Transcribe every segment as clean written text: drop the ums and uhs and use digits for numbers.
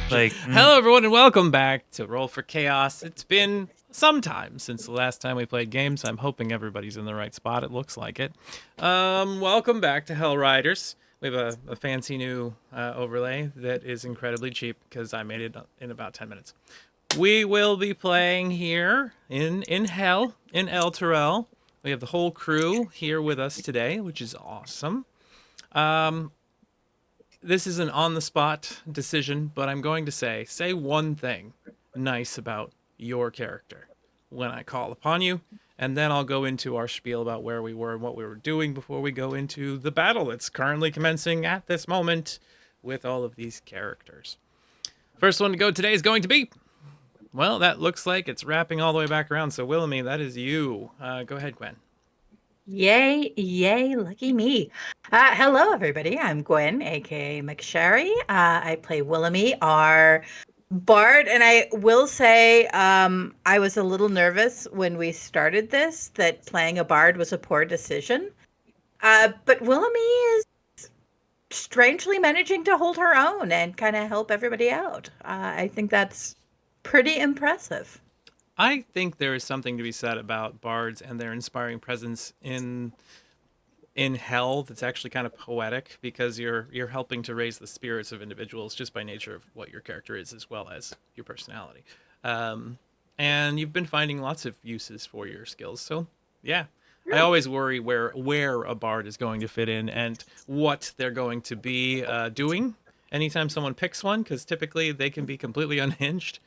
Hello, everyone, and welcome back to Roll for Chaos. It's been some time since the last time we played games. I'm hoping everybody's in the right spot. It looks like it. Welcome back to Hellriders. We have a fancy new overlay that is incredibly cheap because I made it in about 10 minutes. We will be playing here in Hell, in El Terrell. We have the whole crew here with us today, which is awesome. This is an on-the-spot decision, but I'm going to say one thing nice about your character when I call upon you, and then I'll go into our spiel about where we were and what we were doing before we go into the battle that's currently commencing at this moment with all of these characters. First one to go today is going to be, well, that looks like it's wrapping all the way back around, so Wilhelmine, that is you. Go ahead, Gwen. Yay, lucky me. Hello, everybody. I'm Gwen, aka McSherry. I play Wilhelmie, our bard. And I will say, I was a little nervous when we started this that playing a bard was a poor decision. But Wilhelmie is strangely managing to hold her own and kind of help everybody out. I think that's pretty impressive. I think there is something to be said about bards and their inspiring presence in hell that's actually kind of poetic because you're helping to raise the spirits of individuals just by nature of what your character is as well as your personality. And you've been finding lots of uses for your skills. So yeah, I always worry where a bard is going to fit in and what they're going to be doing anytime someone picks one, because typically they can be completely unhinged,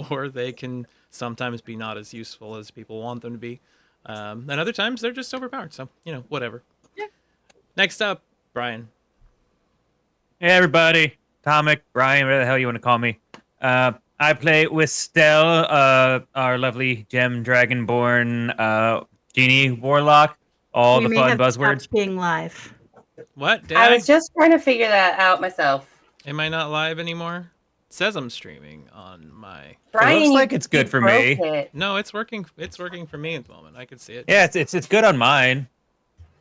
or they can sometimes be not as useful as people want them to be. And other times they're just overpowered. So, whatever. Yeah. Next up, Brian. Hey, everybody. Comic, Brian, whatever the hell you want to call me. I play with Stell, our lovely gem dragonborn genie warlock. All We the may fun have buzzwords. stopped being live. What? Did I was just trying to figure that out myself. Am I not live anymore? It says I'm streaming on my. Brian, looks you- like it's good you for broke me. it. No, it's working. It's working for me at the moment. I can see it. Yeah, it's good on mine.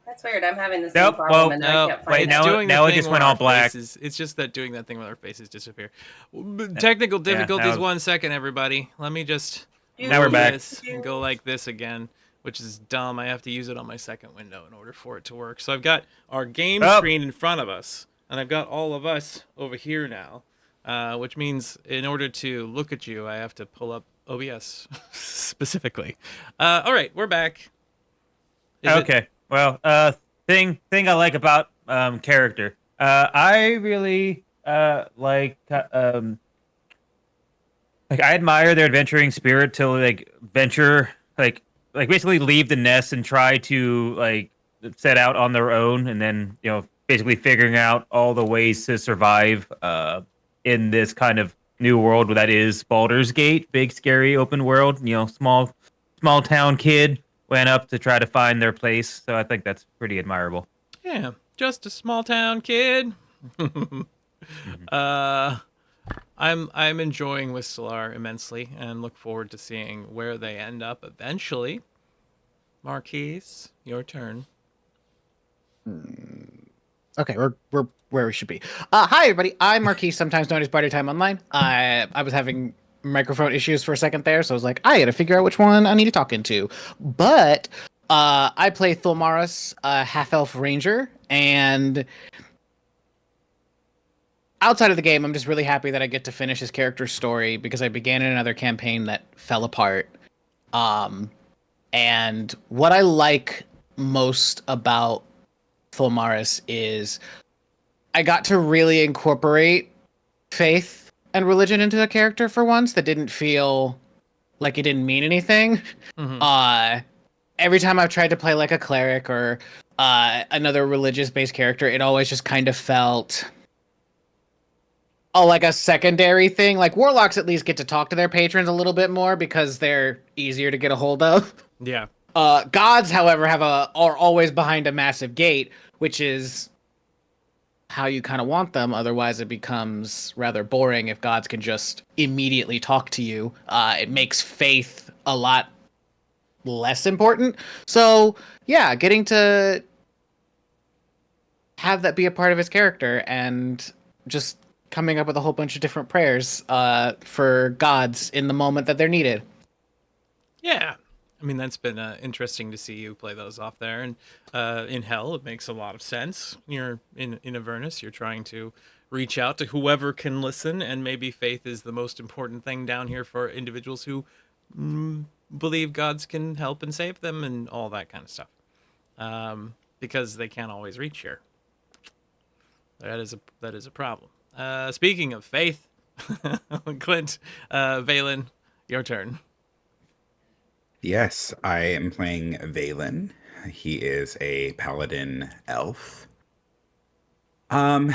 That's weird. I'm having the same Nope, problem, well, and No, I can't it's find now- it. doing the now it thing just where went all our black. faces- it's just that doing that thing where our faces disappear. Technical difficulties. now- 1 second, everybody. Let me just Now we're move back. this and go like this again, which is dumb. I have to use it on my second window in order for it to work. So I've got our game Oh. screen in front of us, and I've got all of us over here now, which means in order to look at you, I have to pull up OBS specifically. All right, we're back. Is it- Okay. Well, thing I like about character. I really like I admire their adventuring spirit to venture basically leave the nest and try to set out on their own, and then basically figuring out all the ways to survive in this kind of new world that is Baldur's Gate, big scary open world. Small town kid went up to try to find their place, so I think that's pretty admirable. Yeah, just a small town kid. I'm enjoying Whistler immensely and look forward to seeing where they end up eventually. Marquise, your turn. Okay, we're where we should be. Hi everybody, I'm Marquise, sometimes known as Barter Time Online. I was having microphone issues for a second there, so I was like, I gotta figure out which one I need to talk into. But I play Thulmaris, a half-elf ranger, and outside of the game, I'm just really happy that I get to finish his character's story because I began in another campaign that fell apart. And what I like most about Thulmaris is I got to really incorporate faith and religion into the character for once. That didn't feel like it didn't mean anything. Every time I've tried to play like a cleric or another religious-based character, it always just kind of felt like a secondary thing. Like warlocks at least get to talk to their patrons a little bit more because they're easier to get a hold of. Yeah. Gods, however, are always behind a massive gate, which is how you kind of want them. Otherwise, it becomes rather boring if gods can just immediately talk to you. It makes faith a lot less important. So, yeah, getting to have that be a part of his character and just coming up with a whole bunch of different prayers for gods in the moment that they're needed. Yeah. I mean, that's been interesting to see you play those off there. And in Hell, it makes a lot of sense. You're in Avernus, you're trying to reach out to whoever can listen, and maybe faith is the most important thing down here for individuals who believe gods can help and save them and all that kind of stuff. Because they can't always reach here. That is a problem. Speaking of faith, Clint, Valen, your turn. Yes, I am playing Valen. He is a paladin elf. What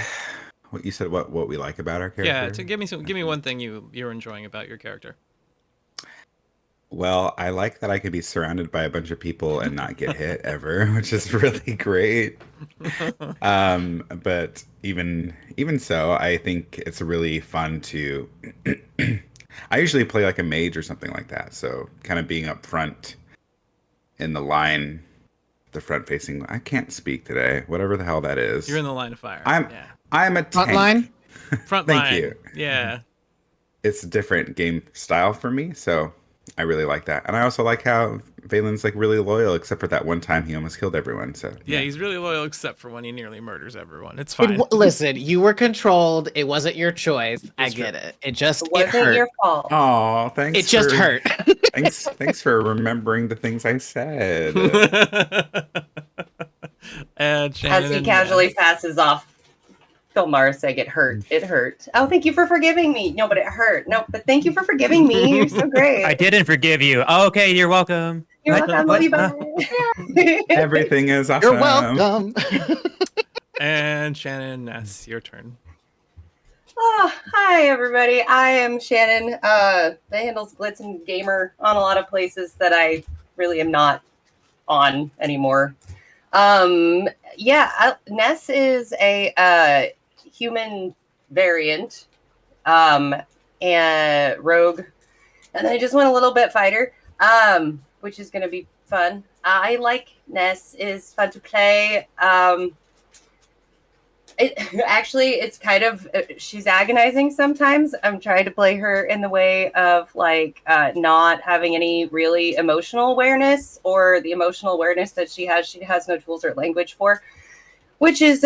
you said, what we like about our character? Yeah, give me one thing you're enjoying about your character. Well, I like that I could be surrounded by a bunch of people and not get hit ever, which is really great. But even so, I think it's really fun to. I usually play like a mage or something like that, so kind of being up front in the line, the front facing. I can't speak today. Whatever the hell that is. You're in the line of fire. I'm a Front tank. line? Front Thank line. you. Yeah. It's a different game style for me, so I really like that. And I also like how Valen's like really loyal, except for that one time he almost killed everyone. So Yeah, he's really loyal, except for when he nearly murders everyone. It's fine. Listen, you were controlled. It wasn't your choice. I get it. It just It wasn't hurt. your fault. Oh, thanks. It just hurt. Thanks for remembering the things I said. And As Shannon he and casually Ness. passes off, Philmar saying it hurt. It hurt. Oh, thank you for forgiving me. No, but it hurt. No, but thank you for forgiving me. You're so great. I didn't forgive you. Oh, okay, you're welcome. You're welcome. Love you. Bye. Everything is awesome. You're welcome. And Shannon, Ness, your turn. Oh, hi everybody. I am Shannon. That handles Glitz and Gamer on a lot of places that I really am not on anymore. Ness is a human variant, and rogue, and then I just went a little bit fighter, which is gonna be fun. I like Ness. Is fun to play. It's kind of, she's agonizing sometimes. I'm trying to play her in the way of not having any really emotional awareness, or the emotional awareness that she has no tools or language for, which is,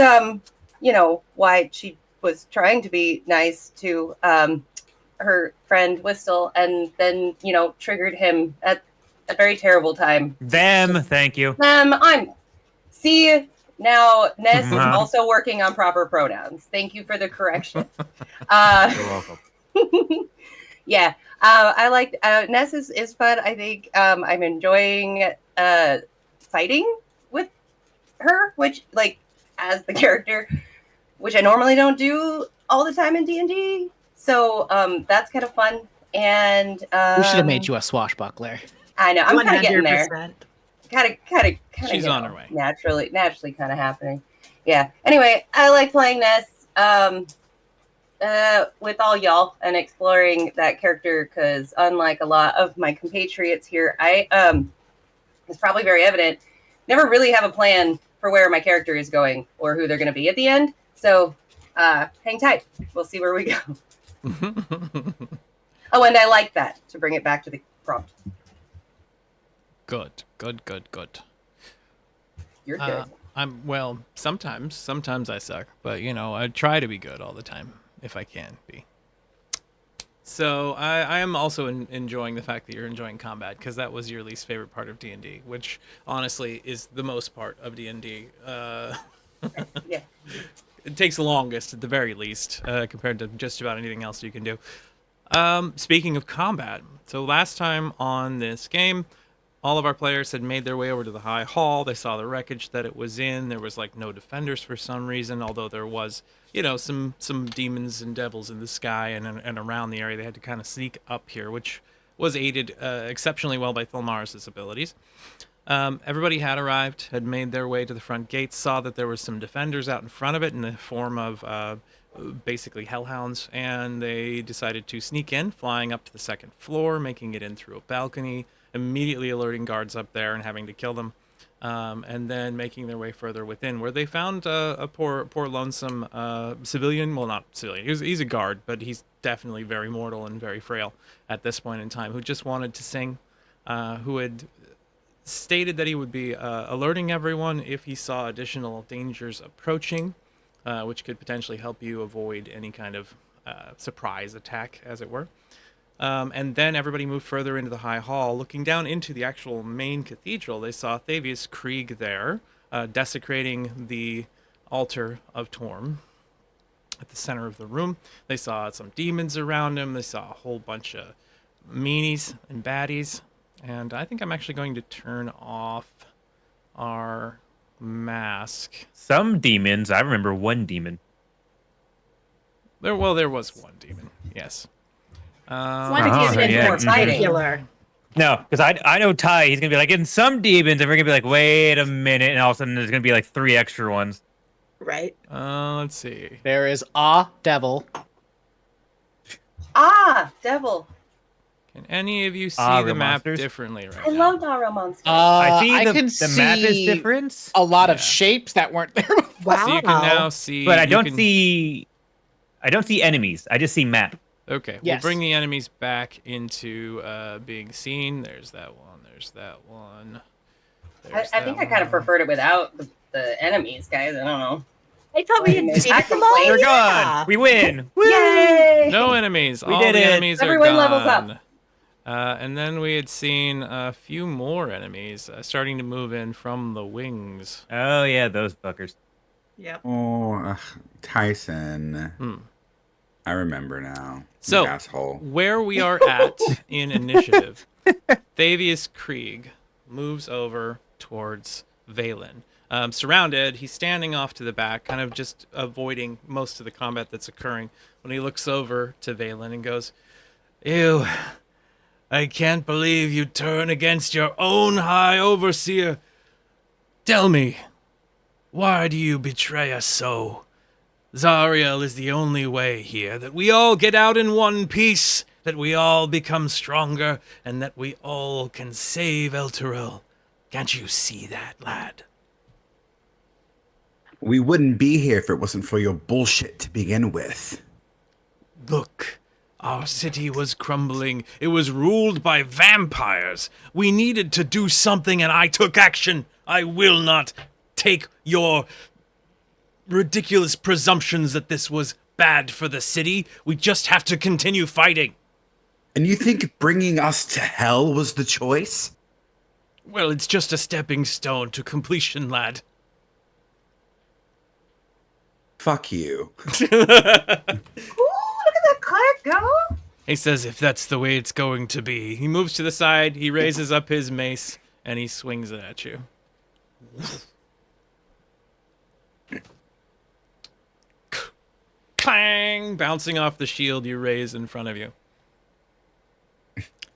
why she was trying to be nice to her friend Whistle, and then, triggered him at a very terrible time. Thank you. Now, Ness is also working on proper pronouns. Thank you for the correction. You're welcome. Yeah, I like Ness is fun. I think I'm enjoying fighting with her, which as the character, which I normally don't do all the time in D&D. So that's kind of fun. And We should have made you a swashbuckler. I know, I'm kind of getting there. 100%. Kind of. She's on her way. Naturally, kind of happening. Yeah. Anyway, I like playing Ness with all y'all and exploring that character, because unlike a lot of my compatriots here, I it's probably very evident, never really have a plan for where my character is going or who they're going to be at the end. So hang tight. We'll see where we go. Oh, and I like that, to bring it back to the prompt. Good. You're good. Sometimes I suck, but I try to be good all the time if I can be. So I am also enjoying the fact that you're enjoying combat, because that was your least favorite part of D&D, which honestly is the most part of D&D. Yeah. It takes the longest at the very least, compared to just about anything else you can do. Speaking of combat, so last time on this game, all of our players had made their way over to the High Hall. They saw the wreckage that it was in. There was no defenders for some reason, although there was, some demons and devils in the sky and around the area. They had to kind of sneak up here, which was aided exceptionally well by Thilmaris' abilities. Everybody had arrived, had made their way to the front gate, saw that there were some defenders out in front of it in the form of basically hellhounds, and they decided to sneak in, flying up to the second floor, making it in through a balcony, immediately alerting guards up there and having to kill them. And then making their way further within, where they found a poor lonesome civilian. Well, not civilian. He's a guard, but he's definitely very mortal and very frail at this point in time, who just wanted to sing, who had stated that he would be alerting everyone if he saw additional dangers approaching, which could potentially help you avoid any kind of surprise attack, as it were. And then everybody moved further into the High Hall. Looking down into the actual main cathedral, they saw Thavius Krieg there, desecrating the altar of Torm at the center of the room. They saw some demons around him. They saw a whole bunch of meanies and baddies. And I think I'm actually going to turn off our mask. Some demons. I remember one demon. There was one demon, yes. One Oh, demon yeah. in particular. No, because I know Ty. He's gonna be like, in some demons, and we're gonna be like, wait a minute, and all of a sudden there's gonna be like 3 extra ones. Right. Let's see. There is a devil. Devil. Can any of you see Ah, the map monsters? differently right I now? love Dara Monster. I see I the can map is see different, a lot of Yeah. shapes that weren't there before. Wow. So you can now see. but I you don't can- see enemies. I just see map. Okay, we'll Yes. bring the enemies back into being seen. There's that one. There's that one. I think I kind of preferred it without the enemies, guys. I don't know. I thought we had Wait a beat minute. them all. They're Yeah. gone. We win. Woo! Yay! No enemies. We All did the it. enemies Everyone are levels gone. up. And then we had seen a few more enemies starting to move in from the wings. Oh yeah, those fuckers. Yep. Oh, Tyson. Hmm. I remember now. So- You asshole. Where we are at in initiative, Thavius Krieg moves over towards Valen. Surrounded, he's standing off to the back, kind of just avoiding most of the combat that's occurring, when he looks over to Valen and goes, "Ew, I can't believe you turn against your own High Overseer. Tell me, why do you betray us so? Zariel is the only way here, that we all get out in one piece, that we all become stronger, and that we all can save Elturel. Can't you see that, lad?" We wouldn't be here if it wasn't for your bullshit to begin with. Look, our city was crumbling. It was ruled by vampires. We needed to do something, and I took action. I will not take your ridiculous presumptions that this was bad for the city. We just have to continue fighting. And you think bringing us to hell was the choice? Well, it's just a stepping stone to completion, lad. Fuck you. Ooh, look at that cleric go! He says, if that's the way it's going to be. He moves to the side, he raises up his mace, and he swings it at you. Clang! Bouncing off the shield you raise in front of you.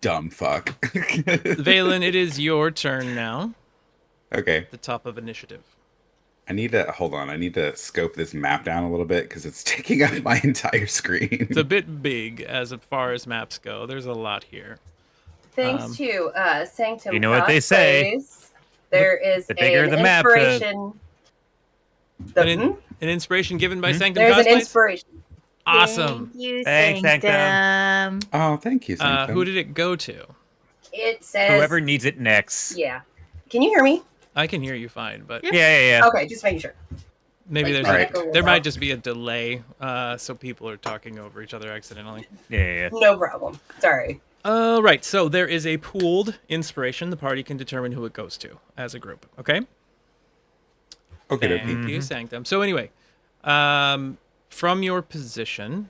Dumb fuck. Valen, it is your turn now. Okay. The top of initiative. I need to hold on. I need to scope this map down a little bit because it's taking up my entire screen. It's a bit big as far as maps go. There's a lot here. Thanks to Sanctum You know what they say. Cosplays, there is The bigger an the map, the- inspiration. An inspiration given by Sanctum There's an Cosplays? inspiration. Awesome. Thank you, Thanks, Sanctum. Oh, thank you. Sanctum. Who did it go to? It says Whoever needs it next. Yeah. Can you hear me? I can hear you fine, but Yeah. Okay, just making sure. maybe Like, there's Alright. there might just be a delay, so people are talking over each other accidentally. Yeah. No problem. Sorry. Right, so there is a pooled inspiration. The party can determine who it goes to as a group. Okay. Okay, Thank okay. you, Sanctum. So anyway, from your position,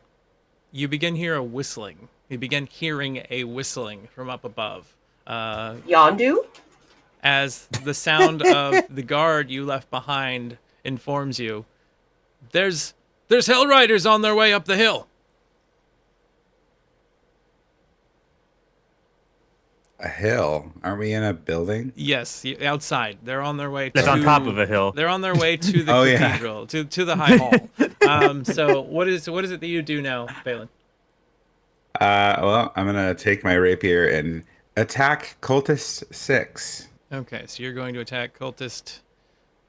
you begin hear a whistling. You begin hearing a whistling from up above. Yondu? As the sound of the guard you left behind informs you, there's Hellriders on their way up the hill. A hill? Aren't we in a building? Yes, outside. They're on their way. That's to, on top of a hill. They're on their way to the Oh, yeah. cathedral, to the high hall. So what is it that you do now, Phelan? Well, I'm gonna take my rapier and Attack cultist 6. Okay, so you're going to attack cultist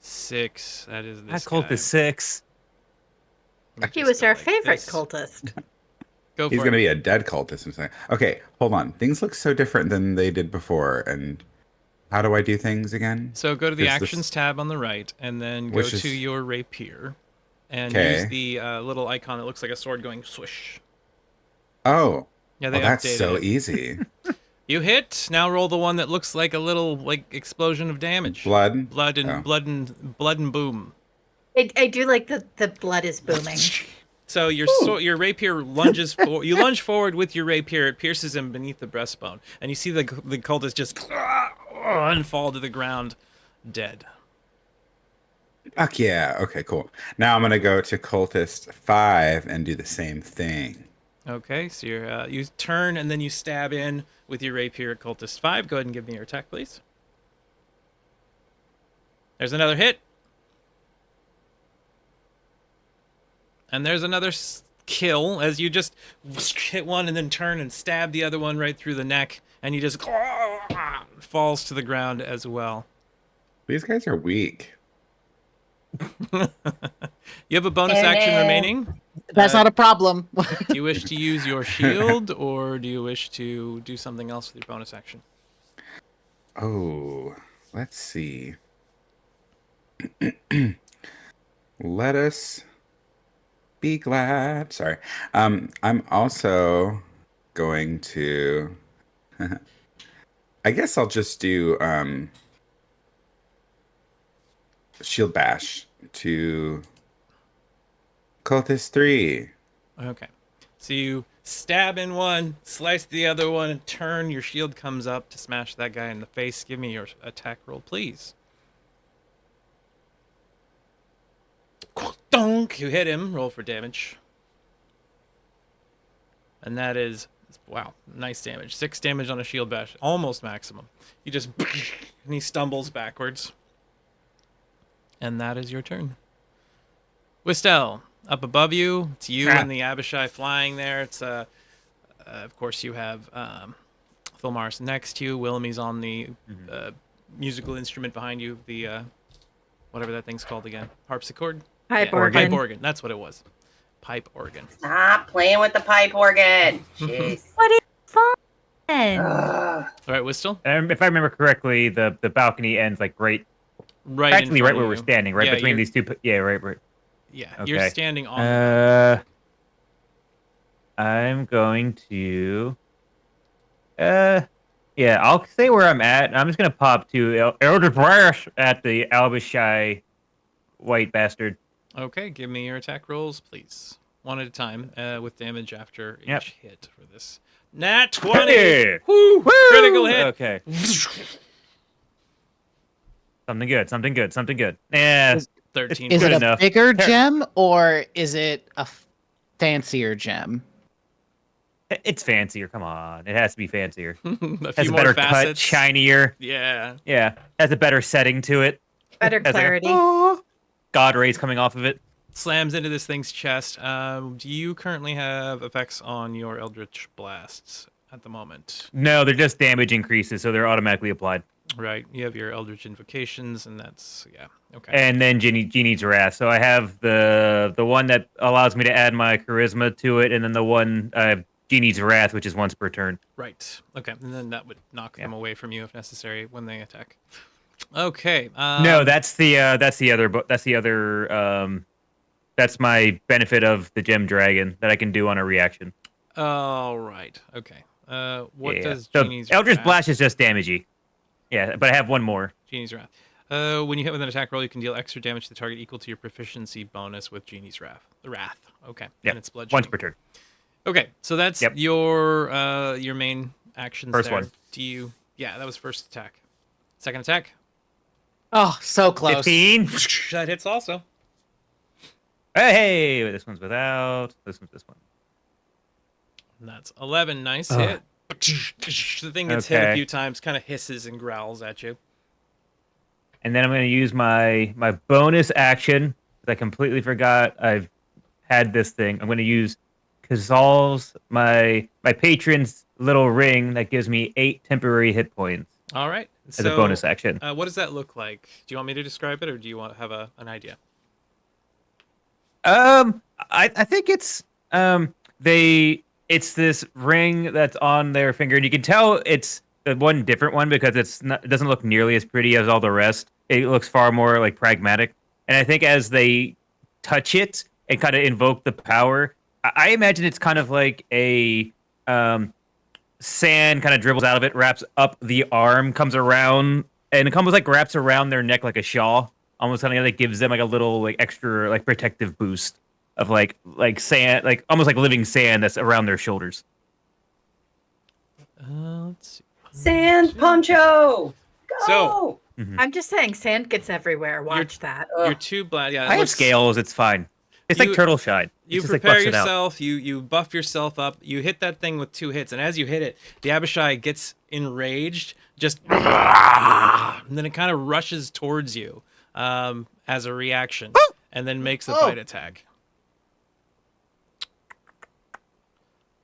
6. That is That this cult guy. is 6. Let me He just was go our like favorite this. cultist. Go He's for going to it. be a dead cultist. I'm saying. Okay, hold on. Things look so different than they did before. And how do I do things again? So go to the 'Cause actions tab on the right, and then go Which to is your rapier, and use okay. the little icon that looks like a sword going swish. Oh, Yeah, they oh, that's updated so it. easy. You hit. Now roll the one that looks like a little explosion of damage. Blood. Blood and Oh. blood and boom. I do like the blood is booming. So your rapier lunges for you lunge forward with your rapier. It pierces him beneath the breastbone, and you see the cultist just and fall to the ground, dead. Fuck yeah. Okay, cool. Now I'm gonna go to cultist 5 and do the same thing. Okay, so you turn and then you stab in with your rapier at cultist 5. Go ahead and give me your attack, please. There's another hit. And there's another kill as you just hit one and then turn and stab the other one right through the neck, and he just falls to the ground as well. These guys are weak. You have a bonus action remaining. That's not a problem. Do you wish to use your shield, or do you wish to do something else with your bonus action? Oh, let's see. Let us be glad. Sorry. I'm also going to I guess I'll just do shield bash to cultist 3. Okay. So you stab in one, slice the other one, and turn. Your shield comes up to smash that guy in the face. Give me your attack roll, please. Donk! You hit him. Roll for damage. And that is, wow, nice damage. 6 damage on a shield bash. Almost maximum. You just, and he stumbles backwards. And that is your turn. Wistel, up above you. It's you and the Abishai flying there. It's, of course, you have Thulmaris next to you. Willemy's on the musical instrument behind you. The, whatever that thing's called again. Harpsichord? Pipe Yeah, organ. Pipe organ. That's what it was. Pipe organ. Stop playing with the pipe organ. Jeez. What is fun? Ugh. All right, Wistel? If I remember correctly, the balcony ends like Right practically in right front where of we're you. standing, right Yeah, between you're- these two. Yeah, right. Yeah, Okay. you're standing on the I'm going to. Yeah, I'll say where I'm at. I'm just gonna pop to Elder Brash at the Albishai white bastard. Okay, give me your attack rolls, please. One at a time, with damage after Yep. each hit for this. Nat 20! Hey! Woo! Critical hit! Okay. Something good. Yeah. 13. Is Good it enough. a bigger Fair. gem or is it a fancier gem? It's fancier. Come on. It has to be fancier. a Has few a more better cut, facets. shinier. Yeah. Yeah. Has a better setting to it. Better Has like a, clarity. "Oh," God rays coming off of it. Slams into this thing's chest. Do you currently have effects on your Eldritch Blasts at the moment? No, they're just damage increases, so they're automatically applied. Right. You have your Eldritch Invocations, and that's, yeah. Okay. And then Genie's Wrath. So I have the one that allows me to add my charisma to it, and then the one Genie's Wrath, which is once per turn. Right. Okay. And then that would knock Yeah. them away from you if necessary when they attack. Okay. No, that's the other. That's my benefit of the Gem Dragon that I can do on a reaction. All right. Okay. What Yeah. does So Genie's Eldritch Wrath? Blast is just damagey. Yeah, but I have one more. Genie's Wrath. When you hit with an attack roll, you can deal extra damage to the target equal to your proficiency bonus with Genie's Wrath. Okay. Yep. And it's bludgeoning. Once per turn. Okay. So that's Yep. your main actions First there. one. Do you? Yeah, that was first attack. Second attack. Oh, so close. 15. That hits also. Hey, this one's without. This one. And that's 11. Nice Ugh. hit. The thing gets hit a Okay. few times, kind of hisses and growls at you. And then I'm going to use my bonus action. I completely forgot I've had this thing. I'm going to use Kazal's my patron's little ring that gives me 8 temporary hit points All right. as a bonus action. What does that look like? Do you want me to describe it, or do you want to have an idea? I think it's it's this ring that's on their finger, and you can tell it's the one different one because it doesn't look nearly as pretty as all the rest. It looks far more like pragmatic, and I think as they touch it and kind of invoke the power, I imagine it's kind of like a sand kind of dribbles out of it, wraps up the arm, comes around, and it almost like wraps around their neck like a shawl. Almost kind of like gives them like a little like extra like protective boost of like sand, like almost like living sand that's around their shoulders. Let's see. Sand poncho. Go. So- I'm just saying, sand gets everywhere. Watch that. You're too blind. Yeah, it I have looks- scales. It's fine. It's like You- turtle shine. You It just, like, prepare buffs it out. yourself. You buff yourself up. You hit that thing with 2 hits, and as you hit it, the Abishai gets enraged, just and then it kind of rushes towards you as a reaction, and then makes a bite attack.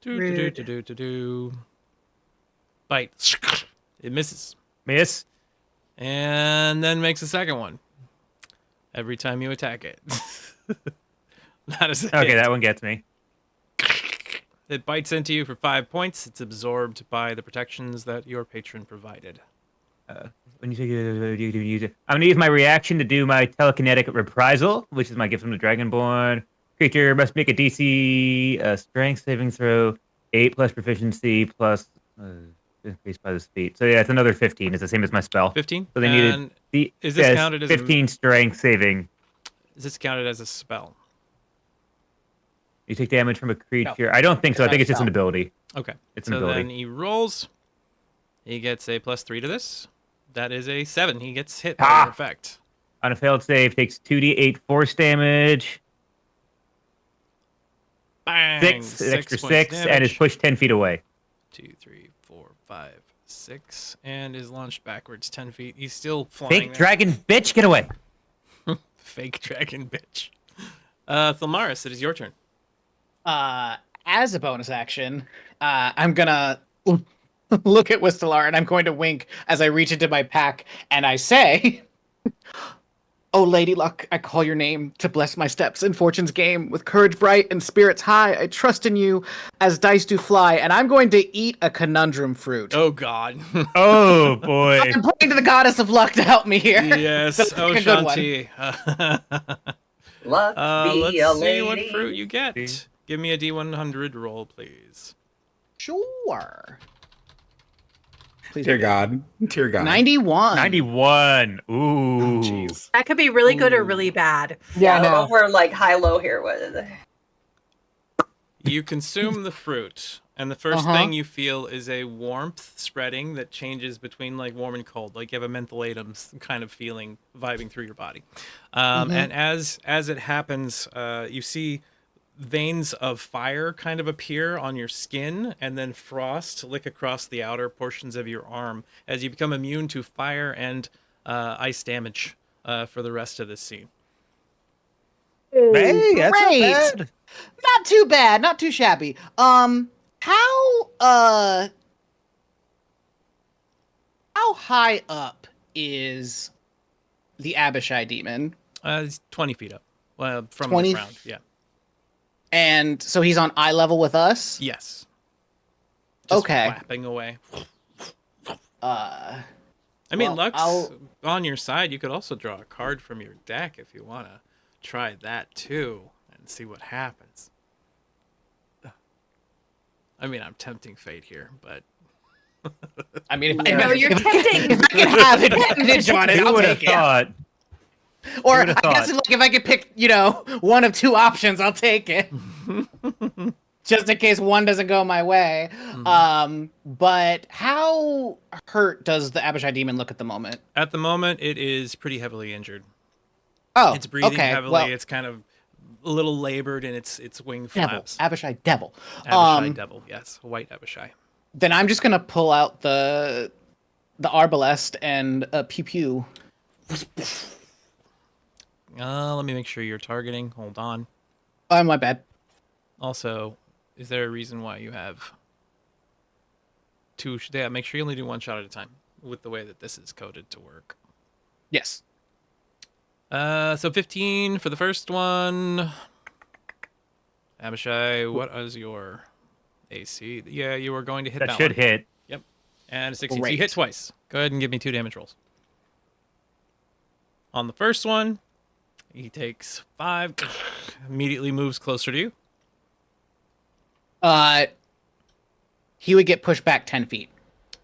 Do. Bite. It misses, Miss. and then makes a second one. Every time you attack it. That is a Okay, hit. that one gets me. It bites into you for 5 points. It's absorbed by the protections that your patron provided. When you say I'm gonna use my reaction to do my telekinetic reprisal, which is my gift from the Dragonborn. Creature must make a DC strength saving throw, 8 plus proficiency plus increased by the speed. So yeah, it's another 15. It's the same as my spell. 15? So they And needed is this counted as a- 15 strength saving. Is this counted as a spell? You take damage from a creature. I don't think so. I It's think not it's just an spell. ability. Okay. It's an So ability. then he rolls. He gets a +3 to this. That is a 7. He gets hit by Ah! your effect. On a failed save, takes 2d8 force damage, Bang! 6, an extra points 6, and is damage. pushed 10 feet away. 2, 3, 4, 5, 6, and is launched backwards 10 feet. He's still flying. Fake there. dragon bitch, get away. Fake dragon bitch. Thilmaris, it is your turn. As a bonus action, I'm gonna look at Whistler and I'm going to wink as I reach into my pack and I say, "Oh, Lady Luck, I call your name to bless my steps in fortune's game. With courage bright and spirits high, I trust in you as dice do fly, and I'm going to eat a conundrum fruit." Oh, God. Oh boy. I'm praying to the goddess of luck to help me here. Yes. So Oh, pick a good one. Shanti. Luck be a Let's see lady. what fruit you get. See. Give me a D100 roll, please. Sure. Please. Dear God. Dear God. 91. 91. Ooh. Jeez. That could be really good or Ooh. really bad. Yeah, I no. don't know if we're like high-low here. What is it? You consume the fruit, and the first Uh-huh. thing you feel is a warmth spreading that changes between like warm and cold, like you have a mentholatum kind of feeling vibing through your body. And as it happens, you see veins of fire kind of appear on your skin, and then frost lick across the outer portions of your arm as you become immune to fire and ice damage for the rest of this scene. Hey, that's not Great. bad. Not too bad, not too shabby. How high up is the Abishai demon? It's 20 feet up from 20 the ground. Yeah. And so he's on eye level with us? Yes. Just Okay. flapping away. Uh I mean, Well, Luck's I'll- on your side. You could also draw a card from your deck if you want to try that too and see what happens. I mean, I'm tempting fate here, but I mean, No, No, you're if tempting. I can have advantage on it, Who I'll would have take it. thought? Or I would've guess thought? like if I could pick, one of two options, I'll take it. Just in case one doesn't go my way. But how hurt does the Abishai demon look at the moment? at the moment, it is pretty heavily injured. Oh, It's breathing okay. heavily. Well, It's kind of a little labored in its wing devil, flaps. Abishai devil. Abishai devil, yes, white Abishai. Then I'm just gonna pull out the arbalest and pew pew. Let me make sure you're targeting. Hold on. Oh, my bad. Also, is there a reason why you have two? Yeah, make sure you only do one shot at a time with the way that this is coded to work. Yes. So 15 for the first one. Abishai, what is your AC? Yeah, you are going to hit That that should one. hit. Yep. And a 16. So you Great. hit twice. Go ahead and give me 2 damage rolls. On the first one, he takes 5. Immediately moves closer to you. He would get pushed back 10 feet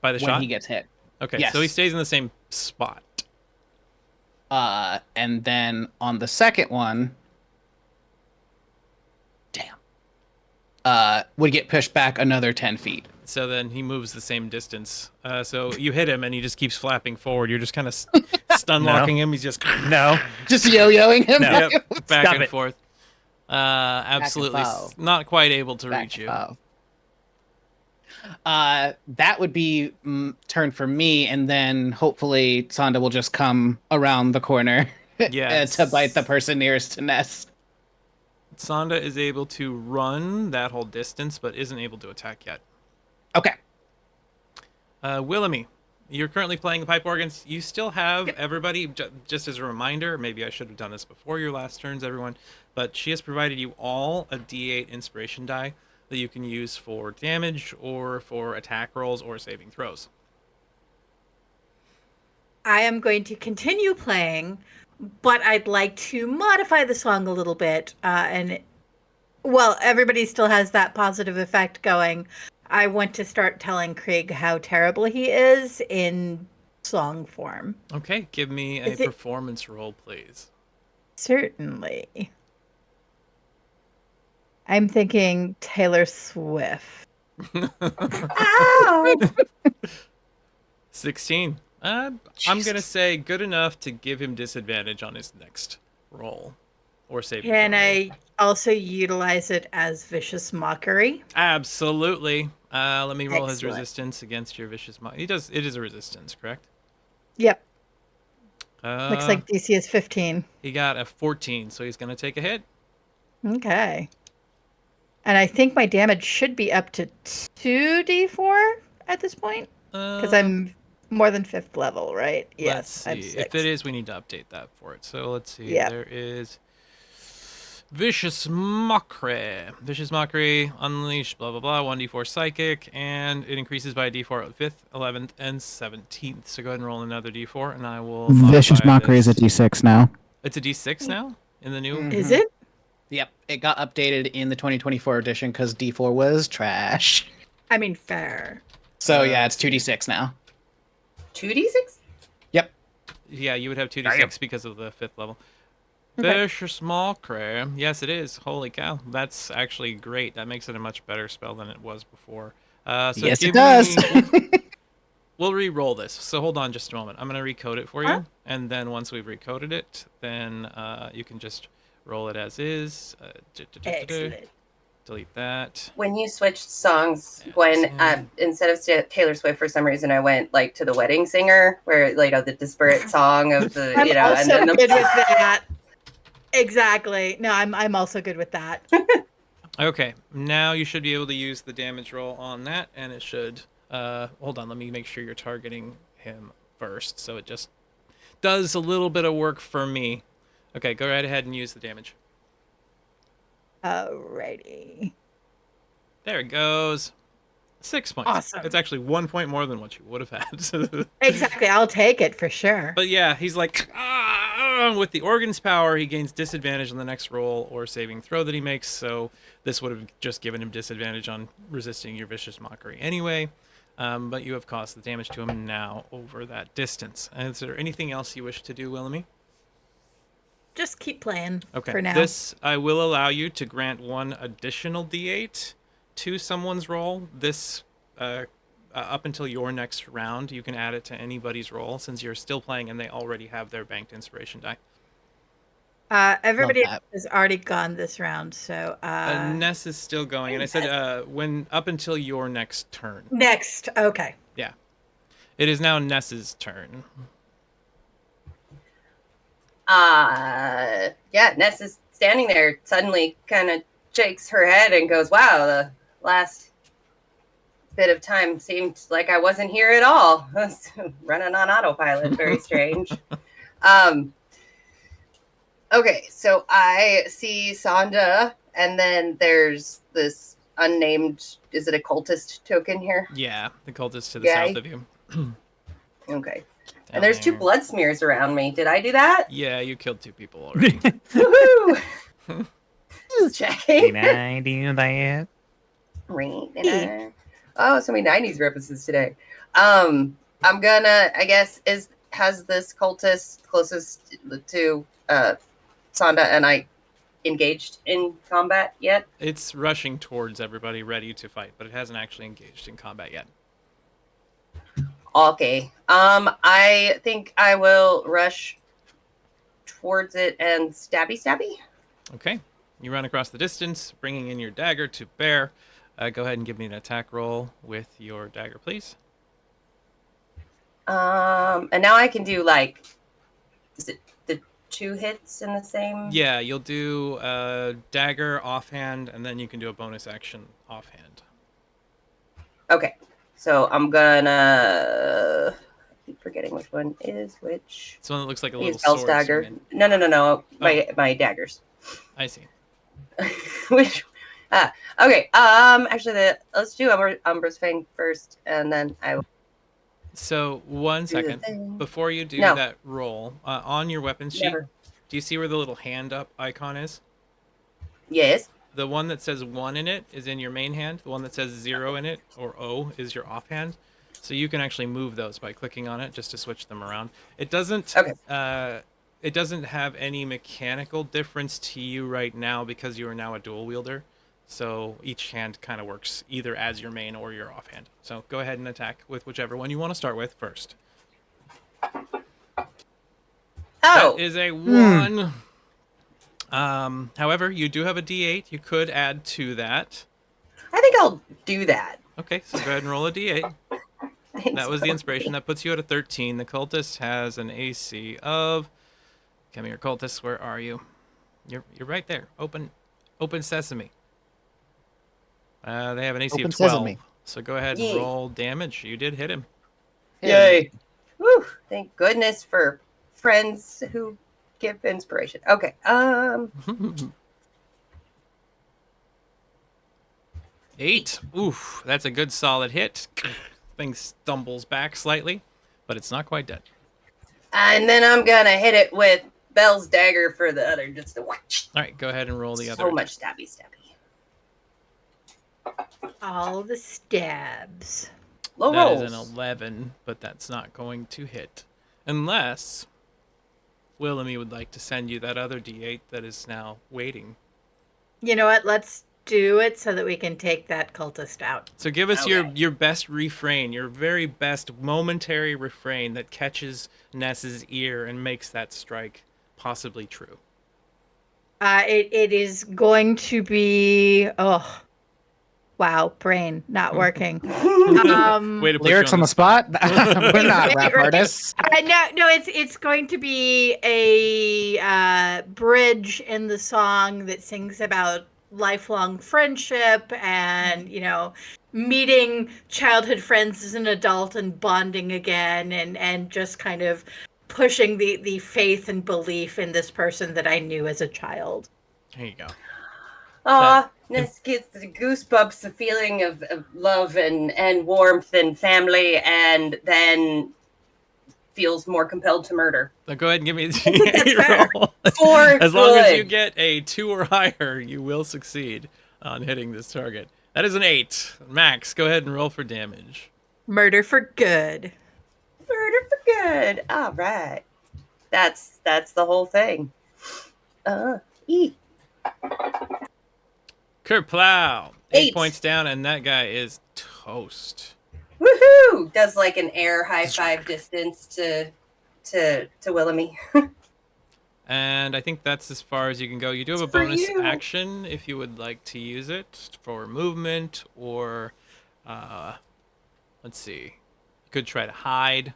By the when shot? he gets hit. Okay, Yes. so he stays in the same spot. And then on the second one, would get pushed back another 10 feet. So then he moves the same distance. So you hit him and he just keeps flapping forward. You're just kind of stun locking him. He's just No. Just yo-yoing him. No. yep, back Stop and it. forth. Absolutely foul. not quite able to Back reach to you. foul. That would be turn for me, and then hopefully Sonda will just come around the corner Yes. to bite the person nearest to Ness. Sonda is able to run that whole distance, but isn't able to attack yet. Okay. Willemie, you're currently playing the pipe organs. You still have everybody, just as a reminder, maybe I should have done this before your last turns, everyone, but she has provided you all a D8 inspiration die that you can use for damage or for attack rolls or saving throws. I am going to continue playing, but I'd like to modify the song a little bit. Well, everybody still has that positive effect going. I want to start telling Krieg how terrible he is in song form. Okay, give me a Is it- performance roll, please. Certainly. I'm thinking Taylor Swift. Ow! 16. I'm going to say good enough to give him disadvantage on his next roll or saving Can throw. I also utilize it as vicious mockery? Absolutely. Let me roll his Excellent. resistance against your vicious mockery. It is a resistance, correct? Yep. Looks like DC is 15. He got a 14, so he's going to take a hit. Okay. And I think my damage should be up to 2d4 at this point. Because I'm more than 5th level, right? Let's Yes, I'm see. 6th. If it is, we need to update that for it. So let's see. Yeah. There is Vicious Mockery. Vicious Mockery, Unleash, blah, blah, blah, 1d4 Psychic, and it increases by a d4 at 5th, 11th, and 17th. So go ahead and roll another d4, and I will Vicious modify Mockery is a this. D6 now. It's a d6 now? In the new? Is it? Yep. It got updated in the 2024 edition because D4 was trash. I mean, fair. So yeah, it's 2d6 now. 2d6? Yep. Yeah, you would have 2d6 Damn. because of the 5th level. Okay. Vicious Mockery. Yes, it is. Holy cow. That's actually great. That makes it a much better spell than it was before. So Yes, give it does. We'll re-roll this. So hold on just a moment. I'm going to recode it for you. Huh? And then once we've recoded it, then you can just roll it as is. Excellent. Delete that. When you switched songs, Yeah, Gwen, same. instead of Taylor Swift, for some reason, I went like to the wedding singer, where the disparate song of the, I'm and also then good with that. Exactly. No, I'm also good with that. Okay, now you should be able to use the damage roll on that, and it should... hold on, let me make sure you're targeting him first, so it just does a little bit of work for me. Okay, go right ahead and use the damage. Alrighty. There it goes. 6 points. Awesome. It's actually 1 point more than what you would have had. Exactly. I'll take it for sure. But yeah, he's like, with the organ's power, he gains disadvantage on the next roll or saving throw that he makes, so this would have just given him disadvantage on resisting your vicious mockery anyway. But you have caused the damage to him now over that distance. And is there anything else you wish to do, Willemie? Just keep playing Okay. for now. This, I will allow you to grant one additional d8 to someone's roll. This, up until your next round, you can add it to anybody's roll since you're still playing and they already have their banked inspiration die. Everybody Love that. has already gone this round, so Ness is still going, and I said when up until your next turn. next. Okay. Yeah, it is now Ness's turn. yeah, Ness is standing there, suddenly kind of shakes her head and goes, "Wow, the last bit of time seemed like I wasn't here at all. Running on autopilot, very strange." Okay, so I see Sonda, and then there's this unnamed. Is it a cultist token here? Yeah, the cultist to the Guy? south of you. Okay. Down And there's 2 there. blood smears around me. Did I do that? Yeah, you killed 2 people already. Woohoo! Just checking. Can I do that? Oh, so many 90s references today. I'm gonna, I guess, has this cultist closest to Sonda and I engaged in combat yet? It's rushing towards everybody, ready to fight, but it hasn't actually engaged in combat yet. Okay. I think I will rush towards it and stabby. Okay. You run across the distance, bringing in your dagger to bear. Go ahead and give me an attack roll with your dagger, please. And now I can do like, is it the 2 hits in the same? Yeah, you'll do dagger offhand, and then you can do a bonus action offhand. Okay. So I'm gonna, I keep forgetting which one is which. It's one that looks like a I little use Bell's sword. dagger. swinging. No. My daggers. I see. Which okay. Actually let's do Umbra's Fang first, and then I will So, one do the second. thing. Before you do No. that roll, on your weapons sheet, Never. do you see where the little hand up icon is? Yes. The one that says 1 in it is in your main hand. The one that says 0 in it, or O, is your offhand. So you can actually move those by clicking on it just to switch them around. It doesn't it doesn't have any mechanical difference to you right now because you are now a dual wielder. So each hand kind of works either as your main or your offhand. So go ahead and attack with whichever one you want to start with first. Oh. That is a 1. However, you do have a D8. You could add to that. I think I'll do that. Okay, so go ahead and roll a D8. That was the inspiration. That puts you at a 13. The cultist has an AC of... Come here, cultist. Where are you? You're right there. Open sesame. They have an AC Open of 12. sesame. So go ahead and Yay. roll damage. You did hit him. Yay. Woo. Thank goodness for friends who give inspiration. Okay. 8. Oof, that's a good solid hit. Thing stumbles back slightly, but it's not quite dead. And then I'm gonna hit it with Bell's dagger for the other, just to watch. All right, go ahead and roll the other. So much stabby. All the stabs. Low That is rolls. an 11, but that's not going to hit. Unless Willemie would like to send you that other D8 that is now waiting. You know what? Let's do it so that we can take that cultist out. So give us Okay. your best refrain, your very best momentary refrain that catches Ness's ear and makes that strike possibly true. It is going to be wow, brain not working. Way to put Lyrics you on the spot? We're not rap Right. artists. No, it's going to be a bridge in the song that sings about lifelong friendship and meeting childhood friends as an adult and bonding again and just kind of pushing the faith and belief in this person that I knew as a child. There you go. Aw, Ness gets the goosebumps, the feeling of love and warmth and family, and then feels more compelled to murder. Now go ahead and give me a D8 roll. For As long as you good. get a 2 or higher, you will succeed on hitting this target. That is an 8. Max, go ahead and roll for damage. Murder for good. Murder for good. All right. That's the whole thing. E. Kerplow! 8. 8 points down, and that guy is toast. Woohoo! Does like an air high five distance to Willemie. And I think that's as far as you can go. You do have a It's for bonus you. action if you would like to use it for movement or, let's see. You could try to hide.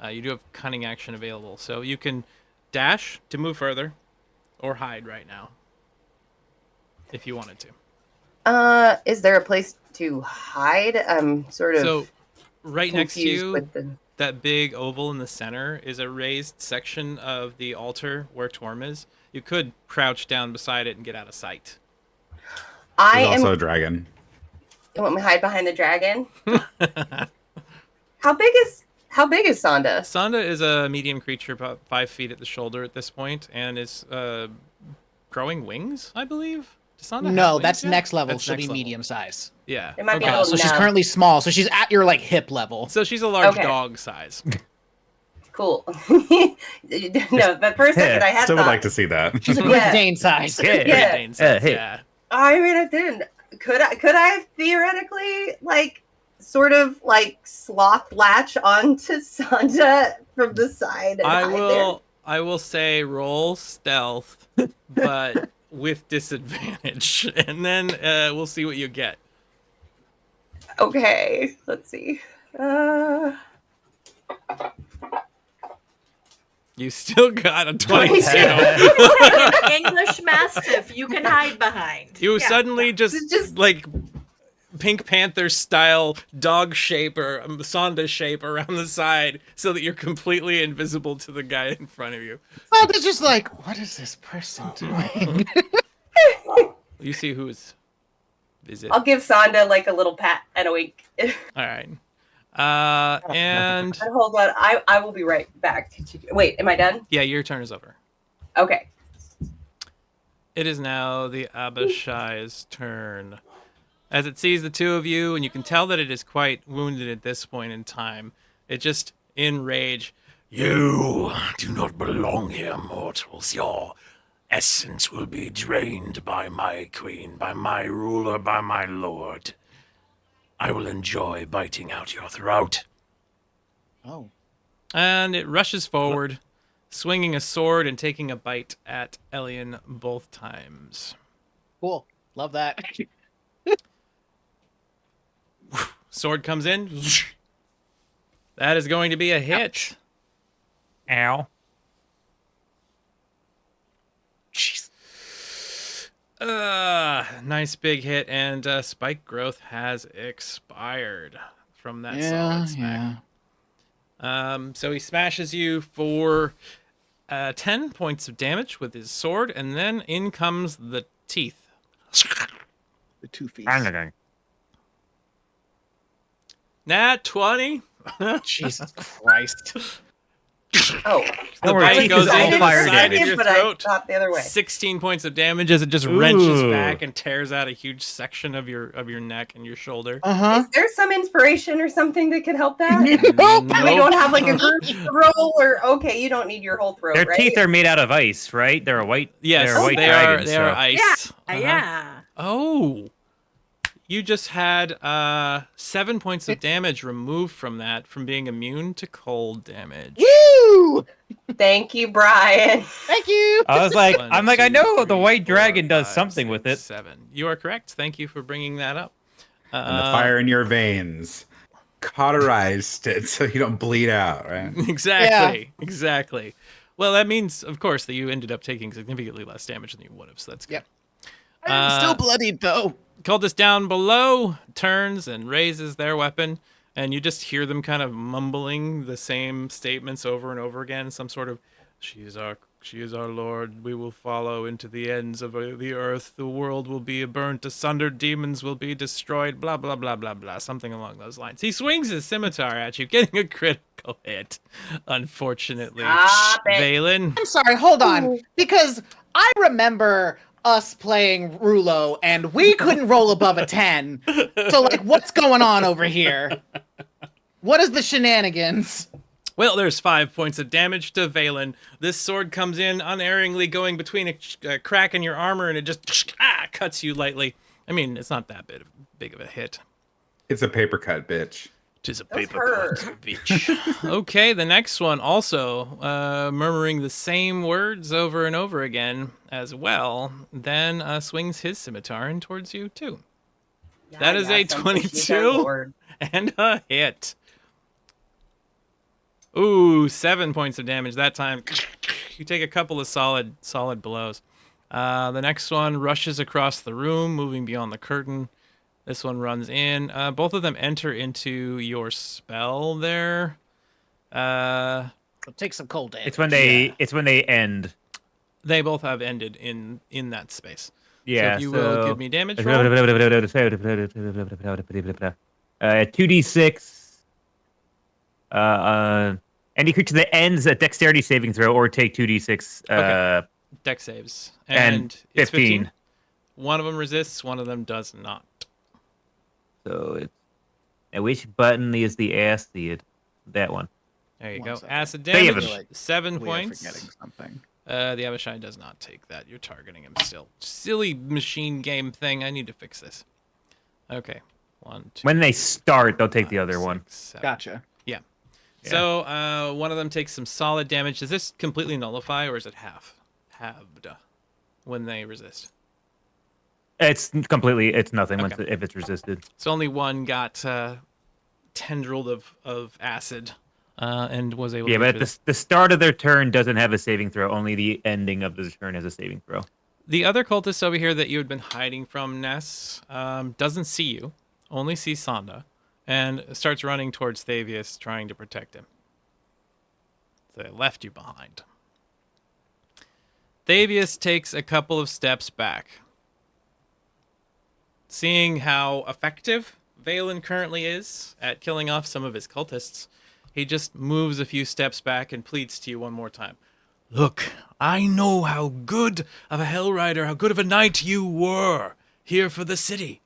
You do have cunning action available. So you can dash to move further or hide right now. if you wanted to. Is there a place to hide? I'm sort of So right next to confused you, with the. that big oval in the center is a raised section of the altar where Torm is. You could crouch down beside it and get out of sight. I There's also am. a dragon. You want me to hide behind the dragon? How big is Sonda? Sonda is a medium creature, about 5 feet at the shoulder at this point, and is growing wings, I believe. Does Sonda have No, wings that's yet? next level. That's She'll next be level. medium size. Yeah. It might be a okay. little So she's numb. currently small. So she's at your like hip level. So she's a large Okay. dog size. Cool. No, but for a second I had Still would thought. like to see that. She's a Great Yeah. Dane size. Yeah. Great Yeah. Dane size, Hey. yeah. I mean, I didn't. Could I theoretically like sort of like sloth latch onto Sonda from the side? And hide I will say roll stealth, but with disadvantage, and then we'll see what you get. there? Okay, let's see. You still got a 22. English Mastiff, you can hide behind. You Yeah. suddenly just Just- like Pink Panther style dog shape or Sonda shape around the side so that you're completely invisible to the guy in front of you. Oh, they're just like, what is this person doing? You see who's visit. I'll give Sonda like a little pat and a wink. All right. And Hold on, I will be right back. Wait, am I done? yeah, your turn is over. Okay. It is now the Abishai's turn. As it sees the two of you, and you can tell that it is quite wounded at this point in time, it just, in rage, You do not belong here, mortals. Your essence will be drained by my queen, by my ruler, by my lord. I will enjoy biting out your throat. Oh. and it rushes forward, swinging a sword and taking a bite at Elian both times. Cool. Love that. Sword comes in. That is going to be a hit. Ow. Jeez. Nice big hit, and spike growth has expired from that solid smack. So he smashes you for 10 points of damage with his sword, and then in comes the teeth. The 2 feet. Nat 20. Jesus Christ. Oh, The Don't worry, bite teeth goes is all into the fire side of damage. your but I throat. thought the other way. 16 points of damage as it just wrenches Ooh. back and tears out a huge section of your neck and your shoulder. Uh-huh. Is there some inspiration or something that could help that? Nope. We don't have like a group roll, or okay, you don't need your whole throat, Their right? teeth are made out of ice, right? They're a white. Yes, they're white they dragons. are. They are so- ice. Uh-huh. Yeah. Oh, you just had 7 points of damage removed from that from being immune to cold damage. Woo! Thank you, Brian. Thank you. I was like, One, I'm like, I two, know the three, white four, dragon does five, something with it. 7. You are correct. Thank you for bringing that up. And the fire in your veins cauterized it so you don't bleed out, right? Exactly. Exactly. Well, that means, of course, that you ended up taking significantly less damage than you would have. So that's good. Yep. I'm still bloodied though. Cultist down below turns and raises their weapon, and you just hear them kind of mumbling the same statements over and over again. Some sort of, she is our lord. We will follow into the ends of the earth. The world will be burnt asunder. Demons will be destroyed. Blah blah blah blah blah. Something along those lines. He swings his scimitar at you, getting a critical hit. Unfortunately, Stop it. Valen. I'm sorry, hold on. Because I remember us playing Rulo and we couldn't roll above a 10. So like what's going on over here? What is the shenanigans? Well, there's 5 points of damage to Valen. This sword comes in unerringly, going between a crack in your armor, and it just cuts you lightly. I mean, it's not that big of a hit. It's a paper cut, bitch. Tis a Those paper hurt. cut, bitch. Okay, the next one also murmuring the same words over and over again as well, then swings his scimitar in towards you too. That is a something she's our 22. lord. And a hit. Ooh, 7 points of damage that time. You take a couple of solid blows. The next one rushes across the room, moving beyond the curtain. This one runs in. Both of them enter into your spell there. So take some cold damage. It's when they end. They both have ended in that space. Yeah. So if you will give me damage roll. 2d6. Any creature that ends a dexterity saving throw or take 2d6. Okay. Dex saves. And it's 15. One of them resists, one of them does not. So it's. And which button is the acid? That one. There you One go. second. Acid So you have damage, a- 7 We are points. forgetting something. The Avishai does not take that. You're targeting him still. Silly machine game thing. I need to fix this. Okay. 1, 2. When they start, they'll take the 5, other one. 6, 7. Gotcha. Yeah. Yeah. So one of them takes some solid damage. Does this completely nullify, or is it halved when they resist? It's nothing once Okay. if it's resisted. So only one got tendrilled of acid and was able Yeah, to but get through the start of their turn doesn't have a saving throw. Only the ending of the turn has a saving throw. The other cultist over here that you had been hiding from, Ness, doesn't see you, only sees Sonda, and starts running towards Thavius, trying to protect him. So they left you behind. Thavius takes a couple of steps back. Seeing how effective Valen currently is at killing off some of his cultists, he just moves a few steps back and pleads to you one more time. Look, I know how good of a Hellrider, how good of a knight you were here for the city.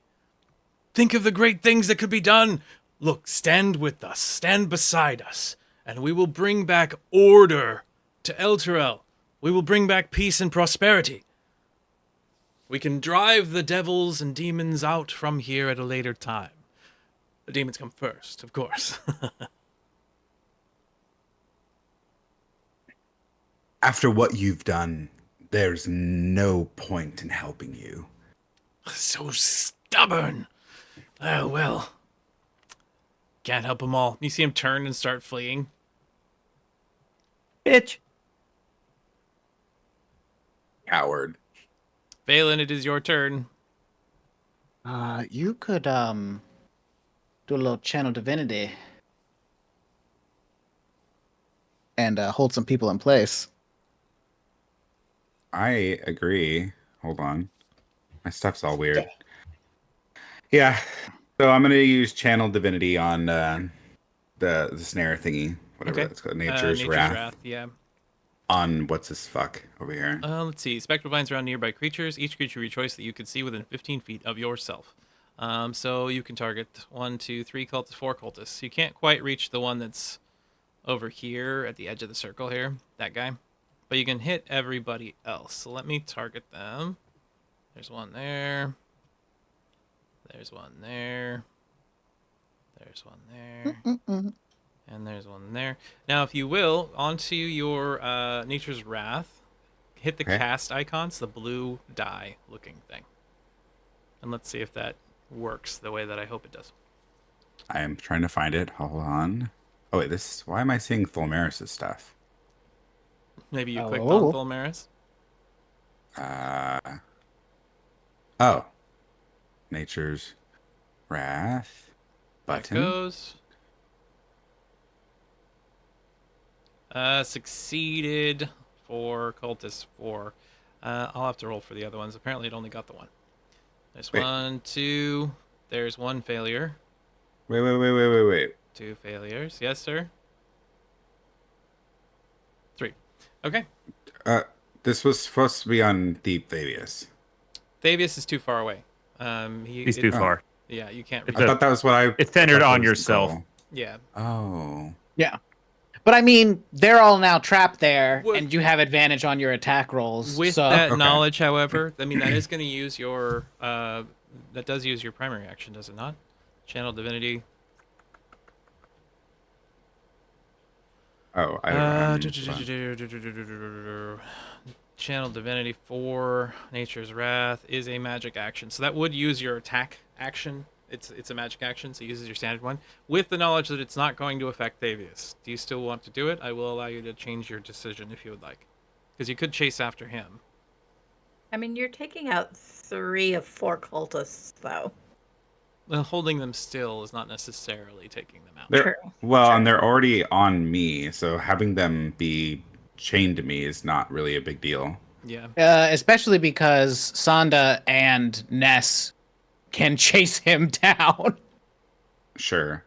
Think of the great things that could be done. Look, stand with us, stand beside us, and we will bring back order to Elturel. We will bring back peace and prosperity. We can drive the devils and demons out from here at a later time. The demons come first, of course. After what you've done, there's no point in helping you. So stubborn. Oh, well. Can't help them all. You see him turn and start fleeing. Bitch. Coward. Valen, it is your turn. You could do a little channel divinity and hold some people in place. I agree. Hold on. My stuff's all weird. Yeah. So I'm going to use Channel Divinity on the snare thingy. Whatever Okay. that's called. Nature's Wrath. Yeah. On what's this fuck over here? Let's see. Spectral vines around nearby creatures. Each creature of your choice that you can see within 15 feet of yourself. So you can target 1, 2, 3 cultists, 4 cultists. You can't quite reach the one that's over here at the edge of the circle here. That guy. But you can hit everybody else. So let me target them. There's one there. There's one there. There's one there. And there's one there. Now, if you will, onto your Nature's Wrath, hit the Okay. cast icons, the blue die looking thing. And let's see if that works the way that I hope it does. I am trying to find it. Hold on. Oh, wait. Why am I seeing Thulmaris' stuff? Maybe you clicked Oh. on Thulmaris. Oh. Nature's Wrath. There Button. it goes. Succeeded for Cultist 4. I'll have to roll for the other ones. Apparently it only got the one. There's Wait. 1, 2. There's 1 failure. Wait. 2 failures. Yes, sir. 3. Okay. This was supposed to be on Deep Thavius. Thavius is too far away. He's too far. Yeah, you can't It's reach. I thought that was what I. It's centered I thought on that was the yourself. goal. Yeah. Oh. Yeah. But I mean, they're all now trapped there, What- and you have advantage on your attack rolls. With so that Okay. knowledge, however, I mean that is going to use your that does use your primary action, does it not? Channel Divinity. Oh, Channel Divinity 4, Nature's Wrath is a magic action, so that would use your attack action. It's a magic action, so it uses your standard one. With the knowledge that it's not going to affect Thavius, do you still want to do it? I will allow you to change your decision if you would like, because you could chase after him. I mean, you're taking out 3 of 4 cultists, though. Well, holding them still is not necessarily taking them out. True. Well, True. and they're already on me, so having them be chained to me is not really a big deal. Yeah. Especially because Sonda and Ness can chase him down. Sure.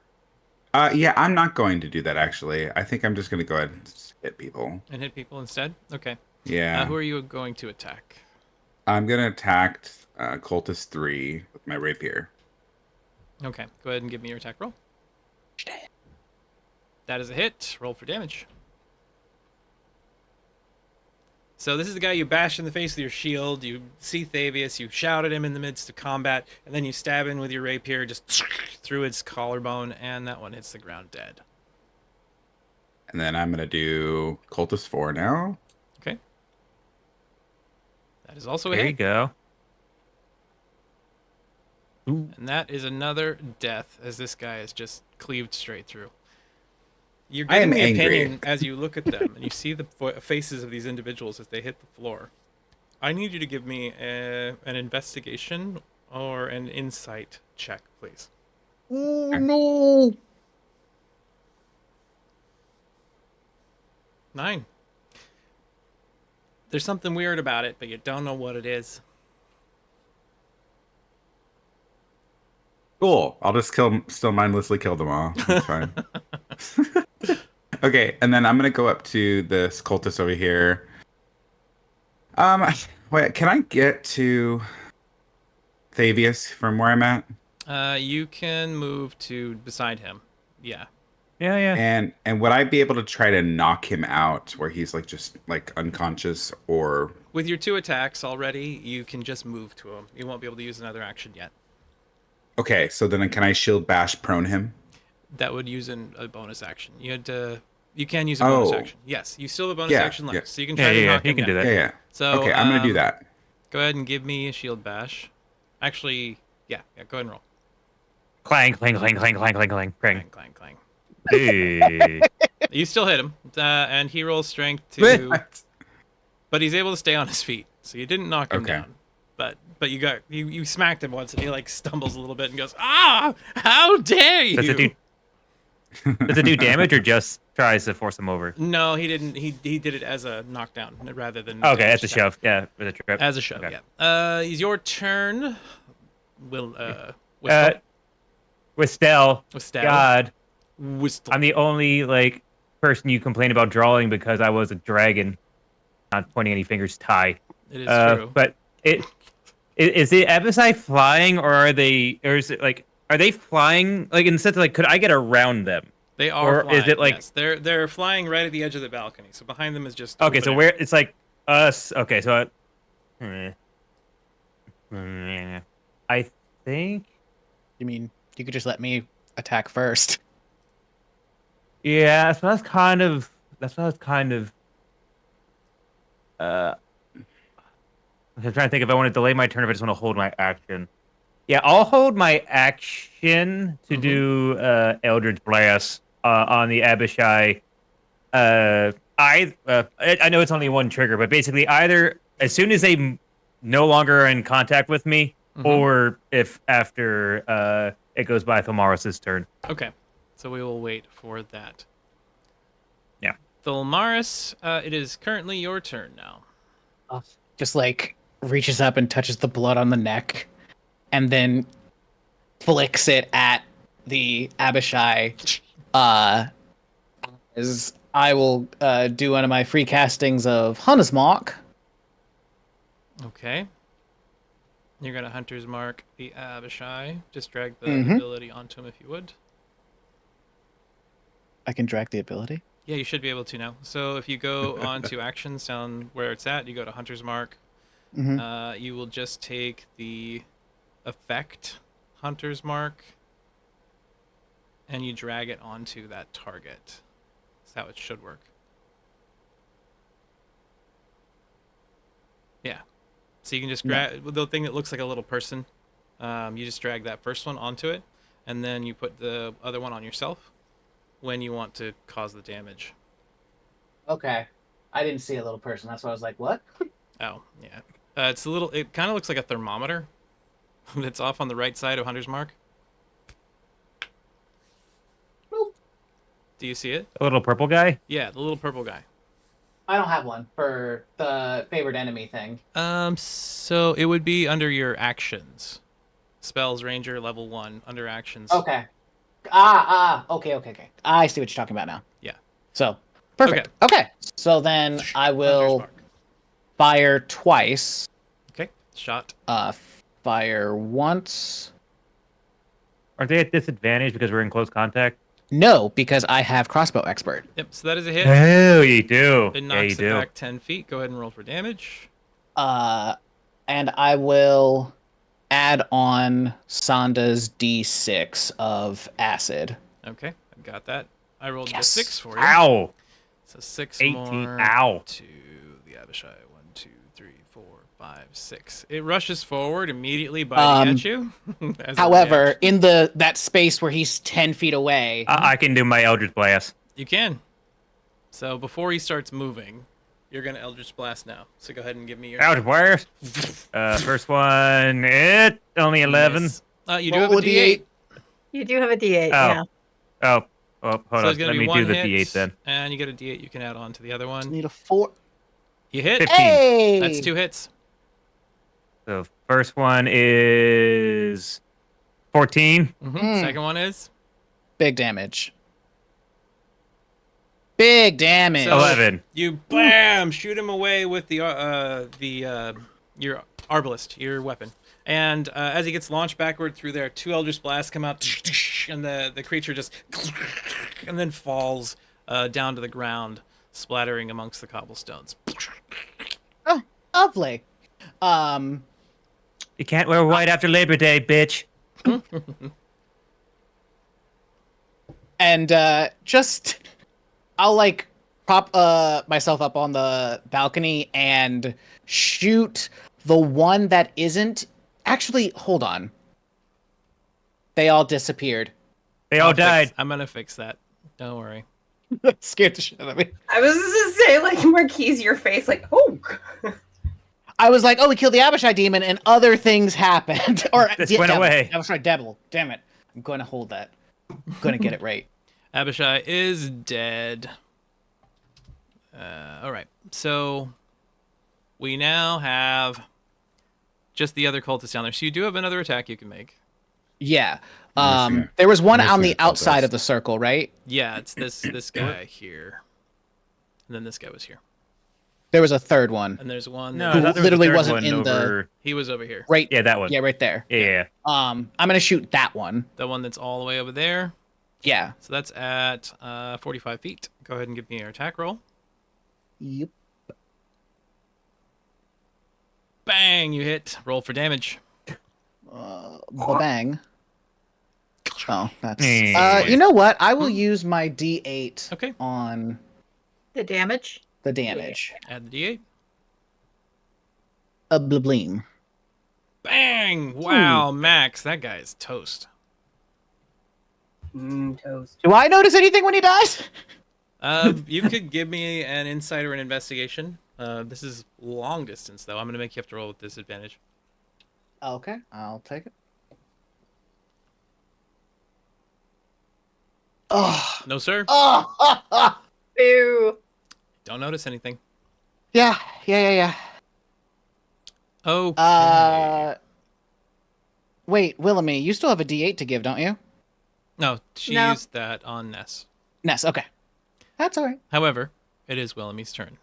Yeah, I'm not going to do that actually. I think I'm just going to go ahead and hit people. And hit people instead? Okay. Yeah. Who are you going to attack? I'm going to attack Cultist 3 with my rapier. Okay. Go ahead and give me your attack roll. That is a hit. Roll for damage. So this is the guy you bash in the face with your shield. You see Thavius, you shout at him in the midst of combat, and then you stab him with your rapier just through its collarbone, and that one hits the ground dead. And then I'm going to do Cultist 4 now. Okay. That is also a There you hit. go. Ooh. And that is another death, as this guy is just cleaved straight through. You're I am getting the angry. opinion as you look at them, and you see the faces of these individuals as they hit the floor. I need you to give me an investigation or an insight check, please. Oh no! 9. There's something weird about it, but you don't know what it is. Cool. I'll just still mindlessly kill them all. That's fine. Okay, and then I'm going to go up to this cultist over here. Wait, can I get to Thavius from where I'm at? You can move to beside him. Yeah. Yeah, yeah. And would I be able to try to knock him out where he's like just like unconscious or With your 2 attacks already, you can just move to him. You won't be able to use another action yet. Okay, so then can I shield bash prone him? That would use a bonus action. You can use a bonus Oh. action. Yes, you still have a bonus Yeah, action left, yeah. so you can Yeah, try to yeah, knock you him can do down. that. Yeah. So Okay, I'm going to do that. Go ahead and give me a shield bash. Actually, yeah, go ahead and roll. Clang, clang, clang, clang, clang, clang, clang, Clang, clang. clang, clang. Hey. You still hit him, and he rolls strength to, but he's able to stay on his feet. So you didn't knock him Okay. down, but you smacked him once, and he like stumbles a little bit and goes, "Ah! How dare you!" Does it do damage or just tries to force him over? No, he didn't. He did it as a knockdown rather than Okay, damage that's a attack. shove. Yeah, with a trip. As a shove, Okay. yeah. Is your turn. Whistle. With Stell, Whistle. God, Whistle. I'm the only like person you complain about drawing because I was a dragon. Not pointing any fingers. Tie. It is true. But is the Abyssi flying, or are they? Or is it like? Are they flying? Like in the sense of, like, could I get around them? They are or flying. is it like- yes. They're flying right at the edge of the balcony. So behind them is just Okay, so open where air. it's like us. Okay, so I think. You mean you could just let me attack first? Yeah, so that's kind of. I'm trying to think if I want to delay my turn, if I just want to hold my action. Yeah, I'll hold my action to do Eldritch Blast on the Abishai. I know it's only one trigger, but basically either as soon as they no longer are in contact with me, or if after it goes by Thilmaris' turn. Okay. So we will wait for that. Yeah. Thilmaris, it is currently your turn now. Just like reaches up and touches the blood on the neck, and then flicks it at the Abishai. As I will do one of my free castings of Hunter's Mark. Okay. You're going to Hunter's Mark the Abishai. Just drag the Mhm. ability onto him if you would. I can drag the ability. Yeah, you should be able to now. So if you go on to actions down where it's at, you go to Hunter's Mark. Mhm. You will just take the effect Hunter's Mark and you drag it onto that target. That's how it should work. Yeah. So you can just grab the thing that looks like a little person. You just drag that first one onto it, and then you put the other one on yourself when you want to cause the damage. Okay. I didn't see a little person. That's why I was like, what? Oh, yeah. It's a little. It kind of looks like a thermometer. It's off on the right side of Hunter's Mark. Do you see it? A little purple guy. Yeah, the little purple guy. I don't have one for the favorite enemy thing. So it would be under your actions. Spells Ranger level 1 under actions. Okay. Okay. I see what you're talking about now. Yeah. So, perfect. Okay. So then I Hunter's will Mark. fire twice. Okay. Shot. Fire once. Aren't they at disadvantage because we're in close contact? No, because I have crossbow expert. Yep. So that is a hit. Oh, you do. It Yeah, knocks you it do. back 10 feet. Go ahead and roll for damage. And I will add on Sanda's D6 of acid. Okay. I've got that. I rolled Yes. a 6 for you. Ow. So 6 18. more Ow. to the Abishai. 1, 2, 3, 4, 5, 6. It rushes forward immediately, biting at you. as a However, reaction. in that space where he's 10 feet away, I can do my Eldritch Blast. You can. So before he starts moving, you're gonna Eldritch Blast now. So go ahead and give me your Eldritch Blast. First one, only 11. miss. You do roll have a a D8. D8. You do have a D8. Oh. Yeah. Oh, hold So on. it's gonna Let be me one do the hit, D8 then. and you get a D8 you can add on to the other one. Need a 4. You hit. 15. Hey! That's 2 hits. The first one is 14. Second one is Big damage. Big damage. So- 11. you bam shoot him away with your arbalist, your weapon. And as he gets launched backward through there, 2 Eldritch Blasts come out, and the creature just and then falls down to the ground, splattering amongst the cobblestones. Oh, lovely. You can't wear white after Labor Day, bitch. And just I'll like prop myself up on the balcony and shoot the one that isn't actually, hold on. They all disappeared. They all died. I'm gonna fix that. Don't worry. That scared the shit out of me. I was just say, like, Marquise, your face, like, oh. I was like, oh, we killed the Abishai demon and other things happened. Or This went away. Abishai devil. Damn it. I'm going to hold that. I'm going to get it right. Abishai is dead. All right. So we now have just the other cultist down there. So you do have another attack you can make. Yeah. Missing There was one missing on the a cultist. outside of the circle, right? Yeah, it's this guy here. And then this guy was here. There was a third one. And there's one No, that I thought there was a literally third wasn't one in the- over... he was over here. Right. Yeah, that one. Yeah, right there. Yeah. I'm gonna shoot that one. The one that's all the way over there. Yeah. So that's at 45 feet. Go ahead and give me your attack roll. Yep. Bang, you hit. Roll for damage. Bang. Oh, that's. Mm. You know what? I will use my D8 Okay. on The damage. the damage. Add the D8. A blibleem. Bang! Wow, Max, that guy is toast. Toast. Do I notice anything when he dies? You could give me an insight or an investigation. This is long distance, though. I'm going to make you have to roll with disadvantage. Okay, I'll take it. Oh. No, sir. Oh. Boo. Don't notice anything. Yeah. Okay. Wait, Willamie, you still have a D8 to give, don't you? No, she No. used that on Ness. Ness, okay. That's all right. However, it is Willamie's turn.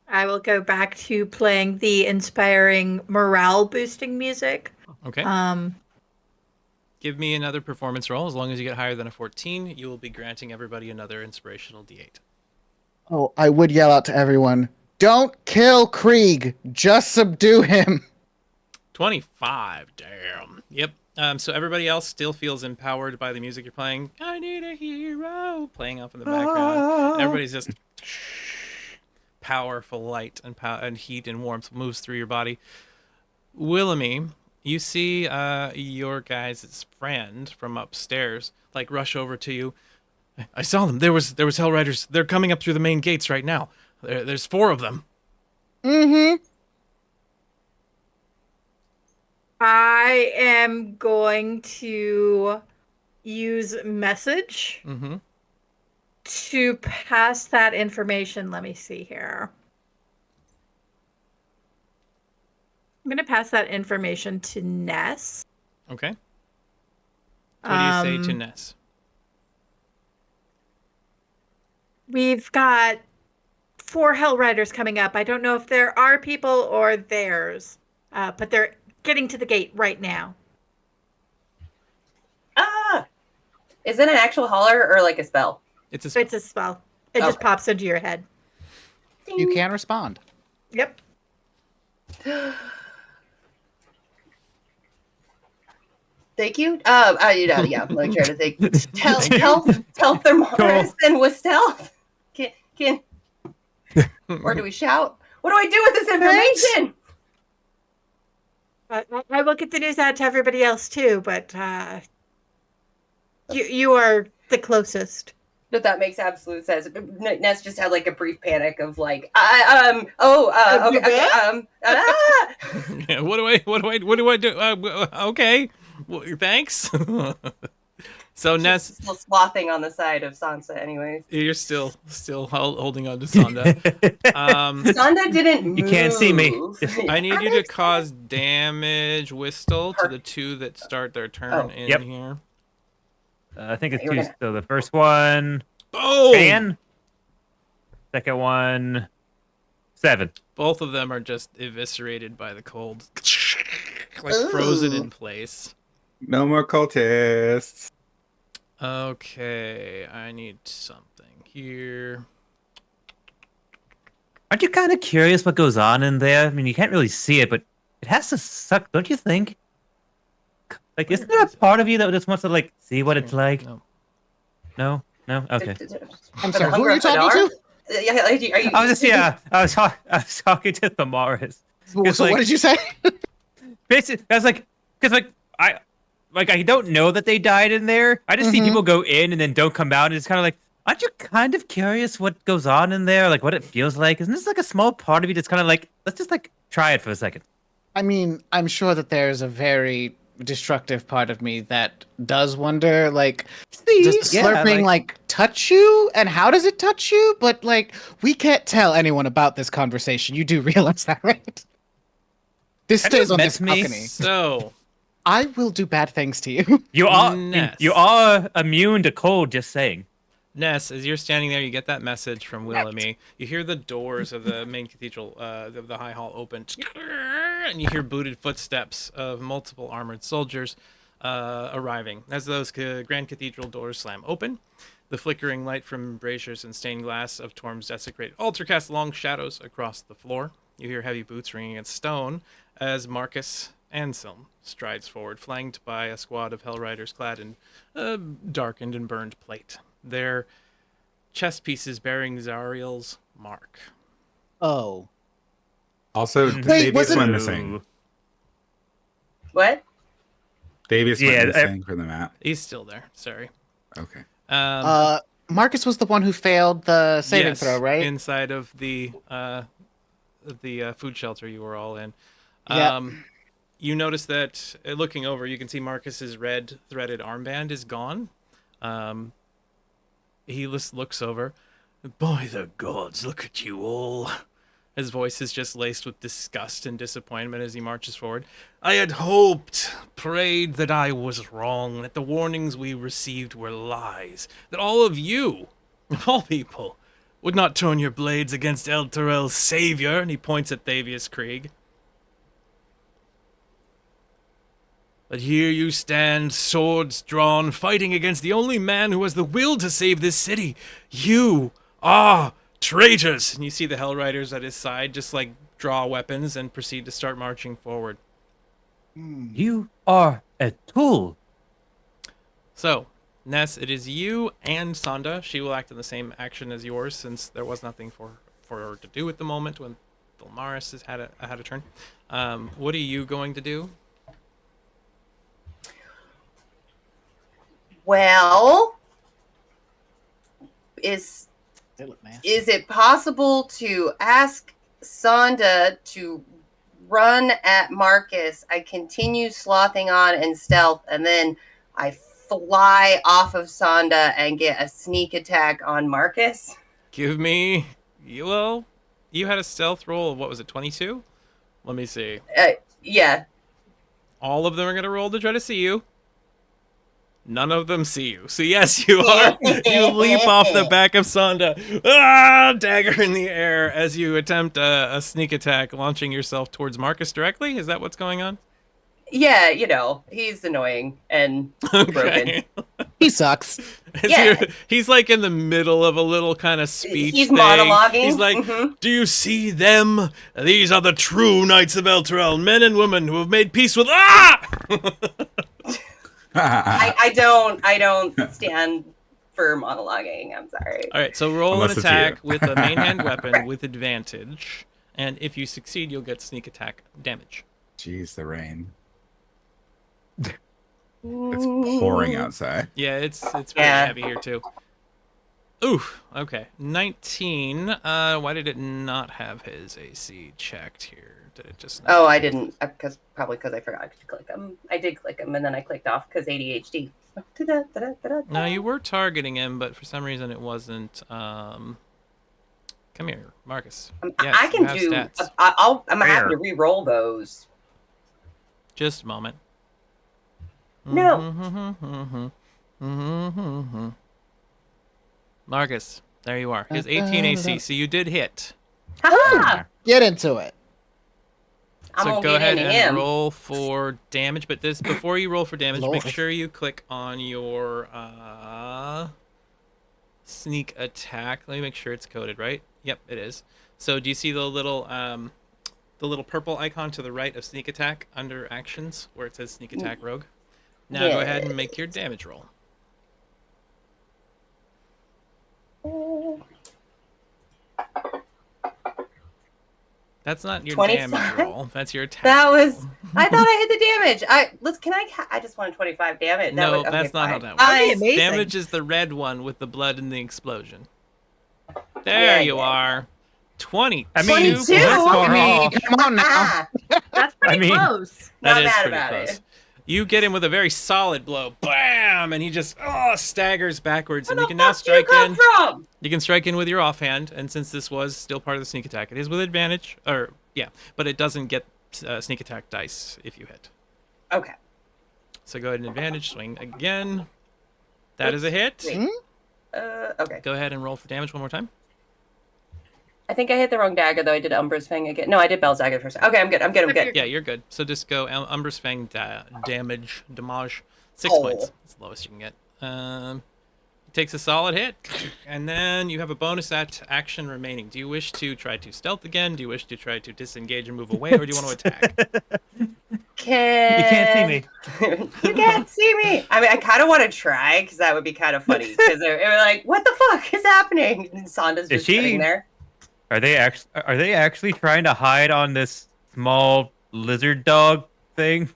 I will go back to playing the inspiring morale boosting music. Okay. Give me another performance roll. As long as you get higher than a 14, you will be granting everybody another inspirational D8. Oh, I would yell out to everyone, don't kill Krieg, just subdue him. 25. Damn. Yep. So everybody else still feels empowered by the music you're playing. I need a hero playing off in the background. And everybody's just powerful light and heat and warmth moves through your body. Willamie, you see your guys' friend from upstairs like rush over to you. I saw them. There was Hellriders. They're coming up through the main gates right now. There's 4 of them. Mm-hmm. I am going to use message Mm-hmm. to pass that information. Let me see here. I'm going to pass that information to Ness. Okay. So what do you say to Um, Ness? We've got 4 Hellriders coming up. I don't know if they're our people or theirs, but they're getting to the gate right now. Ah! Is it an actual holler or like a spell? It's a spell. It's a spell. It just Okay. pops into your head. You can respond. Yep. Thank you. Yeah, I'm trying to think. Tell Thermaris and with stealth. Can or do we shout? What do I do with this information? I will get the news out to everybody else too, but you are the closest. But that makes absolute sense. Ness just had like a brief panic of like, Yeah, what do I do? Okay. Well, thanks. So Ness, still slothing on the side of Sansa, anyways. you're still holding on to Sonda. Sonda didn't move. You can't see me. I need you to cause damage, Whistle, to the 2 that start their turn in Yep. here. I think it's You're 2. gonna- So the first one, Boom! 10. Second one, 7. Both of them are just eviscerated by the cold, like frozen in place. No more cultists. Okay, I need something here. Aren't you kind of curious what goes on in there? I mean, you can't really see it, but it has to suck, don't you think? Like, isn't there a part of you that just wants to like see what it's like? No. No? Okay. I'm sorry, who are you talking to? Yeah, are you? I was just I was talking to Thamaris. So It's what like- did you say? Basically, I was like, because I don't know that they died in there. I just see Mhm. people go in and then don't come out, and it's kind of like, aren't you kind of curious what goes on in there, like what it feels like? Isn't this like a small part of you that's kind of like, let's just like try it for a second? I mean, I'm sure that there's a very destructive part of me that does wonder, like, does the slurping like touch you, and how does it touch you? But like, we can't tell anyone about this conversation. You do realize that, right? This Have stays you on met this me? balcony. So, I will do bad things to you. You are Ness. you are immune to cold. Just saying. Ness, as you're standing there, you get that message from Willoughby. You hear the doors of the main cathedral, of the High Hall open, and you hear booted footsteps of multiple armored soldiers arriving. As those Grand Cathedral doors slam open, the flickering light from braziers and stained glass of Torm's desecrated altar casts long shadows across the floor. You hear heavy boots ringing against stone as Marcus Anselm strides forward, flanked by a squad of Hellriders clad in darkened and burned plate. Their chest pieces bearing Zariel's mark. Oh. Also, Wait, Davius wasn't- went missing. What? Davius Yeah, went missing from the map. He's still there. Sorry. Okay. Marcus was the one who failed the saving yes, throw, right? inside of the food shelter you were all in. Yeah. You notice that looking over, you can see Marcus's red threaded armband is gone. He looks over. By the gods, look at you all. His voice is just laced with disgust and disappointment as he marches forward. I had hoped, prayed that I was wrong, that the warnings we received were lies, that all of you, of all people, would not turn your blades against El Terrell's savior, and he points at Thavius Krieg. But here you stand, swords drawn, fighting against the only man who has the will to save this city. You are traitors! And you see the Hellriders at his side just like draw weapons and proceed to start marching forward. You are a tool. So, Ness, it is you and Sonda. She will act in the same action as yours since there was nothing for her to do at the moment when Thulmaris has had a turn. What are you going to do? Well, is it possible to ask Sonda to run at Marcus. I continue slothing on in stealth, and then I fly off of Sonda and get a sneak attack on Marcus. Give me. Well, you had a stealth roll of what was it, 22? Let me see. Yeah. All of them are going to roll to try to see you. None of them see you. So yes, you are. You leap off the back of Sonda. Dagger in the air as you attempt a sneak attack, launching yourself towards Marcus directly. Is that what's going on? Yeah, he's annoying and broken. He sucks. Yeah. He's like in the middle of a little kind of speech. He's thing. monologuing. He's like, "Do you see them? These are the true knights of Elturel, men and women who have made peace with." I don't stand for monologuing. I'm sorry. All right, so roll Unless an it's attack you. with a main hand weapon with advantage, and if you succeed, you'll get sneak attack damage. Jeez, the rain. It's pouring outside. Yeah, it's really Yeah. heavy here too. Oof. Okay, 19. Why did it not have his AC checked here? Did it just? Not? Oh, I didn't, probably because I forgot to click them. I did click them, and then I clicked off because ADHD. No, you were targeting him, but for some reason it wasn't. Come here, Marcus. Yes, I you can have do. stats. I'm happy to re-roll those. Just a moment. No. Marcus, there you are. His 18 AC, so you did hit. Haha! Get into it. I'm So gonna go get ahead into and him. roll for damage, but this before you roll for damage, make Lord. sure you click on your sneak attack. Let me make sure it's coded right. Yep, it is. So do you see the little purple icon to the right of sneak attack under actions where it says sneak attack rogue? Now go ahead and make your damage roll. That's not your 25? damage roll. That's your attack. That roll. was. I thought I hit the damage. I just wanted 25 damage. No, okay, that's not how fine. that That'd works. be amazing. Damage is the red one with the blood and the explosion. There Yeah, you yeah. are. 22. I mean, 22? that's far I mean, off. come on now. Ah, That's pretty I mean- close. That not is mad pretty about close. it. You get him with a very solid blow. Bam! And he just staggers backwards. Where And you the can now fuck do you strike come in. from? You can strike in with your offhand. And since this was still part of the sneak attack, it is with advantage. Or, yeah. But it doesn't get sneak attack dice if you hit. Okay. So go ahead and advantage. Swing again. That is a hit. Wait. Okay. Go ahead and roll for damage one more time. I think I hit the wrong dagger though. I did Umbra's Fang again. No, I did Bell's dagger first. Okay, I'm good. I'm good. Yeah, you're good. So just go Umbra's Fang damage. 6 Oh. points. That's the lowest you can get. Takes a solid hit. And then you have a bonus action remaining. Do you wish to try to stealth again? Do you wish to try to disengage and move away? Or do you want to attack? You can't see me. You can't see me. I mean, I kind of want to try because that would be kind of funny. Because they're like, "What the fuck is happening?" And Sonda's just sitting there. Are they actually trying to hide on this small lizard dog thing?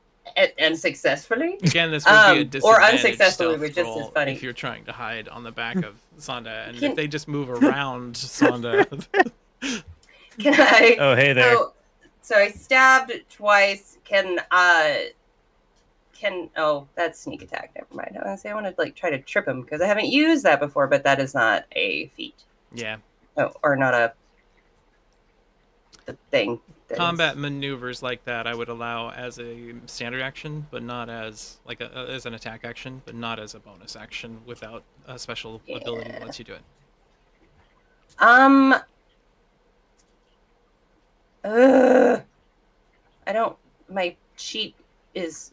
And successfully. Again, this would be a disadvantage or unsuccessfully, stealth which is roll funny. if you're trying to hide on the back of Sonda. And Can- if they just move around Sonda... Can I? Oh, hey there. So I stabbed twice. Oh, that's sneak attack. Never mind. I was gonna say I want to like try to trip him because I haven't used that before, but that is not a feat. Yeah. Oh, or not the thing. that is- Combat maneuvers like that I would allow as a standard action, but not as like as an attack action, but not as a bonus action without a special ability that lets you do it. I don't. My sheet is.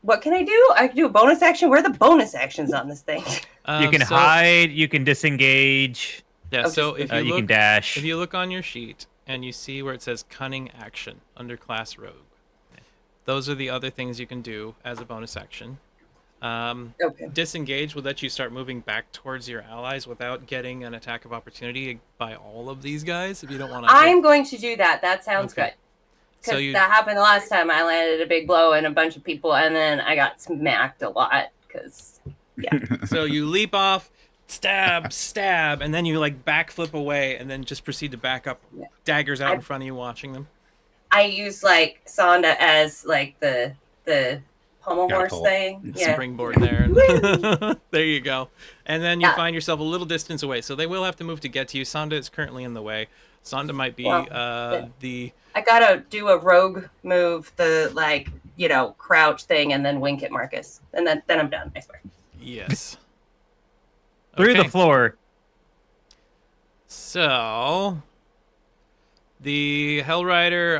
What can I do? I can do a bonus action. Where are the bonus actions on this thing? You can hide. You can disengage. Yeah. Oh, So if you You look, can dash. if you look on your sheet and you see where it says cunning action under class rogue, those are the other things you can do as a bonus action. Okay. Disengage will let you start moving back towards your allies without getting an attack of opportunity by all of these guys. If you don't want to, I'm going to do that. That sounds Okay. good. Because So you- that happened the last time. I landed a big blow and a bunch of people, and then I got smacked a lot. Because so you leap off, stab, stab, and then you like backflip away, and then just proceed to back up, daggers out in front of you, watching them. I use like Sonda as like the pommel horse Catapult. thing. Yeah. Springboard there. There you go. And then you find yourself a little distance away, so they will have to move to get to you. Sonda is currently in the way. Sonda might be the. I gotta do a rogue move, the like crouch thing, and then wink at Marcus, and then I'm done. I swear. Yes. Through the Okay. floor. So, the Hellrider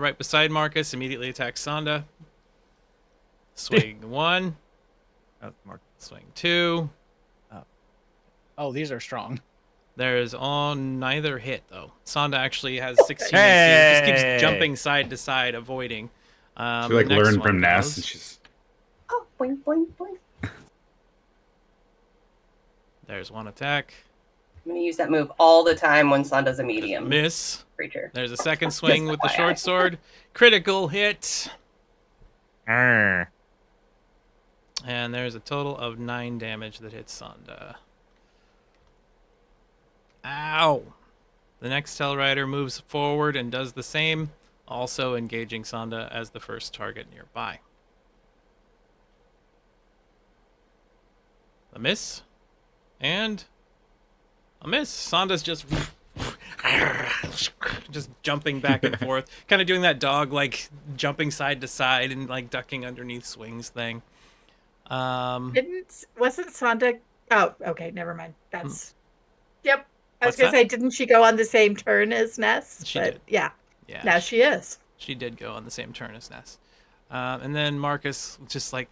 right beside Marcus immediately attacks Sonda. Swing 1, Oh, Mark. swing 2. Oh, these are strong. There's neither hit though. Sonda actually has 16 AC. Just keeps Hey! jumping side to side, avoiding. She like the next learned one from Ness, goes- and she's Oh, boing boing boing. There's one attack. I'm gonna use that move all the time when Sonda's a medium Miss. creature. There's a second swing with the FYI. short sword. Critical hit. Arr. And there's a total of 9 damage that hits Sonda. Ow! The next Hellrider moves forward and does the same, also engaging Sonda as the first target nearby. A miss. And a miss. Sonda's just jumping back and forth, kind of doing that dog like jumping side to side and like ducking underneath swings thing. Wasn't Sonda? Oh, okay, never mind. That's. Yep. I was What's gonna that? say, didn't she go on the same turn as Ness? She But did. yeah, Yeah. now she is. She did go on the same turn as Ness. And then Marcus just like,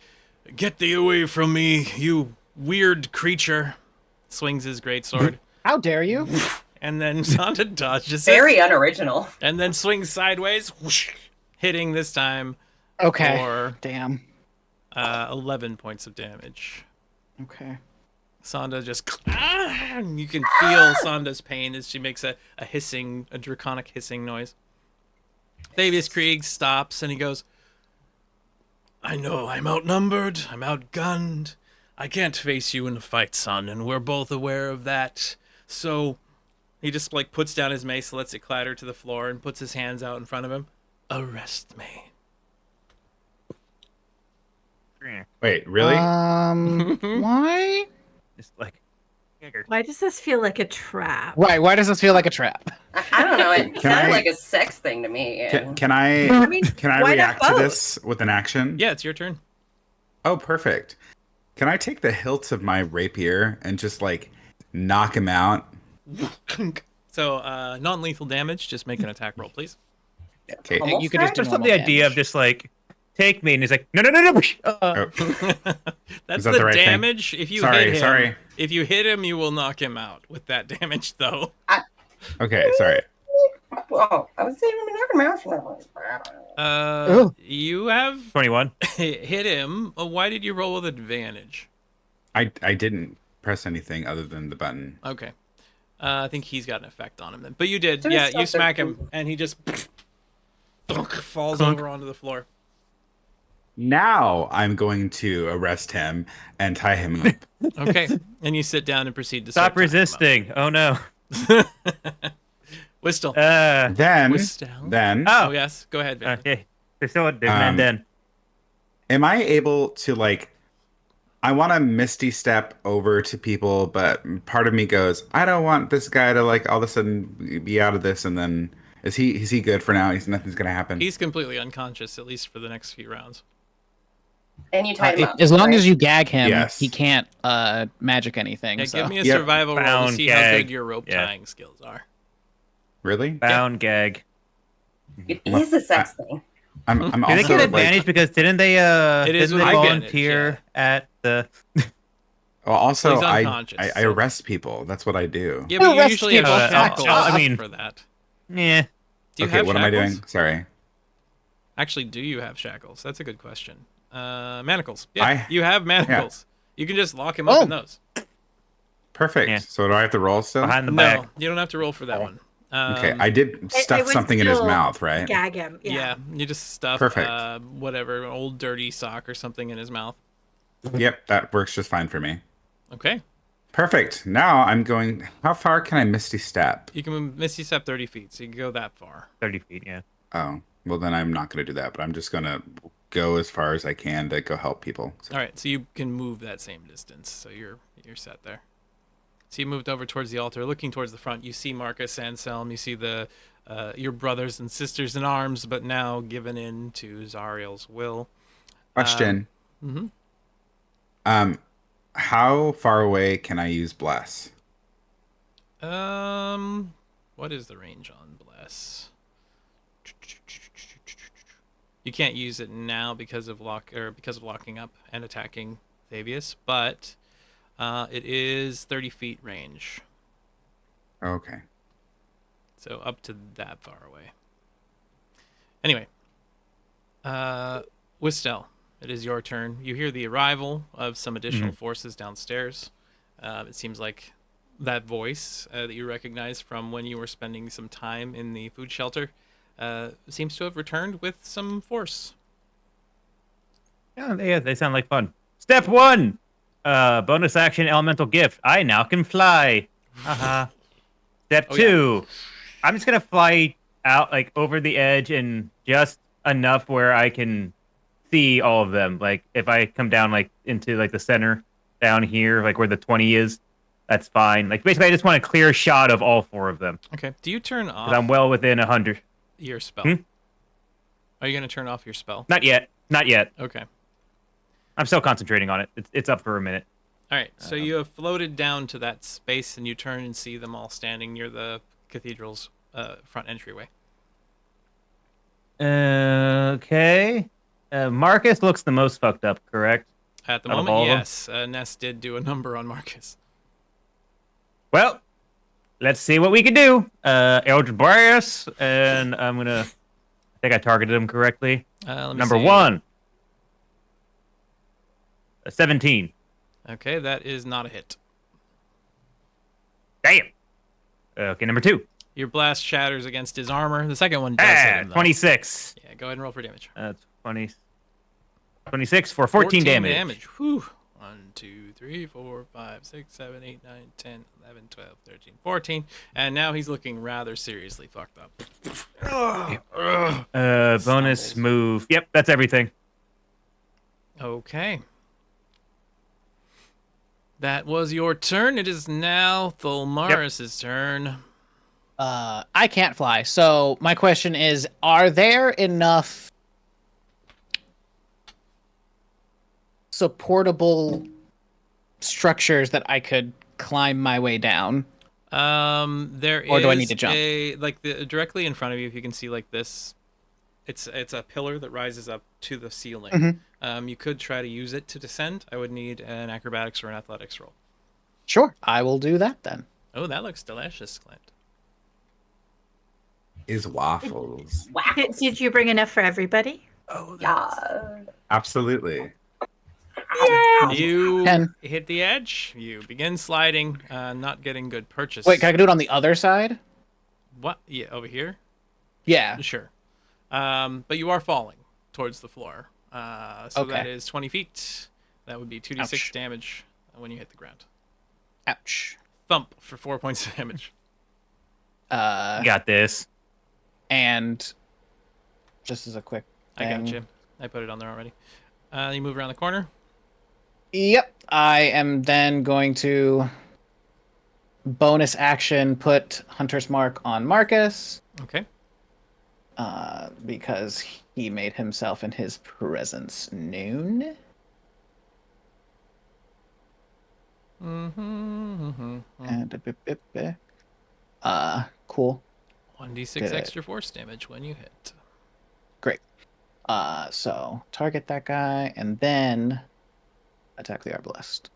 get thee away from me, you weird creature. Swings his greatsword. How dare you? And then Sonda dodges it. Very unoriginal. And then swings sideways, whoosh, hitting this time Okay. for Damn. 11 points of damage. Okay. Sonda just, and you can feel Sonda's pain as she makes a draconic hissing noise. Fabius Krieg stops and he goes, I know I'm outnumbered, I'm outgunned. I can't face you in a fight, son, and we're both aware of that. So he just like puts down his mace, lets it clatter to the floor, and puts his hands out in front of him. Arrest me. wait, really? Why? Just like. Why does this feel like a trap? Right. Why does this feel like a trap? I don't know. It Can sounded I- like a sex thing to me. Can I I mean, can I why not react to both? this with an action? Yeah, it's your turn. Oh, perfect. Can I take the hilt of my rapier and just like knock him out? So, non-lethal damage. Just make an attack roll, please. Okay. Almost You could just do Just love normal the idea of damage. just like, take me, and he's like, no. Oh, That's Is that the the right thing? damage. If you Sorry, hit him, sorry. if you hit him, you will knock him out with that damage, though. okay, sorry. Oh, I was saving my mouth. Ooh. You have 21. hit him. Why did you roll with advantage? I didn't press anything other than the button. Okay. I think he's got an effect on him then. But you did. There's Yeah, you something- smack him, and he just falls Clunk. over onto the floor. Now I'm going to arrest him and tie him up. Okay. And you sit down and proceed to Stop start tying him resisting. Oh no. up. Whistle. Then, Whistle. then, Oh, Oh. yes. Go ahead, Van. Okay. There's still there's an end then. am I able to like? I want to misty step over to people, but part of me goes, I don't want this guy to like all of a sudden be out of this, and then is he good for now? Nothing's gonna happen. He's completely unconscious, at least for the next few rounds. And you tied him up. As long right? as you gag him, Yes. he can't magic anything. Yeah, so. give me a Yep. survival roll to Bound see how gag. good your rope Yeah. tying skills are. Really? Bound gag. It is a sex thing. I'm Do they also get like, advantage because didn't they It is didn't they with advantage, volunteer at the well, also He's I unconscious, I so- arrest people. That's what I do. Yeah, but you Arrest usually have people. shackles I mean- for that. yeah. Do you Okay, have what am I shackles? doing? Sorry. Actually, do you have shackles? That's a good question. Manacles. Yeah, I- you have manacles. You can just lock him up in Oh. those. Perfect. Yeah. So do I have to roll still? Behind the No, back. you don't have to roll for that one. Okay, I did I stuff would something in his still mouth, right? Gag him. yeah, you just stuff Perfect. whatever, an old dirty sock or something in his mouth. Yep, that works just fine for me. Okay. Perfect. Now I'm going. How far can I Misty Step? You can Misty Step 30 feet, so you can go that far. 30 feet, yeah. Oh, well, then I'm not going to do that, but I'm just going to go as far as I can to go help people. So. All right, so you can move that same distance, so you're set there. So you moved over towards the altar, looking towards the front. You see Marcus, Anselm. You see the your brothers and sisters in arms, but now given in to Zariel's will. Question. Mhm. How far away can I use Bless? What is the range on Bless? You can't use it now because of locking up and attacking Thavius, but it is 30 feet range, Okay. so up to that far away. Anyway, Wistel, it is your turn. You hear the arrival of some additional forces downstairs. It seems like that voice that you recognize from when you were spending some time in the food shelter seems to have returned with some force. Yeah, they sound like fun. Step 1! Bonus action elemental gift. I now can fly. Step Oh, 2. I'm just going to fly out, like, over the edge and just enough where I can see all of them. Like, if I come down, like, into, like, the center down here, like, where the 20 is, that's fine. Like, basically, I just want a clear shot of all 4 of them. Okay. Do you turn Because I'm off well within 100. your spell? Hmm? Are you going to turn off your spell? Not yet. Not yet. Okay. I'm still concentrating on it. It's up for a minute. All right. So you have floated down to that space, and you turn and see them all standing near the cathedral's front entryway. Okay. Marcus looks the most fucked up, correct? At the Out of moment, all of them? yes. Ness did do a number on Marcus. Well, let's see what we can do. Eldritch Blast, and I'm gonna. I think I targeted him correctly. Let me Number see. 1. 17. Okay, that is not a hit. Damn. Okay, number 2. Your blast shatters against his armor. The second one does hit him, though. 26. Yeah, go ahead and roll for damage. 26 for 14 damage. Whew. 1, 2, 3, 4, 5, 6, 7, 8, 9, 10, 11, 12, 13, 14. And now he's looking rather seriously fucked up. Bonus Stumbles. move. Yep, that's everything. Okay. That was your turn. It is now Tholmaris' turn. I can't fly. So my question is, are there enough supportable structures that I could climb my way down? There is Or do I need to jump? Directly in front of you, if you can see like this, it's a pillar that rises up to the ceiling. Mm-hmm. You could try to use it to descend. I would need an acrobatics or an athletics roll. Sure, I will do that then. Oh, that looks delicious, Clint. Is waffles. Did you bring enough for everybody? Yeah. Absolutely. Yeah. You 10. hit the edge. You begin sliding, not getting good purchase. Wait, can I do it on the other side? What? Yeah, over here? Yeah. Sure. But you are falling towards the floor. So that Okay. is 20 feet. That would be 2d6 Ouch. damage when you hit the ground. Ouch. Thump for 4 points of damage. Got this. And just as a quick I got thing. you. I put it on there already. You move around the corner. Yep. I am then going to bonus action put Hunter's Mark on Marcus. Okay. Because he made himself in his presence known. Mm-hmm. And cool. 1d6 Good. extra force damage when you hit. Great. So target that guy and then attack the arbalest.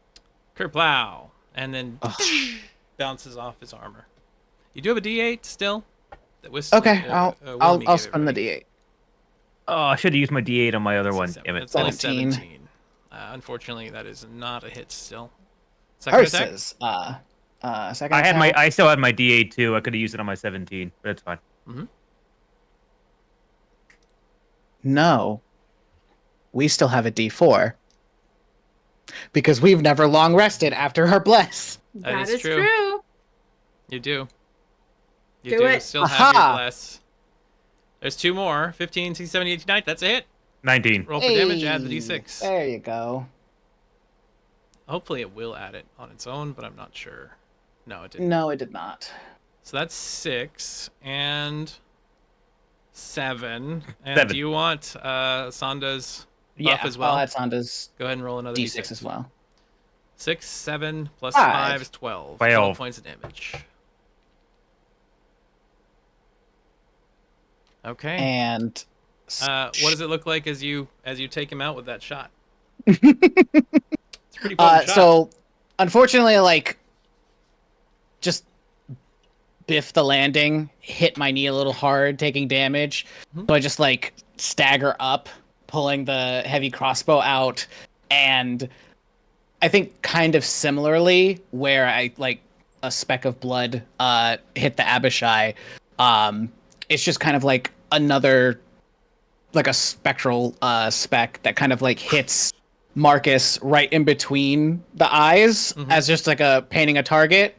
Kerplow. And then Ugh. bounces off his armor. You do have a d8 still? That was Okay, I'll Willoughby gave spend the everybody. D8. Oh, I should have used my D8 on my other one. Damn it. It's only 17. 17. Unfortunately, that is not a hit still. Second attack? Versus second attack. I still had my D8 too. I could have used it on my 17, but it's fine. No. We still have a D4. because we've never long rested after our bless. That is is true. true. You do. You Do do it. still have your Aha! bless. There's 2 more. 15, 16, 17, 18, 19. That's a hit. 19. Roll for damage, add the d6. There you go. Hopefully it will add it on its own, but I'm not sure. No, it didn't. No, it did not. So that's 6 and 7. And 7. do you want Sanda's Yeah, buff as well? that's on his Go ahead and roll another D6 d6 as well. 6, 7 plus 5. 5 is 12. 12. 12 points of damage. Okay. And What does it look like as you take him out with that shot? It's a pretty potent shot. so unfortunately, like, just biff the landing, hit my knee a little hard, taking damage. So I just like stagger up, pulling the heavy crossbow out, and I think kind of similarly, where I like a speck of blood hit the Abishai, it's just kind of like another, like a spectral speck that kind of like hits Marcus right in between the eyes as just like a painting a target.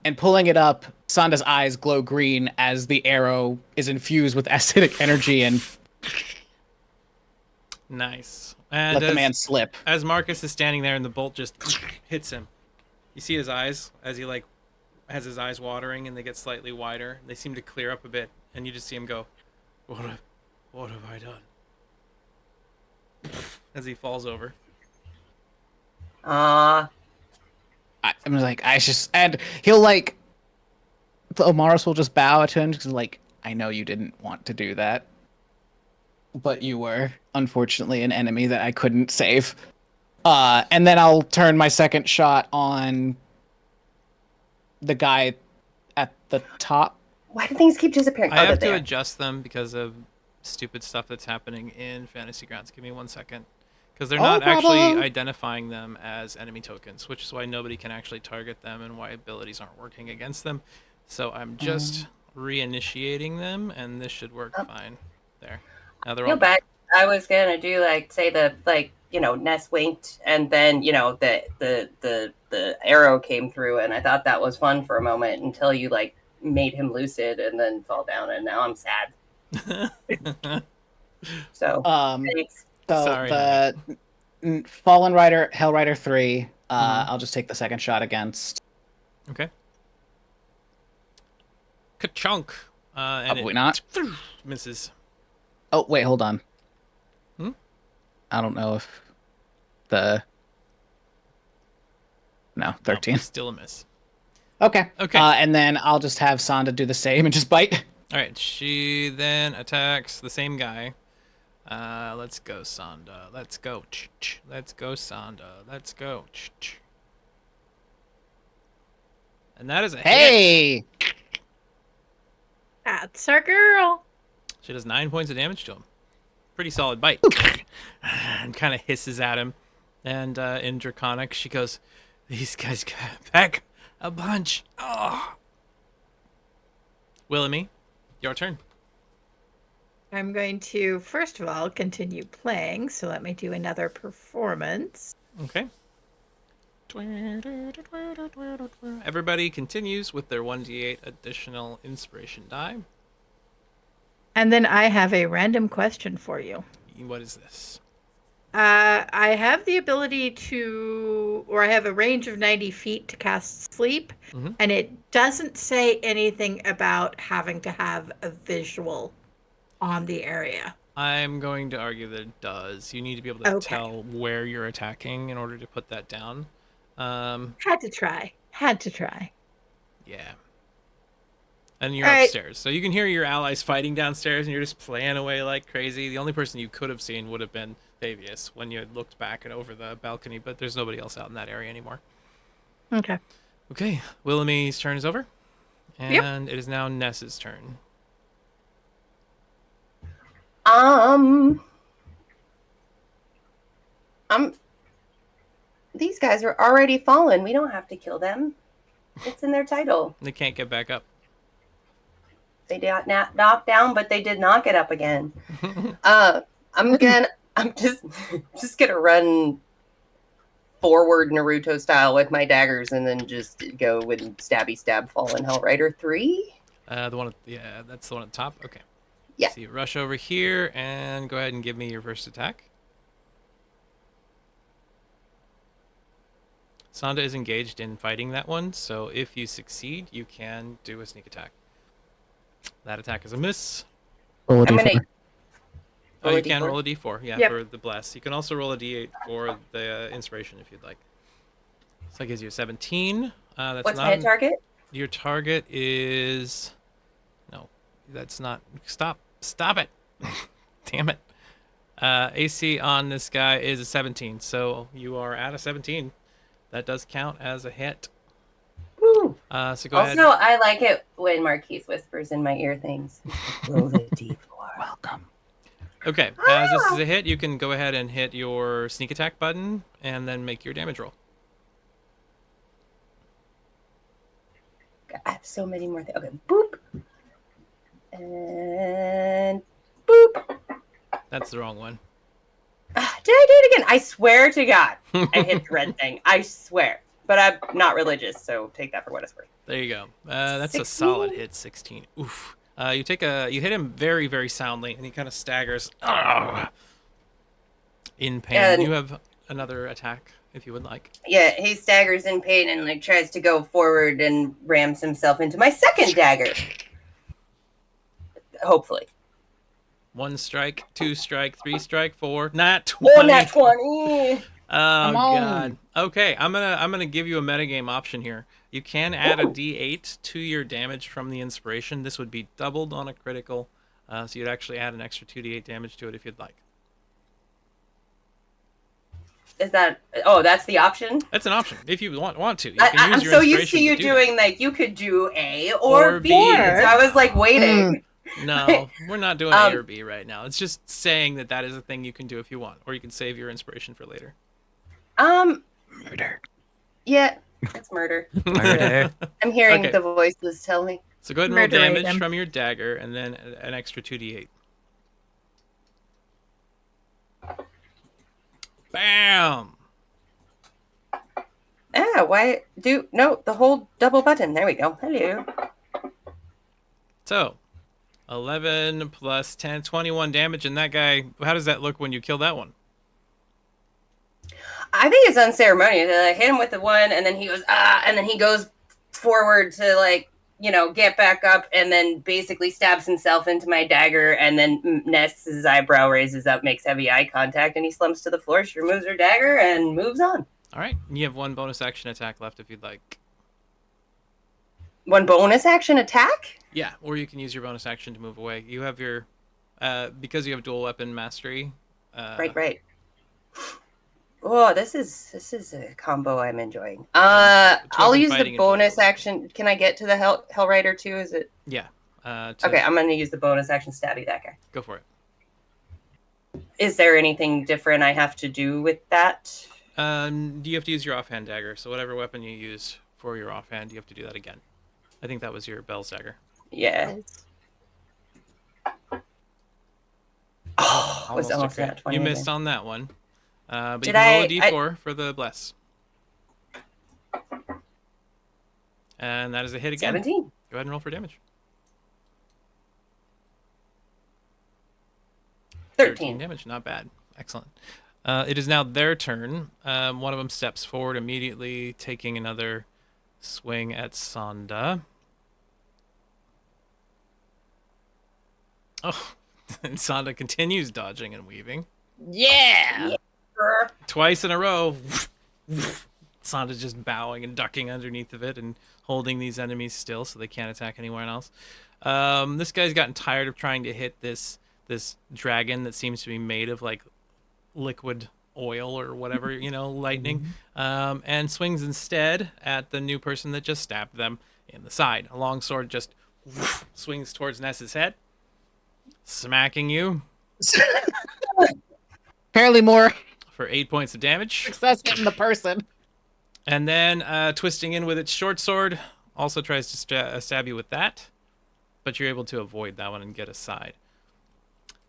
And pulling it up, Sanda's eyes glow green as the arrow is infused with acidic energy and Nice. And let the man slip. as Marcus is standing there and the bolt just hits him, you see his eyes as he like has his eyes watering and they get slightly wider. They seem to clear up a bit, and you just see him go, what have I done? As he falls over. Ah, I'm like, and he'll like, Omaris will just bow to him because like, I know you didn't want to do that, but you were unfortunately an enemy that I couldn't save. And then I'll turn my second shot on the guy at the top. why do things keep disappearing? I have they're to there. adjust them because of stupid stuff that's happening in Fantasy Grounds. Give me 1 second. Because they're No not actually problem. identifying them as enemy tokens, which is why nobody can actually target them and why abilities aren't working against them. So I'm just reinitiating them, and this should work fine. There. Now they're all Feel bad. I was gonna do like say the Ness winked, and then the arrow came through, and I thought that was fun for a moment until you like made him lucid and then fall down, and now I'm sad. So thanks. So Sorry, the Fallen Rider, Hellrider 3, I'll just take the second shot against. Okay. Ka-chunk. And Probably it not. misses. Oh, wait, hold on. Hmm? I don't know if the... No, 13. No, still a miss. Okay. Okay. And then I'll just have Sanda do the same and just bite. All right. She then attacks the same guy. Let's go, Sanda. Let's go. Let's go, Sanda. Let's go. And that is a hit. Hey! That's our girl. She does 9 points of damage to him. Pretty solid bite. And kind of hisses at him. And in Draconic, she goes, these guys got back a bunch. Oh. Willamy, your turn. I'm going to, first of all, continue playing. So let me do another performance. Okay. Everybody continues with their 1d8 additional inspiration die. And then I have a random question for you. What is this? I have the ability or I have a range of 90 feet to cast sleep, and it doesn't say anything about having to have a visual on the area. I'm going to argue that it does. You need to be able to Okay. tell where you're attacking in order to put that down. Had to try. Yeah. And you're All right. upstairs. So you can hear your allies fighting downstairs and you're just playing away like crazy. The only person you could have seen would have been Fabius when you had looked back and over the balcony, but there's nobody else out in that area anymore. Okay. Okay, Willamy's turn is over. And it is now Ness's turn. These guys are already fallen. We don't have to kill them. It's in their title. They can't get back up. They got knocked down, but they did not get up again. I'm just gonna run forward Naruto style with my daggers and then just go with stabby stab fallen Hellrider 3. The one, yeah, that's the one at the top. Okay. Yeah. So you rush over here and go ahead and give me your first attack. Sonda is engaged in fighting that one, so if you succeed, you can do a sneak attack. That attack is a miss. Roll a I'm d4. gonna Oh, roll you a can D4. roll a d4, yeah, Yep. for the bless. You can also roll a d8 for the inspiration if you'd like. So that gives you a 17. That's What's not my target? Your target is no, that's not. Stop it! Damn it. AC on this guy is a 17, so you are at a 17. That does count as a hit. Woo. So go ahead. Also, I like it when Marquise whispers in my ear things. Roll the D4. Welcome. Okay, as this is a hit, you can go ahead and hit your sneak attack button and then make your damage roll. I have so many more things. Okay, boop. And boop. That's the wrong one. Did I do it again? I swear to God, I hit the red thing. I swear. But I'm not religious, so take that for what it's worth. There you go. That's a 16? solid hit, 16. Oof. You hit him very, very soundly, and he kind of staggers. Ugh, in pain. And- You have another attack if you would like. Yeah, he staggers in pain and like tries to go forward and rams himself into my second dagger. Hopefully. 1 strike, 2 strike, 3 strike, 4. Nat 20. Oh, nat 20. Oh Come on. God. Okay, I'm gonna give you a metagame option here. You can add a D8 to your damage from the inspiration. This would be doubled on a critical, so you'd actually add an extra 2d8 damage to it if you'd like. Is that? Oh, that's the option. That's an option if you want to. You I'm your so used to inspiration you do that. doing like you could do A or Or B. B. So I was like waiting. No, we're not doing A or B right now. It's just saying that is a thing you can do if you want, or you can save your inspiration for later. Murder. Yeah, it's murder. Murder. I'm hearing Okay. the voices tell me. So go ahead and roll Murderate damage him. from your dagger, and then an extra 2d8. Bam! Why do no the whole double button? There we go. Hello. So, 11 plus 10, 21 damage, and that guy, how does that look when you kill that one? I think it's unceremonious. I hit him with the one, and then he goes and then he goes forward to like get back up, and then basically stabs himself into my dagger, and then Ness's eyebrow raises up, makes heavy eye contact, and he slumps to the floor. She removes her dagger and moves on. All right, you have 1 bonus action attack left if you'd like. One bonus action attack. Yeah, or you can use your bonus action to move away. You have your, because you have dual weapon mastery. Right. Oh, this is a combo I'm enjoying. I'll use fighting the and bonus dual. action. Can I get to the Hellrider too? Is it Yeah. okay? I'm gonna use the bonus action stabby that guy. Go for it. Is there anything different I have to do with that? You have to use your offhand dagger, so whatever weapon you use for your offhand, you have to do that again. I think that was your Bell's dagger. Yeah. Oh, was a almost crit. at 20. You missed again. on that one. But Did you can roll a I- d4 for the bless. And that is a hit again. 17. Go ahead and roll for damage. 13. damage, not bad. Excellent. It is now their turn. One of them steps forward immediately, taking another swing at Sonda. Oh, and Sonda continues dodging and weaving. Yeah. Twice in a row. Sonda's just bowing and ducking underneath of it and holding these enemies still so they can't attack anyone else. This guy's gotten tired of trying to hit this dragon that seems to be made of like liquid oil or whatever, lightning, and swings instead at the new person that just stabbed them in the side. A long sword just swings towards Ness's head, smacking you Apparently more for 8 points of damage. success hitting the person. And then twisting in with its short sword, also tries to stab you with that, but you're able to avoid that one and get aside.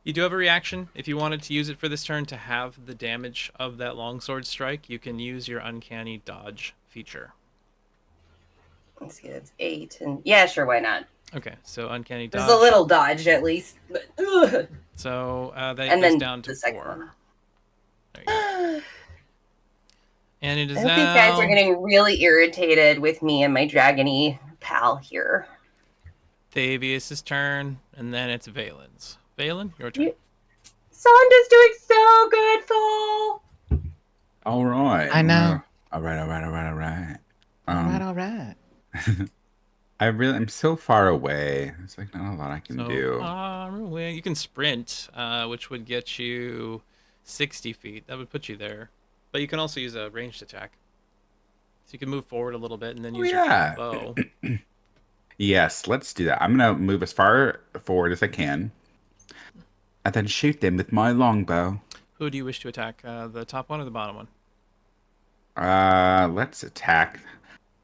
You do have a reaction. If you wanted to use it for this turn to have the damage of that longsword strike, you can use your uncanny dodge feature. Let's see, that's 8. And yeah, sure, why not? Okay, so uncanny There's dodge. a little dodge at least. But, So that and goes then down to the second 4. one. There you go. And it is I think now... these guys are getting really irritated with me and my dragony pal here. Thavius' turn, and then it's Valen's. Valen, your turn. Sonda's doing so good, Thol. All right. I know. All right. All right. I'm so far away. It's like not a lot I can do. You can sprint, which would get you 60 feet. That would put you there. But you can also use a ranged attack. So you can move forward a little bit and then use your bow. Yes, let's do that. I'm gonna move as far forward as I can, and then shoot them with my longbow. Who do you wish to attack? The top one or the bottom one? Let's attack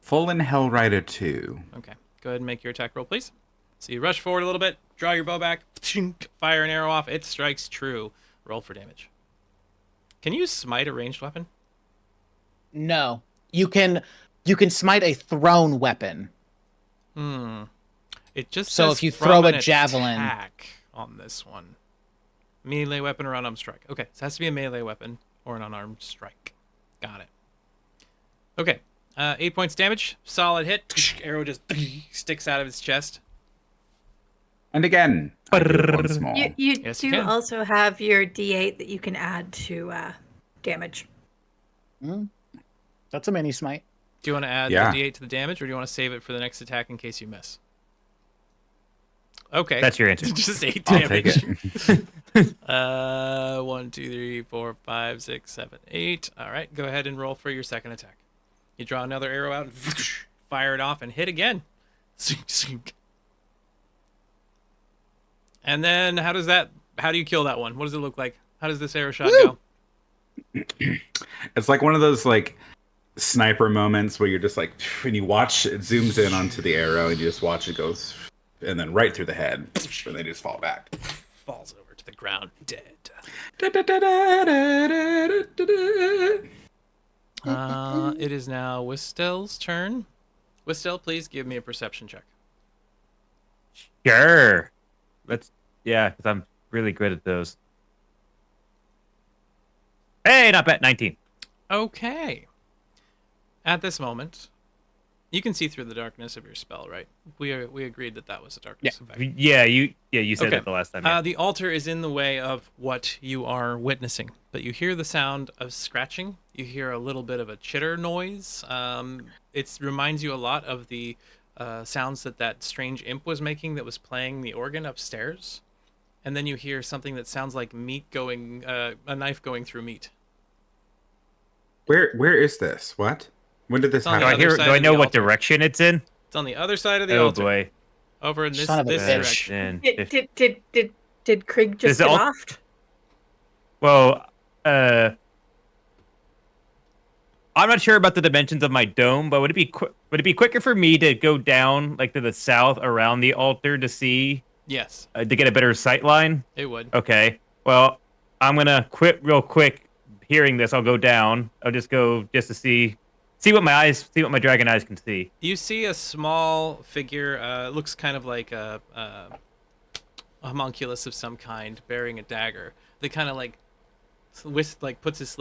Fallen Hellrider 2. Okay. Go ahead and make your attack roll, please. So you rush forward a little bit, draw your bow back, fire an arrow off. It strikes true. Roll for damage. Can you smite a ranged weapon? No, you can smite a thrown weapon. It just So says if you from throw a an javelin- attack on this one. Melee weapon or unarmed strike. Okay, so it has to be a melee weapon or an unarmed strike. Got it. Okay, 8 points damage. Solid hit. Arrow just sticks out of its chest. And again, I do it once more. You Yes, you do can. also have your D8 that you can add to damage. That's a mini smite. Do you want to add Yeah. the D8 to the damage, or do you want to save it for the next attack in case you miss? Okay. That's your answer. Just 8 I'll take damage. it. 1, 2, 3, 4, 5, 6, 7, 8. All right, go ahead and roll for your second attack. You draw another arrow out, and fire it off, and hit again. And then how do you kill that one? What does it look like? How does this arrow shot go? It's like one of those like sniper moments where you're just like, and you watch it zooms in onto the arrow, and you just watch it go, and then right through the head, and they just fall back. Falls over to the ground, dead. It is now Wistel's turn. Wistel, please give me a perception check. Sure. Yeah, because I'm really good at those. Hey, not bad. 19. Okay. At this moment, you can see through the darkness of your spell, right? We agreed that was a darkness effect. Yeah, you said Okay. that the last time. Yeah. The altar is in the way of what you are witnessing, but you hear the sound of scratching. You hear a little bit of a chitter noise. It reminds you a lot of the sounds that strange imp was making that was playing the organ upstairs. And then you hear something that sounds like meat going, a knife going through meat. Where is this? What? When did this It's on do the happen? other I side know of the what altar. direction it's in? It's on the other side of the Oh altar. boy. Over in this Son of a direction. bitch. Did Krieg just Is get it all- offed? Well, I'm not sure about the dimensions of my dome, but would it be quicker for me to go down like to the south around the altar to see Yes, to get a better sight line? it would. Okay. Well, I'm gonna quit real quick. Hearing this, I'll go down. I'll just go just to see what my dragon eyes can see. You see a small figure, looks kind of like a homunculus of some kind, bearing a dagger. They kind of puts his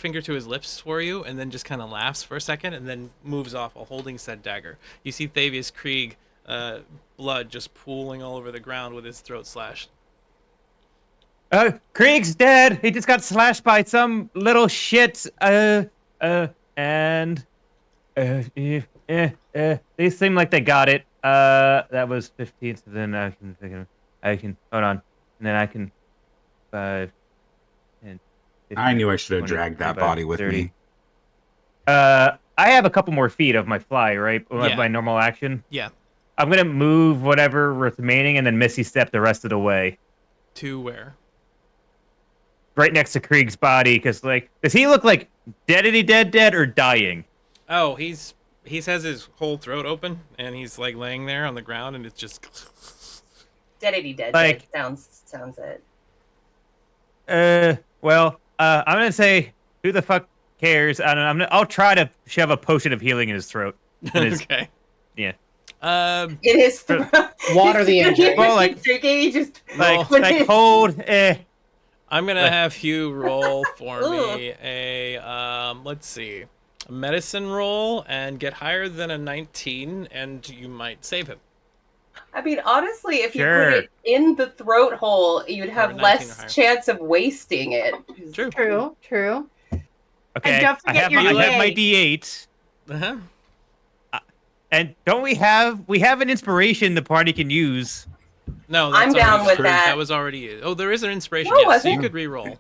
finger to his lips for you, and then just kind of laughs for a second, and then moves off while holding said dagger. You see Thavius Krieg, blood just pooling all over the ground with his throat slashed. Krieg's dead. He just got slashed by some little shit. They seem like they got it. That was 15. So then I can hold on, and then I can 5, 10, 15, I knew I should have 20, dragged that 25, body with 30. me. I have a couple more feet of my fly, right? Yeah. My normal action. Yeah, I'm gonna move whatever remaining and then Missy step the rest of the way, to where? right next to Krieg's body. Because does he look like dead or dying? Oh, he has his whole throat open, and he's like laying there on the ground, and it's just Deadity dead. Like- Sounds it. Well, I'm gonna say, who the fuck cares? I don't know. I'll try to shove a potion of healing in his throat. In his, Okay. yeah. It is Water the injury. Well, like- drinking, just Roll. Like hold. I'm gonna Like- have Hugh roll for Ugh. me a let's see, a medicine roll and get higher than a 19, and you might save him. I mean, honestly, if you Sure. put it in the throat hole, you'd have 19 or higher. less chance of wasting it. True. True, true. Okay. don't I forget have your my D8. D8. Uh-huh. And don't we have an inspiration the party can use? No, that's I'm down already with screwed. that. That was already used. Oh, there is an inspiration. No, it Yes, so you wasn't. could re-roll.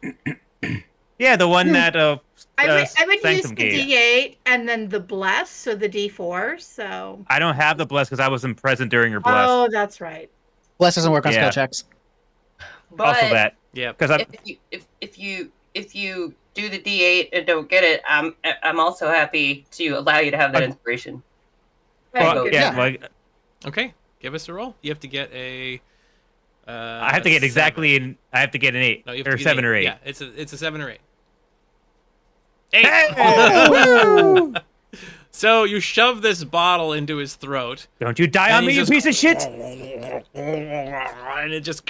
Yeah, the one that I would use Sanctum the gave. D8 and then the bless, so the D4. So. I don't have the bless because I wasn't present during your bless. Oh, that's right. Bless doesn't work on Yeah. skill checks. But Also that Yeah. because I'm if you do the D8 and don't get it, I'm also happy to allow you to have that inspiration. well, Yeah. like Okay. Give us a roll. You have to get a. I have to get exactly I have to get an 8 No, you have or to get 7 or 8. Yeah, it's a 7 or 8. 8. Hey! So you shove this bottle into his throat, Don't you die And on he me, you just- piece of shit! and it just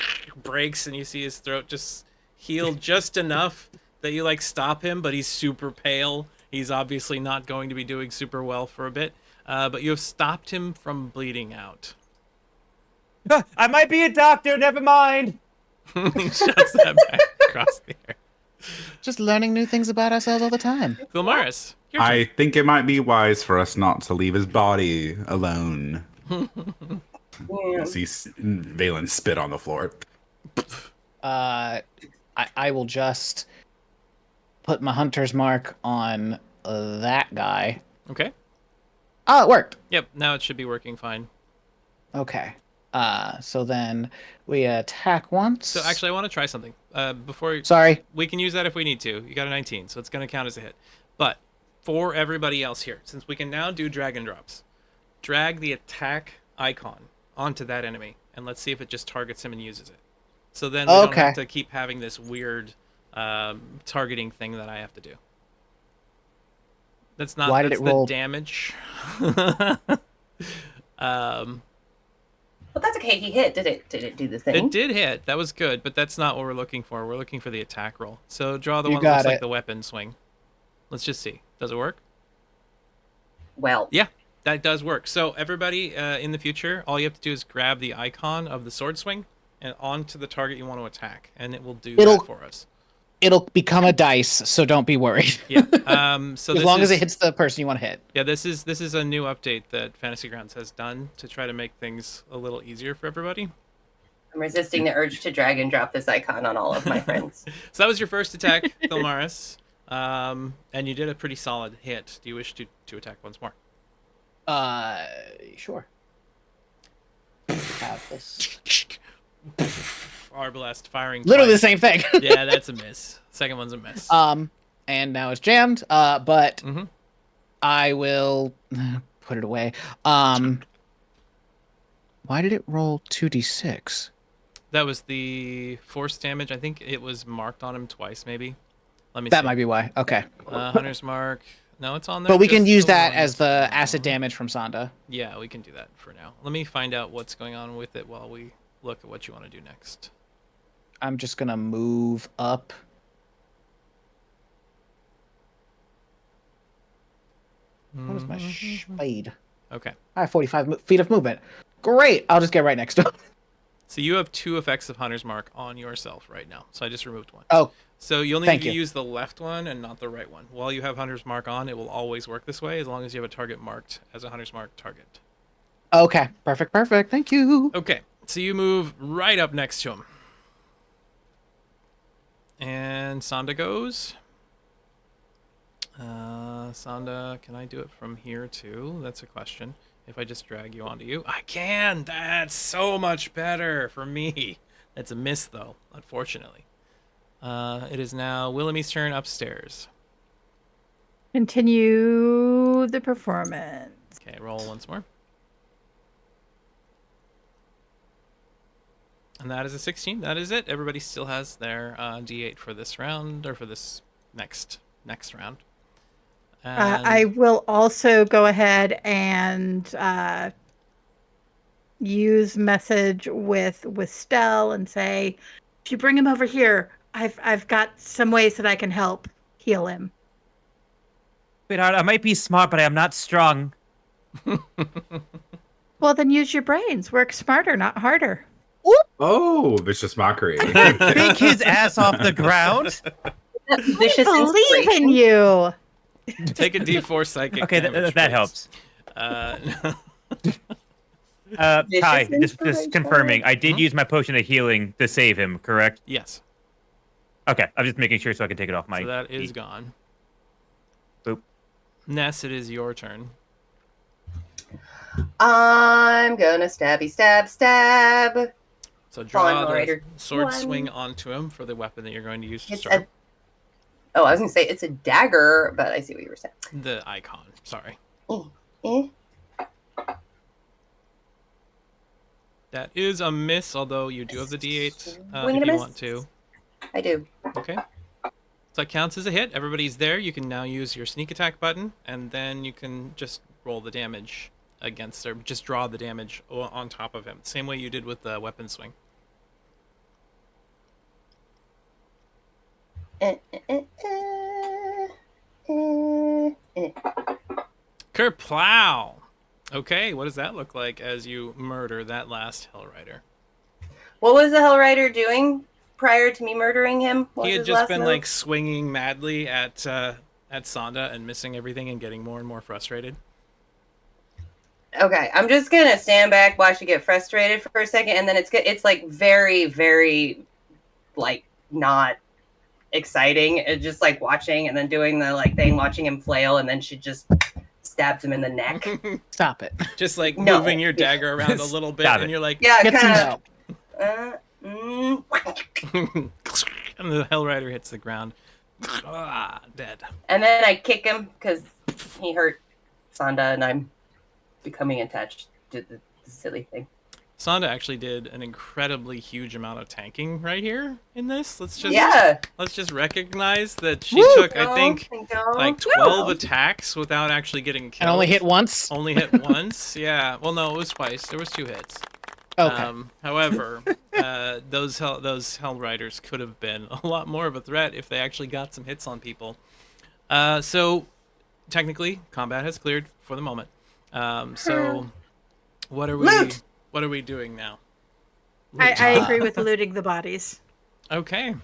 breaks, and you see his throat just heal just enough that you like stop him, but he's super pale. He's obviously not going to be doing super well for a bit, but you have stopped him from bleeding out. I might be a doctor, never mind. He shuts that back across the air. Just learning new things about ourselves all the time. Philmaris, your turn. I think it might be wise for us not to leave his body alone. Yeah. See Valen spit on the floor. I will just put my hunter's mark on that guy. Okay. Oh, it worked. Yep. Now it should be working fine. Okay. So then we attack once. So actually, I want to try something. Before Sorry. we can use that if we need to. You got a 19, so it's going to count as a hit. But for everybody else here, since we can now do drag and drops, drag the attack icon onto that enemy, and let's see if it just targets him and uses it. So then we don't have Okay. to keep having this weird targeting thing that I have to do. That's not. Why did that's it the roll- damage. But that's okay. He hit. Did it do the thing? It did hit. That was good, but that's not what we're looking for. We're looking for the attack roll. So draw the You one that looks got like it. the weapon swing. Let's just see. Does it work? Well, Yeah, that does work. So everybody in the future, all you have to do is grab the icon of the sword swing and onto the target you want to attack, and it will do It'll- that for us. It'll become a dice, so don't be worried. Yeah. So As this long is, as it hits the person you want to hit. Yeah, this is a new update that Fantasy Grounds has done to try to make things a little easier for everybody. I'm resisting the urge to drag and drop this icon on all of my friends. So that was your first attack, Philmaris. And you did a pretty solid hit. Do you wish to attack once more? Sure. Have this. Arbalest firing. Literally the twice. same thing. Yeah, that's a miss. Second one's a miss. And now it's jammed. But Mhm. I will put it away. Why did it roll 2d6? That was the force damage. I think it was marked on him twice, maybe. Let me That see. might be why. Okay. Hunter's mark. No, it's on there. But we can just use the that one. as the acid damage from Sonda. Yeah, we can do that for now. Let me find out what's going on with it while we look at what you want to do next. I'm just gonna move up. What is my speed? Okay. I have 45 feet of movement. Great. I'll just get right next to him. So you have 2 effects of Hunter's Mark on yourself right now. So I just removed one. Oh, So you'll need Thank to you. use the left one and not the right one. While you have Hunter's Mark on, it will always work this way as long as you have a target marked as a Hunter's Mark target. okay. Perfect. Perfect. Thank you. Okay, so you move right up next to him. And Sonda goes. Sonda, can I do it from here too? That's a question. If I just drag you onto you, I can. That's so much better for me. That's a miss though, unfortunately. It is now Willemy's turn upstairs. Continue the performance. Okay, roll once more. And that is a 16. That is it. Everybody still has their D8 for this round, or for this next round. And I will also go ahead and use message with Stell and say, if you bring him over here, I've got some ways that I can help heal him. Sweetheart, I might be smart, but I am not strong. Well, then use your brains. Work smarter, not harder. Oh, vicious mockery. Pick his ass off the ground. Vicious Believe in inspiration. you. take a D4 psychic. Okay, damage, that please. helps. Vicious Kai, just inspiration. confirming. I did use my potion of healing to save him, correct? Yes. Okay, I'm just making sure so I can take it off my. So that is feet. gone. Boop. Ness, it is your turn. I'm gonna stabby stab. So draw the Hellrider. sword One. swing onto him for the weapon that you're going to use to It's start. I was gonna say it's a dagger, but I see what you were saying. The icon. Sorry. Eh. That is a miss, although you do have the D8 Swing if and a you miss. want to. I do. Okay. So that counts as a hit. Everybody's there. You can now use your sneak attack button, and then you can just roll the damage against, or just draw the damage on top of him. Same way you did with the weapon swing. Kerplow! Okay, what does that look like as you murder that last Hellrider? What was the Hellrider doing prior to me murdering him? What He was had his just last been move? like swinging madly at Sonda and missing everything and getting more and more frustrated. Okay, I'm just gonna stand back, watch you get frustrated for a second, and then it's like very, very, like not exciting. It's just like watching and then doing the like thing, watching him flail, and then she just stabs him in the neck. Stop it. Just like No. moving your dagger around a little bit, Stop and it. you're like, Yeah, Get some kind help. of. and the Hellrider hits the ground. Dead. And then I kick him because he hurt Sonda, and I'm becoming attached to the silly thing. Sonda actually did an incredibly huge amount of tanking right here in this. Let's just recognize that she Woo! took, I think, like 12 No. attacks without actually getting killed. And only hit once? Only hit once. Yeah. Well, no, it was twice. There was 2 hits. Okay. However, those Hellriders could have been a lot more of a threat if they actually got some hits on people. So technically, combat has cleared for the moment. So what are we? Loot! What are we doing now? I agree with looting the bodies. Okay.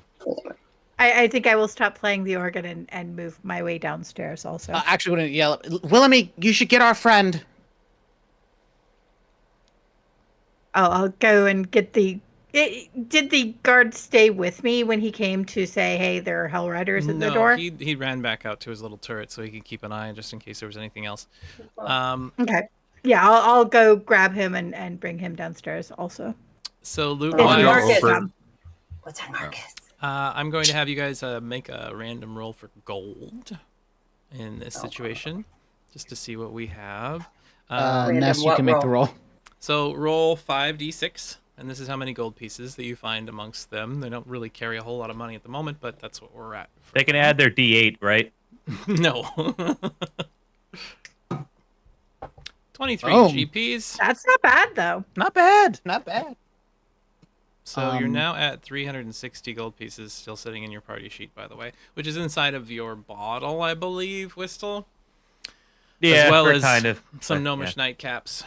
I think I will stop playing the organ and move my way downstairs also. Actually, wouldn't yell. Willemie, you should get our friend. I'll go and get did the guard stay with me when he came to say, hey, there are Hellriders at the door? he ran back out to his little turret so he could keep an eye just in case there was anything else. Okay. Yeah, I'll go grab him and bring him downstairs also. So loot If Oh, wise, no, Marcus over- come. What's on Marcus? I'm going to have you guys make a random roll for gold in this situation, just to see what we have. Random Ness, you what can make the roll? roll. So roll 5d6, and this is how many gold pieces that you find amongst them. They don't really carry a whole lot of money at the moment, but that's what we're at. They can add their D8, right? No. 23 Oh. GPs. That's not bad though. Not bad. Not bad. So you're now at 360 gold pieces, still sitting in your party sheet, by the way, which is inside of your bottle, I believe, Whistle. Yeah, as well as kind of some but, gnomish nightcaps.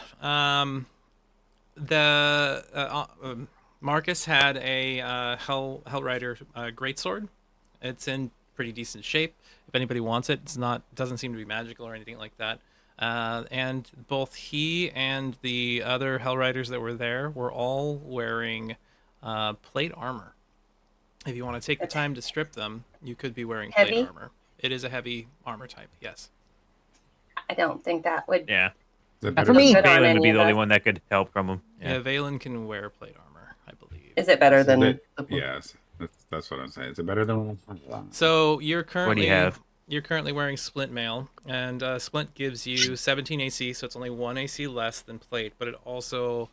Marcus had a Hellrider greatsword. It's in pretty decent shape. If anybody wants it, doesn't seem to be magical or anything like that. And both he and the other Hellriders that were there were all wearing plate armor. If you want to take the time to strip them, you could be wearing Heavy? plate armor. It is a heavy armor type, yes. I don't think that would. Yeah, Is it Not better for me. than- Good on Balin would any be of the only us. one that could help from them. Yeah, Valen can wear plate armor, I believe. Is it better than it- the Yes, that's what I'm saying. Is it better than? So you're currently What do you have? You're currently wearing Splint Mail, and Splint gives you 17 AC, so it's only 1 AC less than Plate, but it also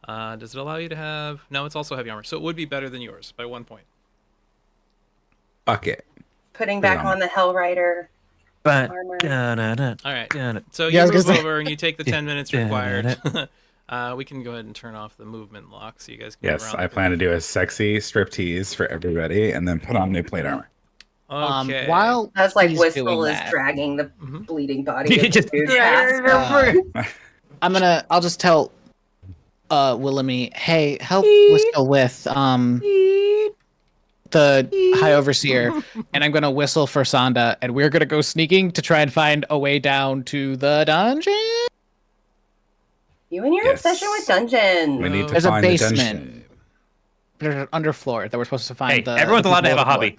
Does it allow you to have? No, it's also heavy armor, so it would be better than yours by 1 point. Fuck it. Putting Put it back on. on the Hellrider But armor. All right. So Yeah, I you was move gonna say- over and you take the 10 minutes required. We can go ahead and turn off the movement lock so you guys can move Yes, around. I plan to do a sexy striptease for everybody, and then put on new plate armor. Okay. While That's like he's Whistle doing is that, dragging the Mhm. bleeding body You of the just- dude past. I'll just tell Willamy, hey, help Whistle with the High Overseer, and I'm gonna whistle for Sonda, and we're gonna go sneaking to try and find a way down to the dungeon. You and your Yes. obsession with dungeons. We need to There's a find the basement. dungeon. There's an underfloor that we're supposed to find. Hey, the everyone's allowed to have a people hobby.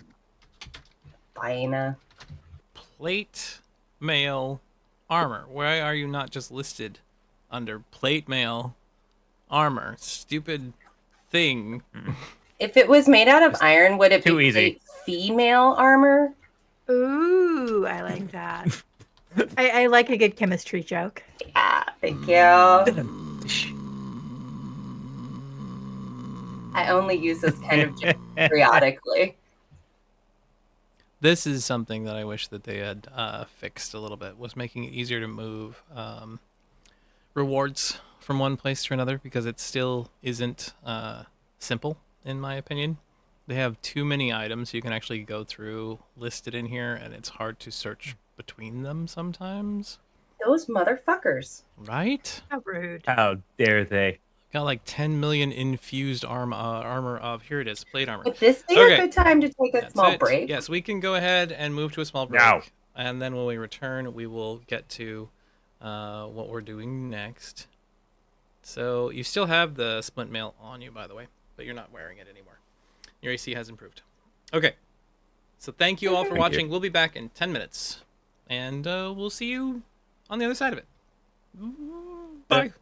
Fine. Plate mail armor. Why are you not just listed under plate mail armor? Stupid thing. If it was made out of iron, would it Too be easy. female armor? Ooh, I like that. I like a good chemistry joke. Yeah, thank you. I only use this kind of joke periodically. This is something that I wish that they had fixed a little bit, was making it easier to move rewards from one place to another, because it still isn't simple, in my opinion. They have too many items you can actually go through listed in here, and it's hard to search between them sometimes. Those motherfuckers. Right? How rude. How dare they? Got like 10 million infused armor of, here it is, plate armor. Would this be Okay. a good time to take a That's small it. break? Yes, we can go ahead and move to a small break. Now. And then when we return, we will get to what we're doing next. So you still have the splint mail on you, by the way, but you're not wearing it anymore. Your AC has improved. Okay. So thank you all for Thank watching. you. We'll be back in 10 minutes. And we'll see you on the other side of it. Bye.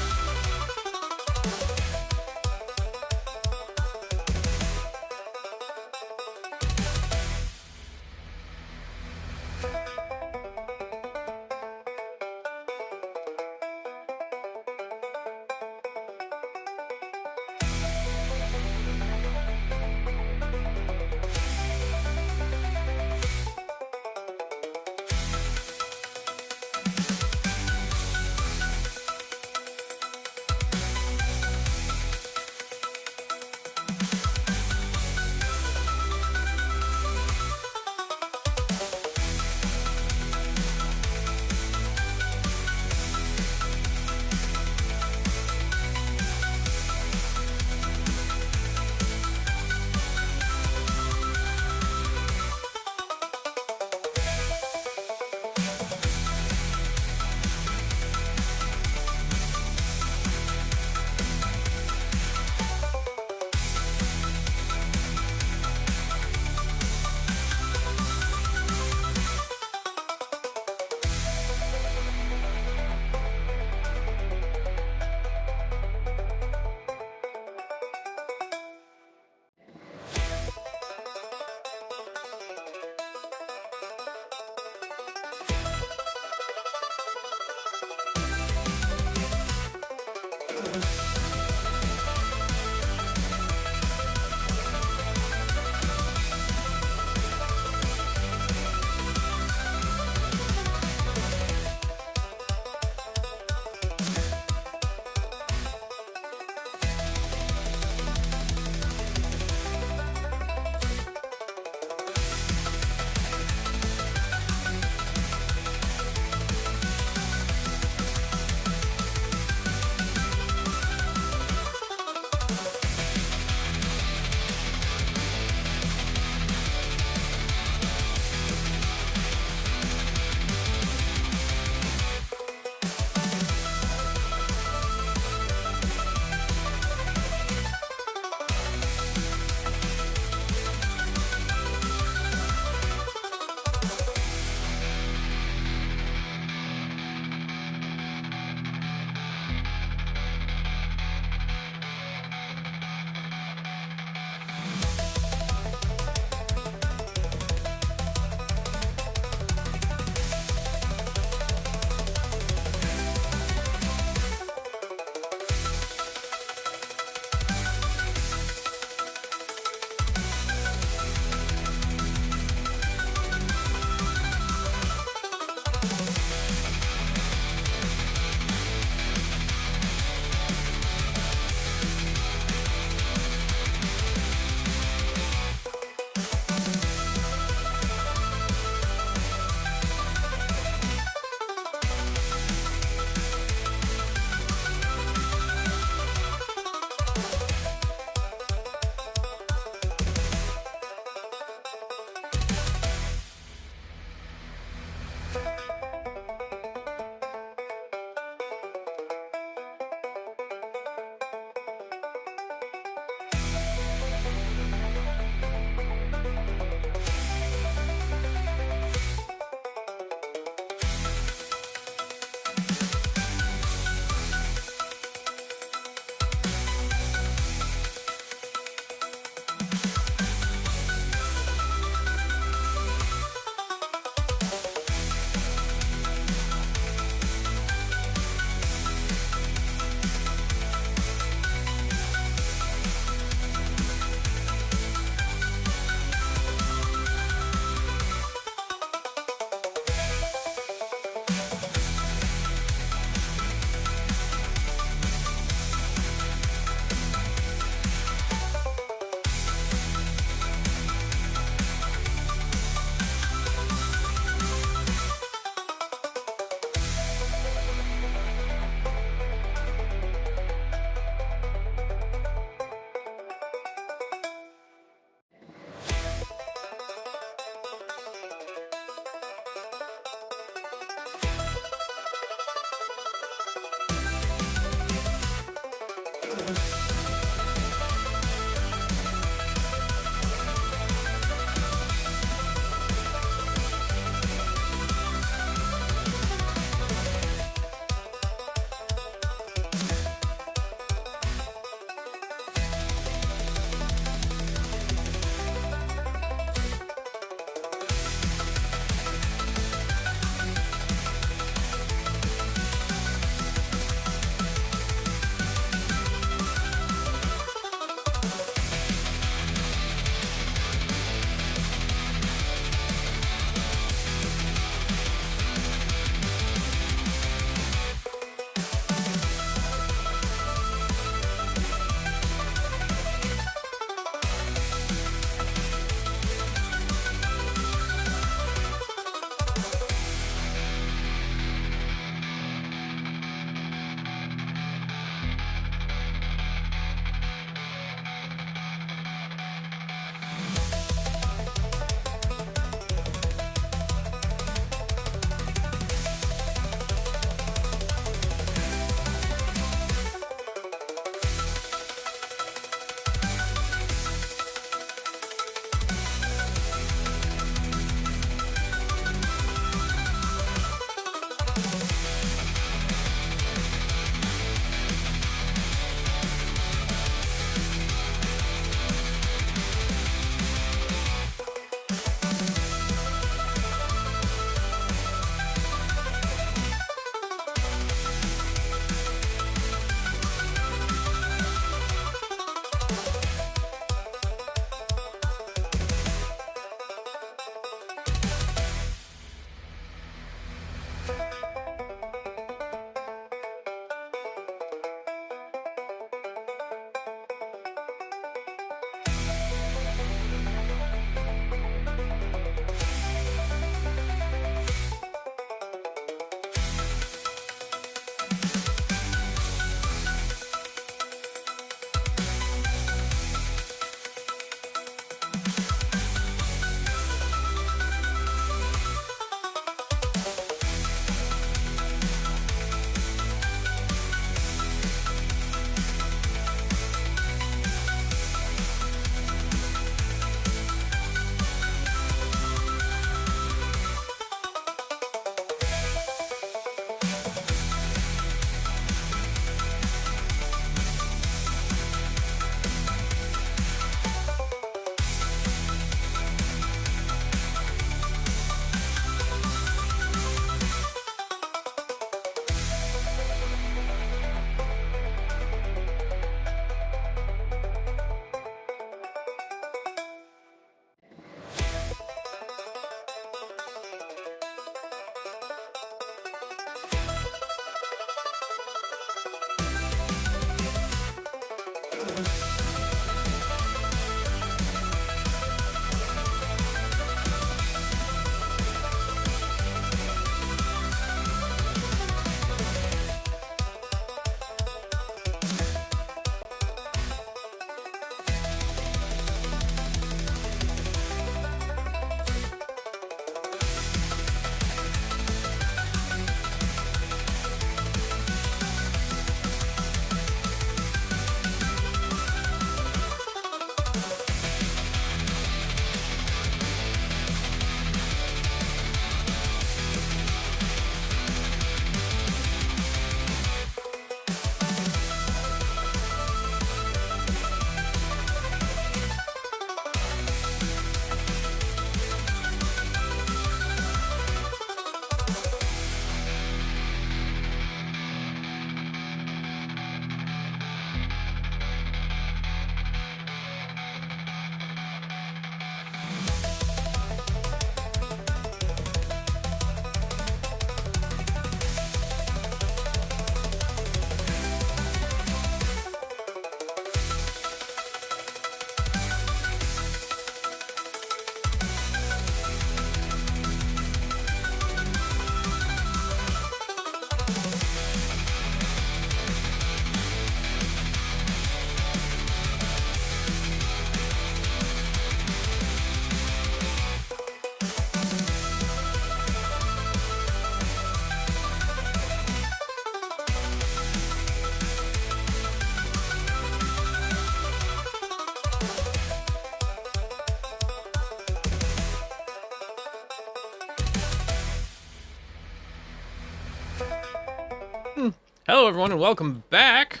Hello, everyone, and welcome back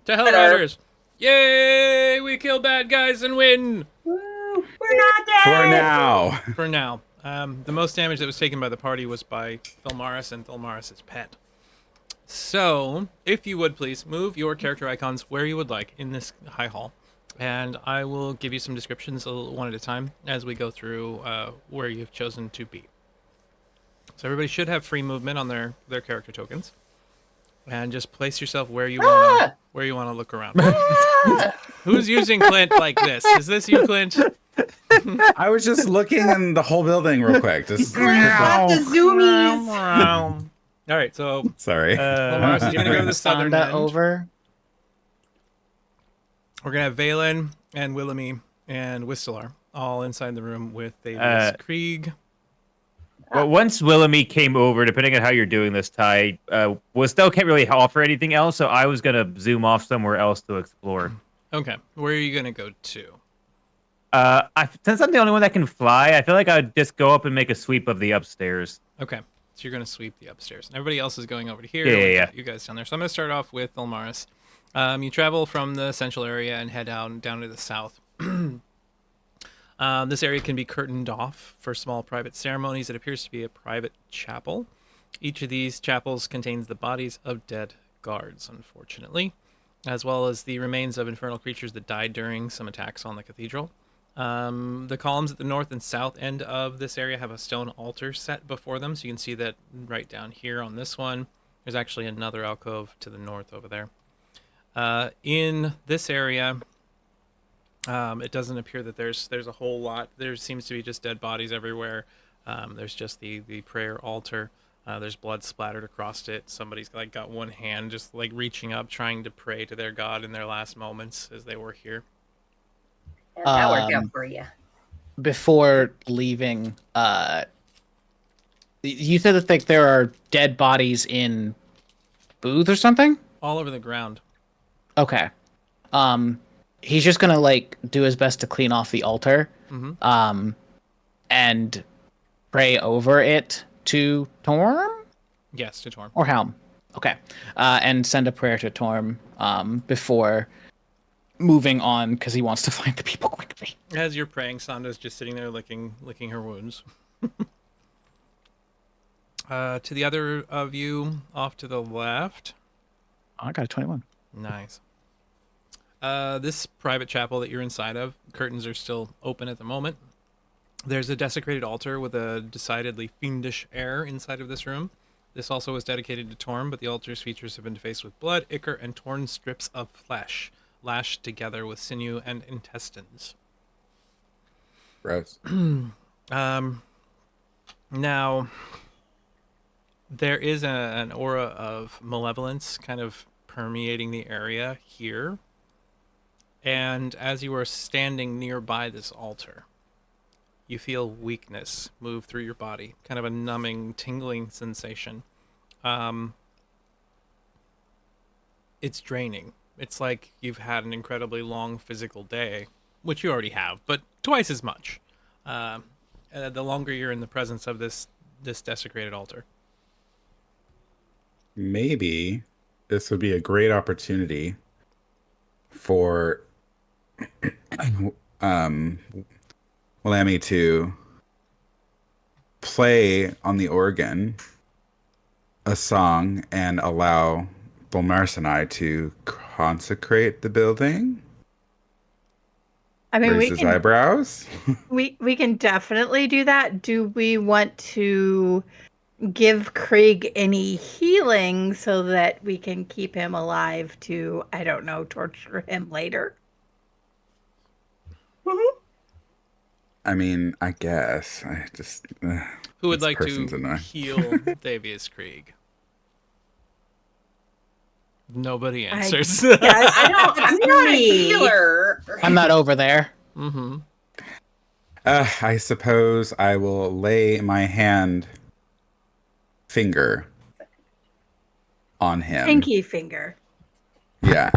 to Hellriders. Yay! We kill bad guys and win! Woo, we're not dead. For now. For now. The most damage that was taken by the party was by Thilmaris and Thilmaris' pet. So, if you would please, move your character icons where you would like in this high hall. And I will give you some descriptions one at a time as we go through where you've chosen to be. So everybody should have free movement on their character tokens. And just place yourself where you want to look around. Who's using Clint like this? Is this you, Clint? I was just looking in the whole building real quick. Just Got the zoomies. All right, so sorry. Thilmaris is going to go to the southern Sonda end. over. We're going to have Valen and Wilhelmy and Whistler all inside the room with Davis Krieg. Well, once Wilhelmy came over, depending on how you're doing this, Ty, still can't really offer anything else, so I was going to zoom off somewhere else to explore. Okay, where are you going to go to? Since I'm the only one that can fly, I feel like I'd just go up and make a sweep of the upstairs. Okay, so you're going to sweep the upstairs. And everybody else is going over to here. Yeah. You guys down there. So I'm going to start off with Thilmaris. You travel from the central area and head down to the south. This area can be curtained off for small private ceremonies. It appears to be a private chapel. Each of these chapels contains the bodies of dead guards, unfortunately, as well as the remains of infernal creatures that died during some attacks on the cathedral. The columns at the north and south end of this area have a stone altar set before them, so you can see that right down here on this one. There's actually another alcove to the north over there. In this area, it doesn't appear that there's a whole lot. There seems to be just dead bodies everywhere. There's just the prayer altar. There's blood splattered across it. Somebody's got one hand just reaching up, trying to pray to their god in their last moments as they were here. That worked out for you. Before leaving, you said that there are dead bodies in booths or something? All over the ground. Okay. He's just gonna do his best to clean off the altar, and pray over it to Torm Yes, to Torm. or Helm. Okay, and send a prayer to Torm before moving on because he wants to find the people quickly. As you're praying, Sonda's just sitting there licking her wounds. To the other of you, off to the left. Oh, I got a 21. Nice. This private chapel that you're inside of, curtains are still open at the moment. There's a desecrated altar with a decidedly fiendish air inside of this room. This also was dedicated to Torm, but the altar's features have been defaced with blood, ichor, and torn strips of flesh, lashed together with sinew and intestines. Gross. Now, there is an aura of malevolence kind of permeating the area here. And as you are standing nearby this altar, you feel weakness move through your body, kind of a numbing, tingling sensation. It's draining. It's like you've had an incredibly long physical day, which you already have, but twice as much. The longer you're in the presence of this desecrated altar. Maybe this would be a great opportunity for Wilhelmy to play on the organ a song and allow Thilmaris and I to consecrate the building. I mean, Raise his eyebrows. we can definitely do that. Do we want to give Krieg any healing so that we can keep him alive to, I don't know, torture him later? I mean, I guess. I just. Who would this like person's to annoying. heal Davius Krieg? Nobody answers. Yeah, I'm not a healer. I'm not over there. Mm-hmm. I suppose I will lay my finger on him. Pinky finger. Yeah.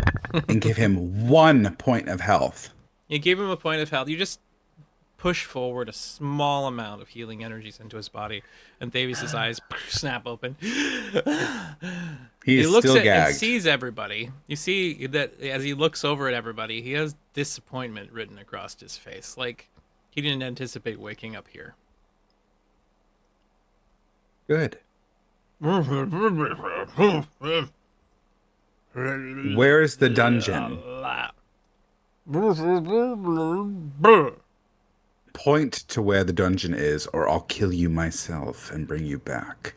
And give him 1 point of health. You gave him a point of health. You just push forward a small amount of healing energies into his body, and Davies' eyes snap open. He He is looks still at and gagged. sees everybody. You see that as he looks over at everybody, he has disappointment written across his face. Like he didn't anticipate waking up here. Good. Where's the dungeon? Point to where the dungeon is, or I'll kill you myself and bring you back.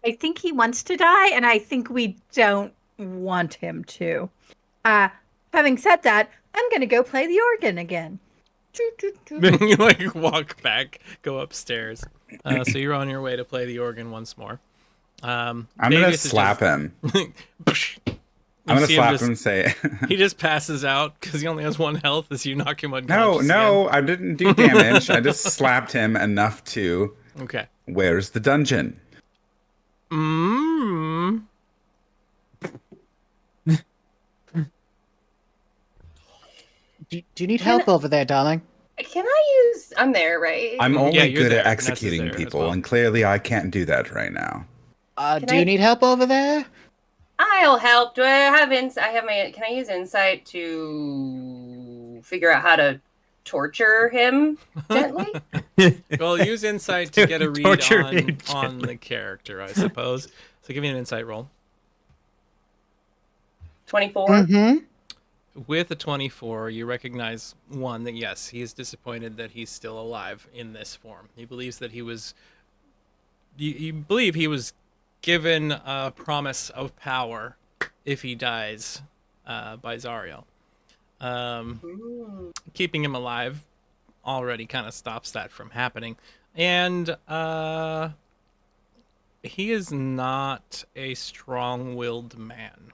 I think he wants to die, and I think we don't want him to. Having said that, I'm going to go play the organ again. You like walk back, go upstairs. So you're on your way to play the organ once more. I'm gonna slap him. I'm gonna slap him and say, he just passes out because he only has 1 health as you knock him unconscious. No, I didn't do damage. I just slapped him enough to. Okay. Where's the dungeon? Do you need help over there, darling? Can I use? I'm there, right? I'm only you're good there. at Vanessa's executing there as people, well. and clearly I can't do that right now. Do you need help over there? I'll help. Do I have insight? Can I use insight to figure out how to torture him gently? Well, use insight to get a read Torture him on the character, I suppose. So give me an insight roll. 24. Mm-hmm. With a 24, you recognize, one, that yes, he is disappointed that he's still alive in this form. He believes that he was... You believe he was given a promise of power if he dies by Zariel. Keeping him alive already kind of stops that from happening. And he is not a strong-willed man.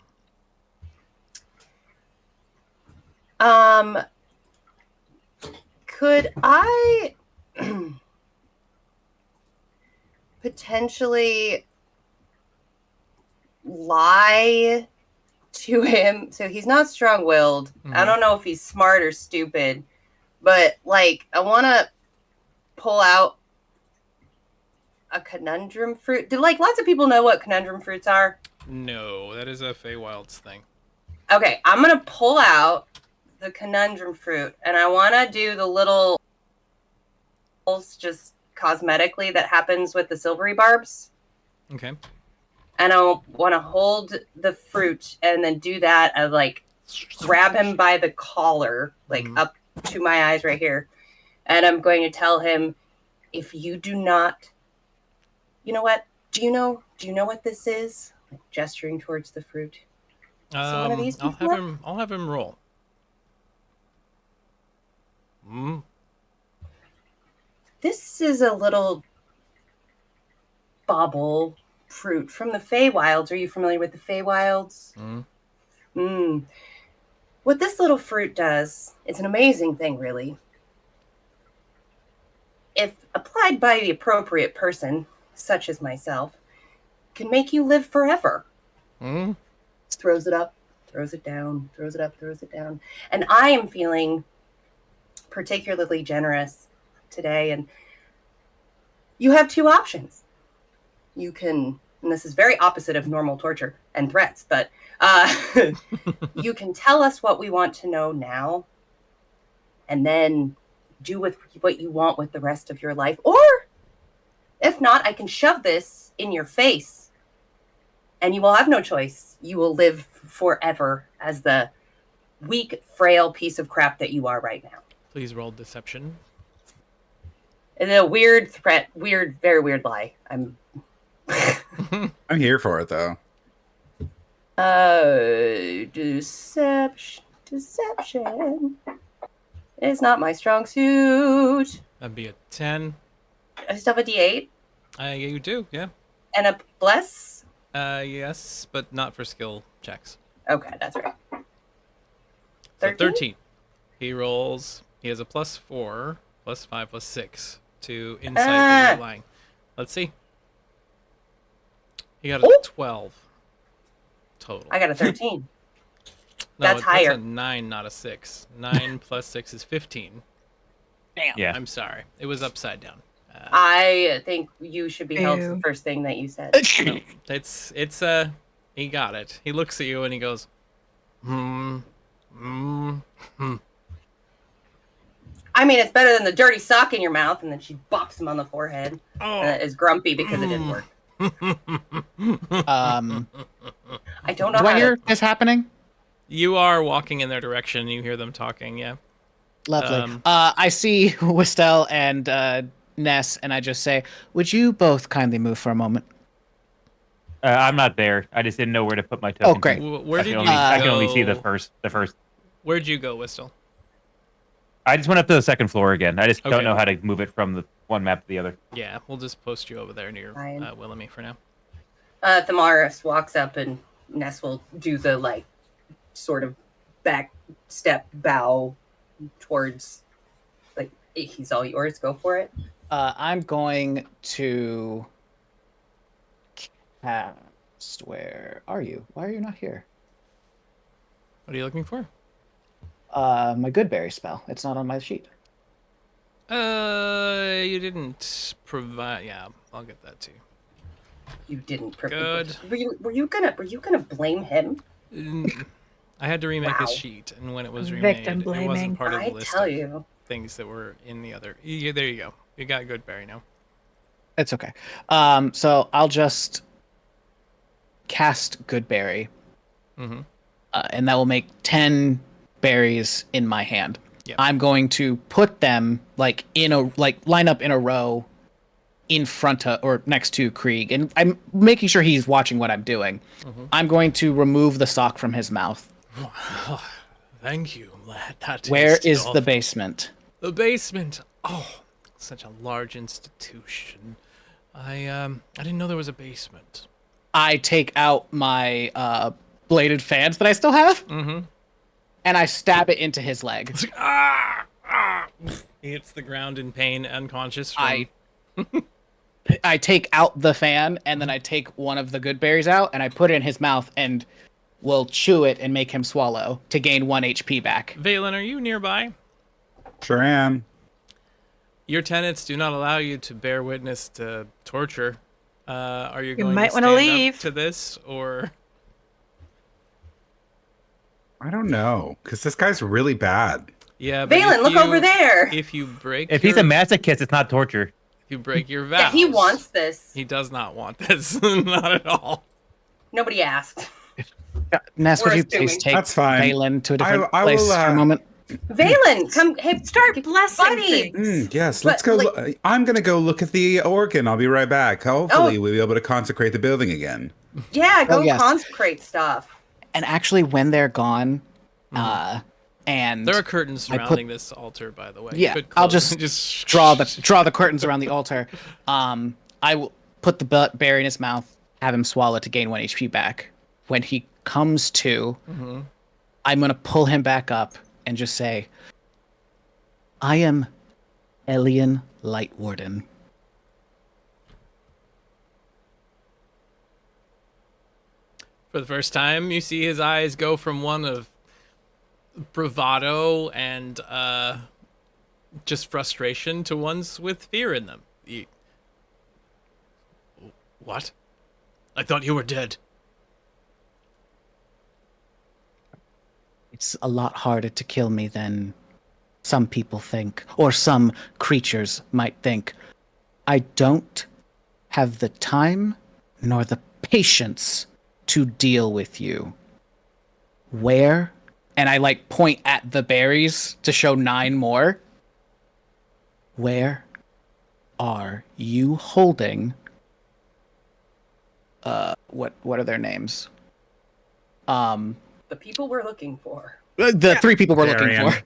Could I potentially lie to him? So he's not strong-willed. I don't know if he's smart or stupid, but like I want to pull out a conundrum fruit. Do like lots of people know what conundrum fruits are? No, that is a Feywild's thing. Okay, I'm gonna pull out the conundrum fruit, and I want to do the little just cosmetically that happens with the silvery barbs. Okay. And I want to hold the fruit and then do that and like grab him by the collar, like up to my eyes right here. And I'm going to tell him, if you do not, you know what? Do you know what this is? Like gesturing towards the fruit. One of these I'll have him roll. This is a little bauble fruit from the Feywilds. Are you familiar with the Feywilds? What this little fruit does, it's an amazing thing, really. If applied by the appropriate person, such as myself, can make you live forever. Just throws it up, throws it down, throws it up, throws it down. And I am feeling particularly generous today, and you have two options. You can, and this is very opposite of normal torture and threats, but you can tell us what we want to know now, and then do with what you want with the rest of your life. Or, if not, I can shove this in your face, and you will have no choice. You will live forever as the weak, frail piece of crap that you are right now. Please roll deception. It's a weird threat, very weird lie. I'm here for it though. Deception is not my strong suit. That'd be a 10. I still have a D8 You do, yeah. and a bless. Yes, but not for skill checks. Okay, that's right. So 13. He rolls. He has a +4, +5, +6 to insight that you're lying. Let's see. He got a 12 total. I got a 13. No, That's higher. a 9, not a 6. 9 plus 6 is 15. Damn. Yeah. I'm sorry. It was upside down. I think you should be held to the Ew. first thing that you said. No, it's he got it. He looks at you and he goes, hmm. I mean, it's better than the dirty sock in your mouth. And then she bops him on the forehead. Oh. And is grumpy because it didn't work. Um, I don't know do how I hear this happening? You are walking in their direction and you hear them talking, yeah. Lovely. I see Wistel and Ness, and I just say, "Would you both kindly move for a moment?" I'm not there. I just didn't know where to put my token. Oh, great. Where did you go? I can only see the first. Where'd you go, Whistle? I just went up to the second floor again. I just Okay. don't know how to move it from the one map to the other. Yeah, we'll just post you over there near Fine. Willamie for now. Thamaris walks up and Ness will do the like sort of back step bow towards like he's all yours. Go for it. I'm going to cast. Where are you? Why are you not here? What are you looking for? My Goodberry spell. It's not on my sheet. You didn't provide. Yeah, I'll get that too. You didn't. Good. Were you gonna blame him? I had to remake his Wow. sheet, and when it was remade, Victim it blaming. wasn't part of the I list tell of you. things that were in the other. Yeah, there you go. You got Goodberry now. It's okay. So I'll just cast Goodberry, Mm-hmm. and that will make 10 berries in my hand. Yep. I'm going to put them line up in a row in front of or next to Krieg, and I'm making sure he's watching what I'm doing. Mm-hmm. I'm going to remove the sock from his mouth. Thank you, lad. That Where tasted is the awful. basement? The basement. Oh, such a large institution. I didn't know there was a basement. I take out my bladed fans that I still have, Mm-hmm. and I stab it into his leg. It's like, ah! He hits the ground in pain, unconscious. From... I take out the fan, and then I take one of the good berries out, and I put it in his mouth, and will chew it and make him swallow to gain 1 HP back. Valen, are you nearby? Sure am. Your tenants do not allow you to bear witness to torture. Are you going might to wanna stand leave. up to this, or I don't know, because this guy's really bad. yeah? But Valen, if look you- over there. If you break, If he's a masochist, it's not torture. if you break your vows, Yeah, he wants this. He does not want this. Not at all. Nobody asked. Ness, would We're you please assuming. take That's fine. Valen to a different I place will, for a moment? Valen, come. Hey, Start blessing buddy. things. Yes, But, let's go. like- I'm gonna go look at the organ. I'll be right back. Hopefully, Oh. we'll be able to consecrate the building again. Yeah, go Oh, yes. consecrate stuff. And actually, when they're gone, Mm-hmm. and There are curtains I put- surrounding this altar, by the way. You Yeah, could I'll close- just draw the curtains around the altar. I will put the berry in his mouth, have him swallow to gain 1 HP back. When he comes to, Mhm. I'm gonna pull him back up and just say, "I am Elian Lightwarden." For the first time, you see his eyes go from one of bravado and just frustration to ones with fear in them. What? I thought you were dead. It's a lot harder to kill me than some people think, or some creatures might think. I don't have the time nor the patience to deal with you. Where? And I point at the berries to show 9 more. Where are you holding? What are their names? The people we're looking for. The 3 people we're looking Darian. for.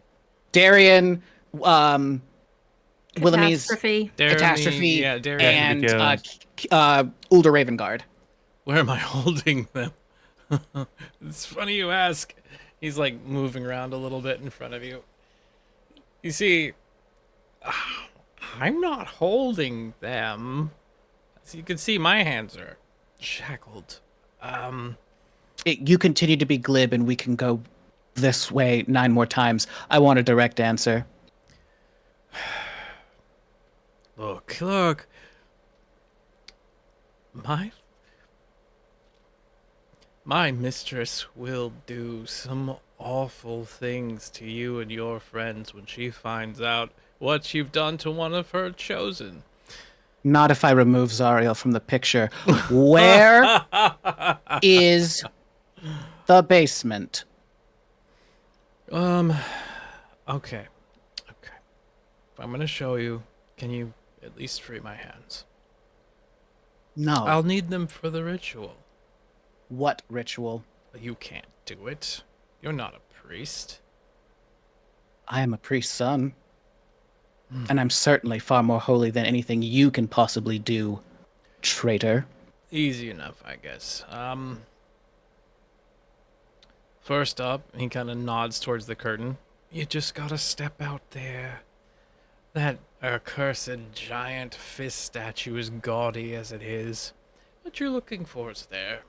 Darian, Willamie's Catastrophe. Catastrophe, Yeah, Darian. and Jones. Ulder Ravengard. Where am I holding them? It's funny you ask. He's like moving around a little bit in front of you. You see, I'm not holding them. As you can see, my hands are shackled. You continue to be glib, and we can go this way 9 more times, I want a direct answer. Look. My mistress will do some awful things to you and your friends when she finds out what you've done to one of her chosen. Not if I remove Zariel from the picture. Where is the basement? Okay. If I'm gonna show you, can you at least free my hands? No. I'll need them for the ritual. What ritual? You can't do it. You're not a priest. I am a priest's son. And I'm certainly far more holy than anything you can possibly do, traitor. Easy enough, I guess. First up, he kind of nods towards the curtain. You just gotta step out there. That accursed giant fist statue, as gaudy as it is, what you're looking for is there.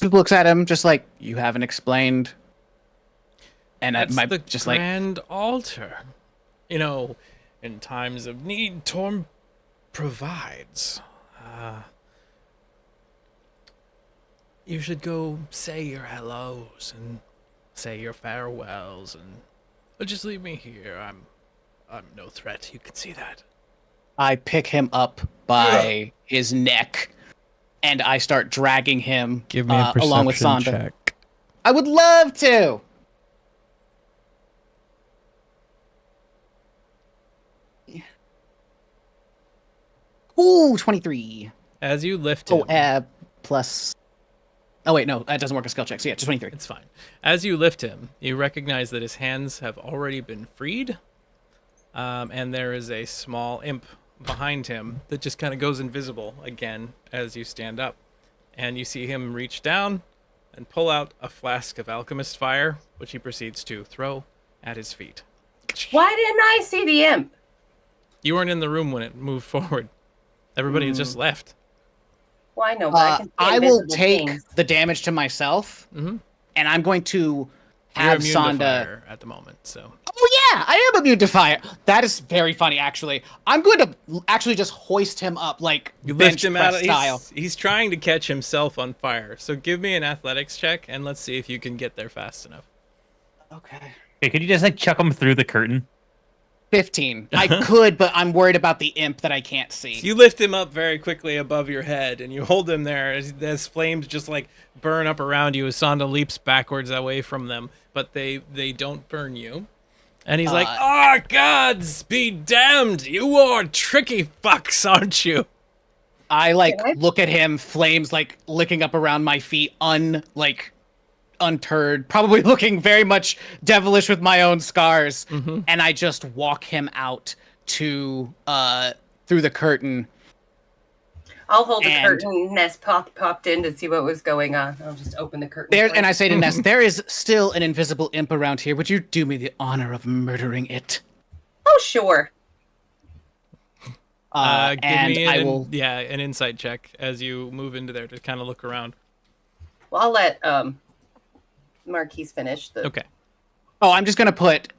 Just looks at him just like, you haven't explained. And That's my the just like, grand altar. You know, in times of need, Torm provides. You should go say your hellos and say your farewells, but just leave me here. I'm no threat. You can see that. I pick him up by his neck and I start dragging him Give me a perception along with Sonda. check. I would love to. Ooh, 23. As you lift him, Plus. Oh, wait, no, that doesn't work as skill check. So, yeah, just 23. it's fine. As you lift him, you recognize that his hands have already been freed, and there is a small imp behind him that just kind of goes invisible again as you stand up. And you see him reach down and pull out a flask of alchemist fire, which he proceeds to throw at his feet. Why didn't I see the imp? You weren't in the room when it moved forward. Everybody had just left. Well, I know, but I can see I will invisible take things. the damage to myself, Mhm. and I'm going to You're have immune to Sonda. fire at the moment, so. Oh yeah, I am immune to fire. That is very funny, actually. I'm going to actually just hoist him up, like You bench lift him press out. style. He's trying to catch himself on fire. So give me an athletics check, and let's see if you can get there fast enough. Okay. Okay, could you just like chuck him through the curtain? 15. I could, but I'm worried about the imp that I can't see. You lift him up very quickly above your head, and you hold him there as flames just like burn up around you as Sonda leaps backwards away from them, but they don't burn you. And he's like, "Ah, gods be damned! You are tricky fucks, aren't you?" I like Can I- look at him, flames like licking up around my feet, unturd, probably looking very much devilish with my own scars, and I just walk him out to through the curtain. I'll hold the And- curtain. Ness popped in to see what was going on. I'll just open the curtain. There, for and you. I say to Ness, "There is still an invisible imp around here. Would you do me the honor of murdering it?" Oh, sure. Give And me I will. an insight check as you move into there to kind of look around. Well, I'll let Marquise finish. Okay. Oh, I'm just gonna put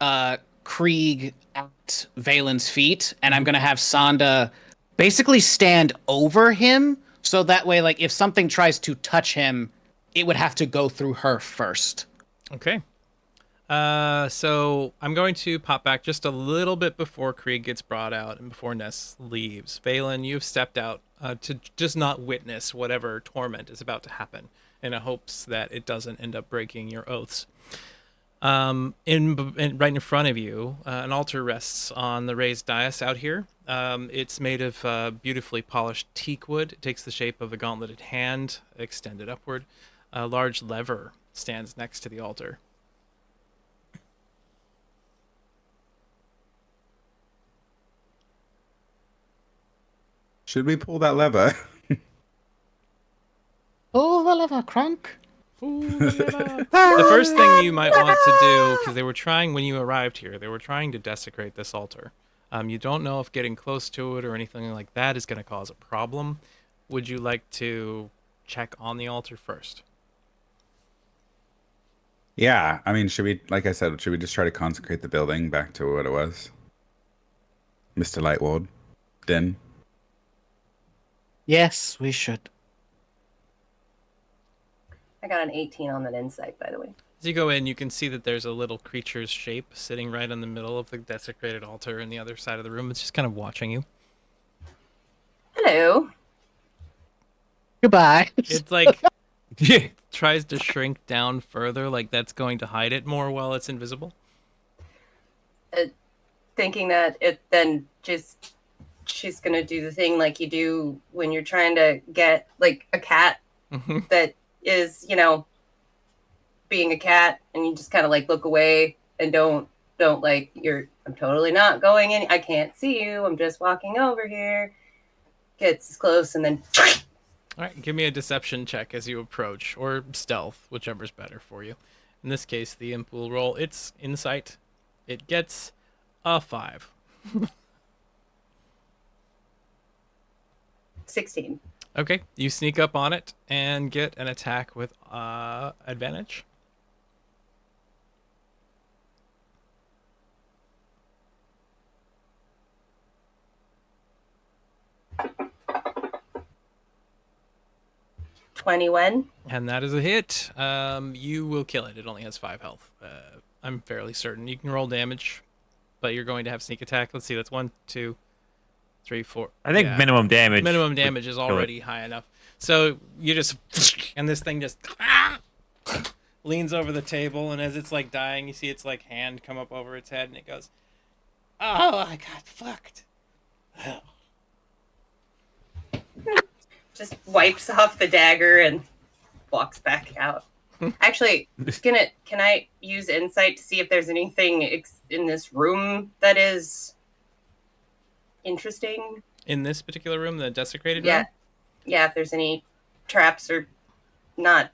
Krieg at Valen's feet, and I'm gonna have Sonda basically stand over him, so that way, like, if something tries to touch him, it would have to go through her first. Okay. So I'm going to pop back just a little bit before Krieg gets brought out and before Ness leaves. Valen, you've stepped out to just not witness whatever torment is about to happen, in hopes that it doesn't end up breaking your oaths. Right in front of you, an altar rests on the raised dais out here. It's made of beautifully polished teak wood. It takes the shape of a gauntleted hand extended upward. A large lever stands next to the altar. Should we pull that lever? Pull the lever, Crunk. The first thing you might want to do, because they were trying, when you arrived here, they were trying to desecrate this altar. You don't know if getting close to it or anything like that is going to cause a problem. Would you like to check on the altar first. Yeah, I mean, should we, like I said, should we just try to consecrate the building back to what it was? Mr. Lightwold? Din? Yes, we should. I got an 18 on that insight, by the way. As you go in, you can see that there's a little creature's shape sitting right in the middle of the desecrated altar in the other side of the room. It's just kind of watching you. Hello. Goodbye. It's like Yeah. tries to shrink down further, like that's going to hide it more while it's invisible. Thinking that it then just she's gonna do the thing like you do when you're trying to get like a cat Mhm. that is, being a cat, and you just kind of like look away and don't like I'm totally not going in. I can't see you. I'm just walking over here. Gets close and then All right, give me a deception check as you approach, or stealth, whichever's better for you. In this case, the imp will roll its insight. It gets a 5. 16. Okay, you sneak up on it and get an attack with advantage. $21. And that is a hit. You will kill it. It only has 5 health. I'm fairly certain. You can roll damage, but you're going to have sneak attack. Let's see, that's 1, 2, 3, 4. I think Yeah. minimum damage. Minimum damage is already high enough. So you just, and this thing just leans over the table, and as it's like dying, you see its like hand come up over its head, and it goes, "Oh, I got fucked." Just wipes off the dagger and walks back out. Actually, can I use insight to see if there's anything in this room that is interesting? In this particular room, the desecrated Yeah. room, Yeah, if there's any traps or not,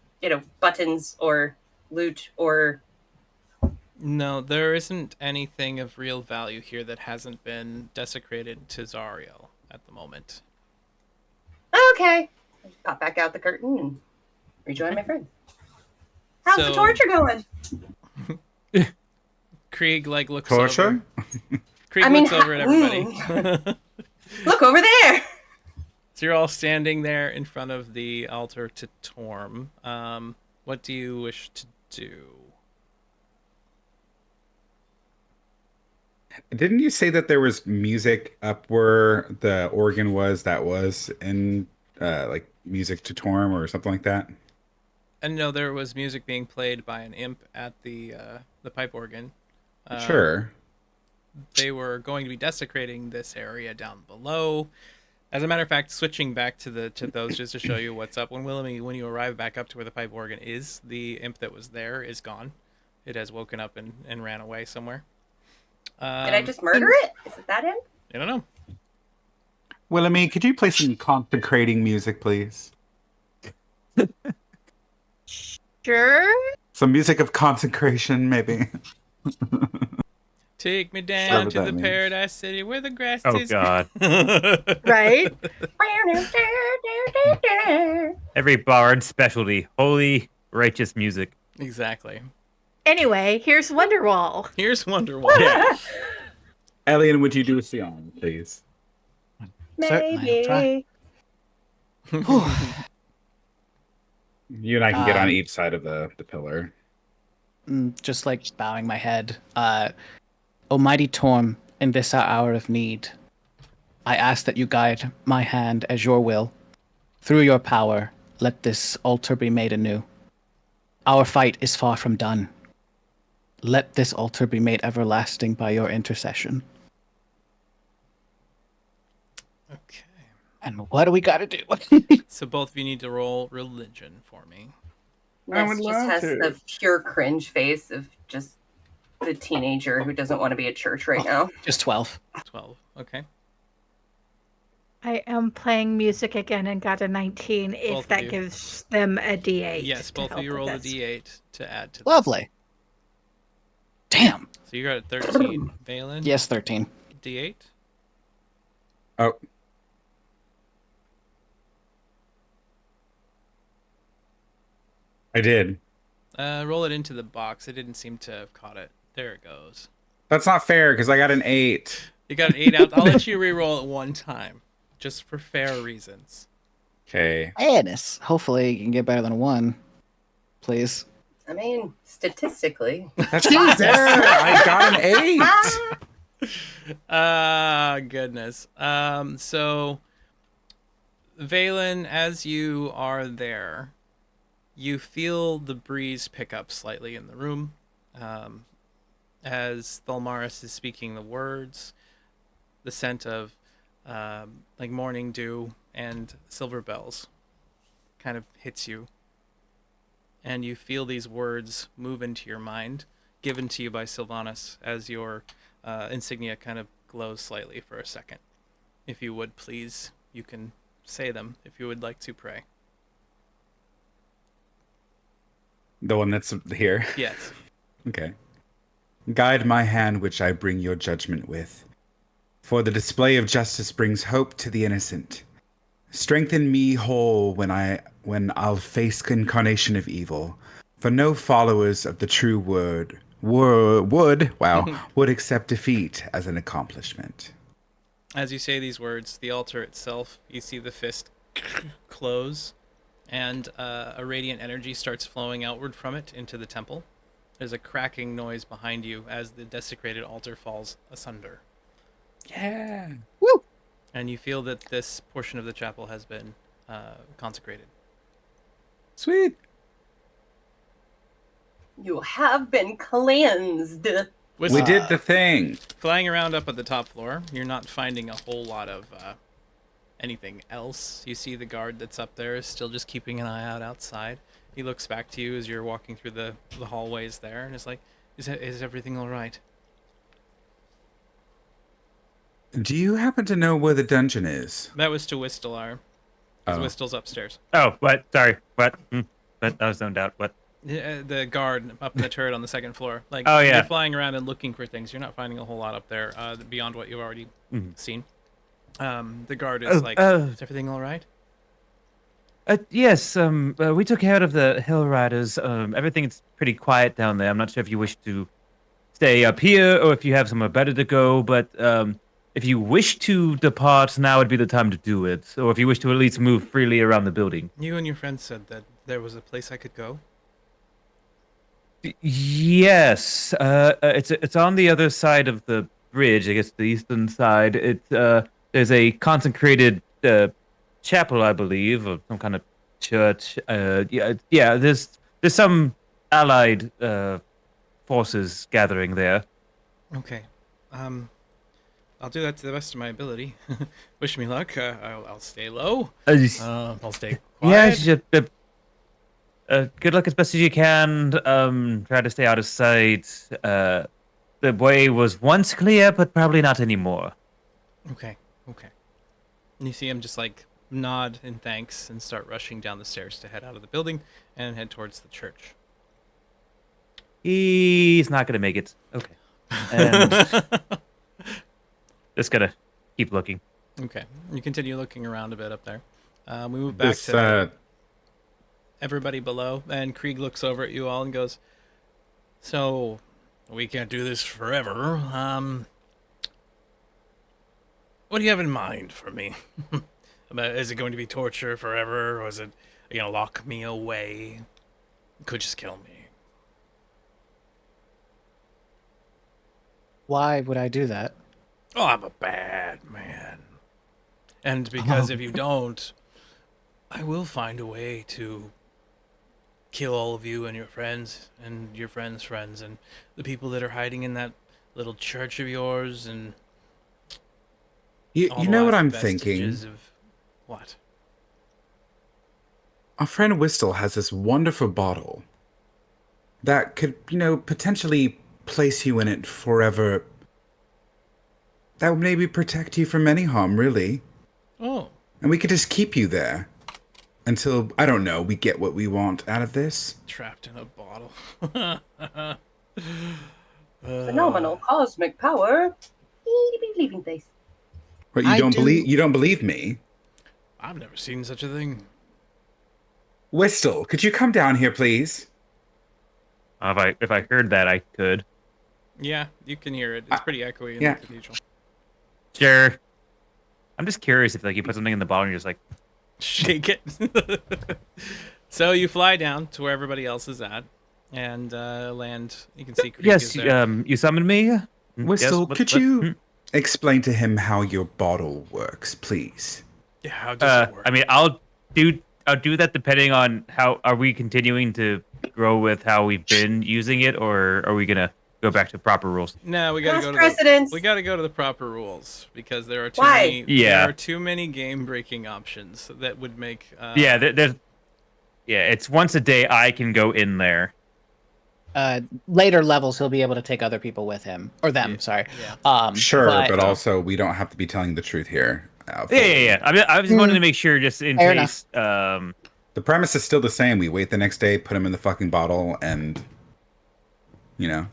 buttons or loot or no, there isn't anything of real value here that hasn't been desecrated to Zariel at the moment. okay. Pop back out the curtain and rejoin my friend. How's the So- torture going? Krieg like looks Torture? over. Krieg I mean, looks over at everybody. Look over there. So you're all standing there in front of the altar to Torm. What do you wish to do? Didn't you say that there was music up where the organ was that was in like music to Torm or something like that? And no, there was music being played by an imp at the pipe organ. Sure. They were going to be desecrating this area down below. As a matter of fact, switching back to those just to show you what's up. When you arrive back up to where the pipe organ is, the imp that was there is gone. It has woken up and ran away somewhere. Did I just murder it? Is it that him? I don't know. Willamie, could you play some consecrating music, please? Sure. Some music of consecration, maybe. Take me down what to that the means. paradise city where the grass Oh is. God! Right. Every bard's specialty: holy, righteous music. Exactly. Anyway, here's Wonderwall. Here's Wonderwall. Yeah. Elian, would you do a Sion, please? Certainly, I'll try. Maybe. You and I can get on Um, each side of the pillar. Just like bowing my head. Almighty Torm, in this our hour of need, I ask that you guide my hand as your will. Through your power, let this altar be made anew. Our fight is far from done. Let this altar be made everlasting by your intercession. Okay. And what do we gotta do? So both of you need to roll religion for me. I would Ness just love has to. the pure cringe face of just the teenager who doesn't want to be at church right now. Just 12. 12. Okay. I am playing music again and got a 19 Both if of that you. gives them a D8. Yes, to both of help you with roll a this. d8 to add to this. Lovely. Damn. So you got a 13. Valen? Yes, 13. D8? Oh, I did. Roll it into the box. It didn't seem to have caught it. There it goes. That's not fair because I got an 8. You got an 8 out. I'll let you re-roll it one time, just for fair reasons. Okay. Avernus. Hopefully, you can get better than a 1. Please. I mean, statistically. That's not fair. I got an 8. Goodness. So, Valen, as you are there, you feel the breeze pick up slightly in the room. As Thalmaris is speaking the words, the scent of like morning dew and silver bells kind of hits you. And you feel these words move into your mind, given to you by Sylvanas as your insignia kind of glows slightly for a second. If you would, please, you can say them if you would like to pray. The one that's here. Yes. Okay. Guide my hand which I bring your judgment with. For the display of justice brings hope to the innocent. Strengthen me whole when I'll face incarnation of evil. For no followers of the true would accept defeat as an accomplishment. As you say these words, the altar itself, you see the fist close, and a radiant energy starts flowing outward from it into the temple. There's a cracking noise behind you as the desecrated altar falls asunder. Yeah. Woo! And you feel that this portion of the chapel has been consecrated. Sweet. You have been cleansed. We did the thing. Flying around up at the top floor, you're not finding a whole lot of anything else. You see the guard that's up there is still just keeping an eye out outside. He looks back to you as you're walking through the hallways there, and is like, is everything all right? Do you happen to know where the dungeon is? That was to Whistlear. Because Oh. Whistle's upstairs. Oh, what? Sorry, what? But I was zoned out. What? The guard up in the turret on the second floor. Like, Oh, yeah. You're flying around and looking for things. You're not finding a whole lot up there beyond what you've already seen. The guard is is everything all right? Yes. We took care of the Hellriders. Everything's pretty quiet down there. I'm not sure if you wish to stay up here or if you have somewhere better to go. But if you wish to depart, now would be the time to do it. Or if you wish to at least move freely around the building. You and your friend said that there was a place I could go. Yes. It's on the other side of the bridge. I guess the eastern side. There's a consecrated chapel, I believe, or some kind of church. Yeah. There's some allied forces gathering there. Okay. I'll do that to the best of my ability. Wish me luck. I'll stay low. I'll stay quiet. Yeah. Good luck as best as you can. Try to stay out of sight. The way was once clear, but probably not anymore. Okay. And you see him just like nod in thanks and start rushing down the stairs to head out of the building and head towards the church. He's not gonna make it. Okay. And just gonna keep looking. Okay. You continue looking around a bit up there. We move back This, to everybody below, and Krieg looks over at you all and goes, "So, we can't do this forever. What do you have in mind for me? Is it going to be torture forever, or is it, lock me away? Could just kill me." Why would I do that? Oh, I'm a bad man. And because if you don't, I will find a way to kill all of you and your friends and your friends' friends and the people that are hiding in that little church of yours and You all the know what last I'm thinking? vestiges of what? Our friend Whistle has this wonderful bottle that could, potentially place you in it forever. That would maybe protect you from any harm, really. Oh, And we could just keep you there until, I don't know, we get what we want out of this. trapped in a bottle. Phenomenal cosmic power. Leaving face. But I you don't believe me? I've never seen such a thing. Whistle, could you come down here, please? If I heard that, I could. Yeah, you can hear it. It's pretty echoey in yeah. the cathedral. Sure. I'm just curious if like you put something in the bottle and you're just like, Shake it. So you fly down to where everybody else is at, and land. You can see Creek is yes, there. you summoned me. Whistle, Yes, could you explain to him how your bottle works, please? Yeah, how does it work? I mean, I'll do that depending on how are we continuing to grow with how we've been using it, or are we gonna go back to proper rules? No, we gotta Past go to precedents. we gotta go to the proper rules because there are too Why? many. Yeah. There are too many game-breaking options that would make. Yeah, it's once a day I can go in there. Later levels, he'll be able to take other people with him or them. Sorry. Yeah. Sure, but also we don't have to be telling the truth here. Yeah. I just wanted to make sure, just in Fair case. The premise is still the same. We wait the next day, put him in the fucking bottle, and you know.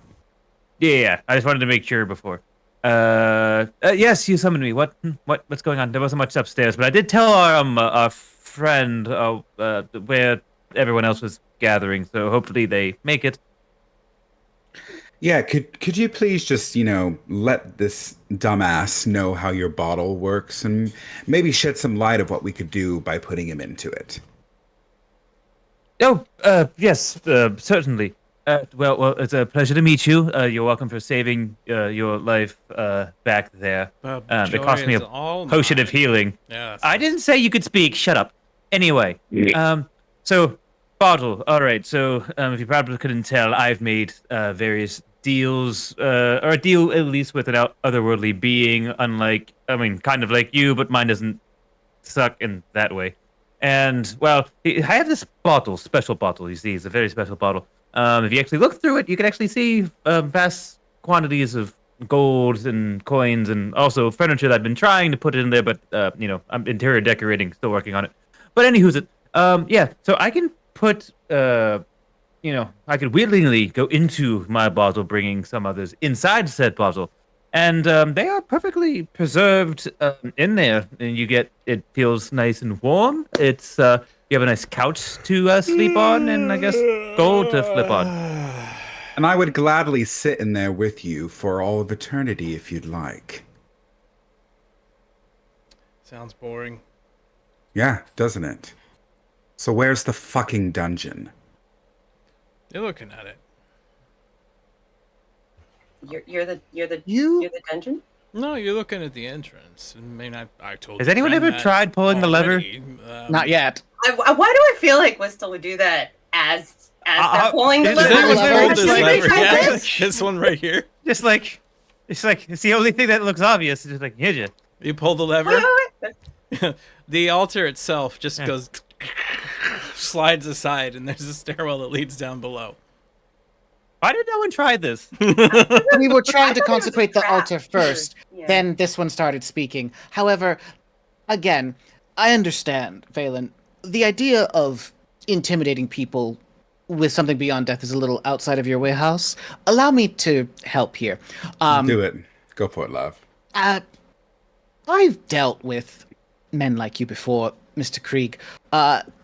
Yeah. I just wanted to make sure before. Yes, you summoned me. What's going on? There wasn't much upstairs, but I did tell our friend where everyone else was gathering, so hopefully they make it. Yeah, could you please just, let this dumbass know how your bottle works and maybe shed some light of what we could do by putting him into it? Oh, yes, certainly. Well, it's a pleasure to meet you. You're welcome for saving your life back there. It cost me a potion of healing. Yeah. I didn't say you could speak. Shut up. Anyway, so bottle. All right. So, if you probably couldn't tell, I've made various deals, or a deal at least with an otherworldly being. Unlike, kind of like you, but mine doesn't suck in that way. And well, I have this bottle, special bottle. You see, it's a very special bottle. If you actually look through it, you can actually see vast quantities of gold and coins, and also furniture that I've been trying to put in there, but I'm interior decorating, still working on it. But anywho's it, yeah. So I can put, I could willingly go into my bottle, bringing some others inside said bottle, and they are perfectly preserved in there. And it feels nice and warm. It's you have a nice couch to sleep on, and I guess gold to flip on. And I would gladly sit in there with you for all of eternity if you'd like. Sounds boring. Yeah, doesn't it? So where's the fucking dungeon? You're looking at it. You're the dungeon. No, you're looking at the entrance. I told. Has anyone ever tried pulling the lever? already. Not yet. Why do I feel like Whistle would do that as they're pulling the Does lever? anyone lever. pull Has this anybody lever? tried Yeah, this? this one right here. It's like it's the only thing that looks obvious. It's just like, here's you. You pull the lever. Wait. The altar itself just goes slides aside, and there's a stairwell that leads down below. Why did no one try this? We were trying to thought it was a consecrate the trap. altar first. Yeah. Then this one started speaking. However, again, I understand, Valen. The idea of intimidating people with something beyond death is a little outside of your warehouse. Allow me to help here. Do it. Go for it, love. I've dealt with men like you before, Mr. Krieg.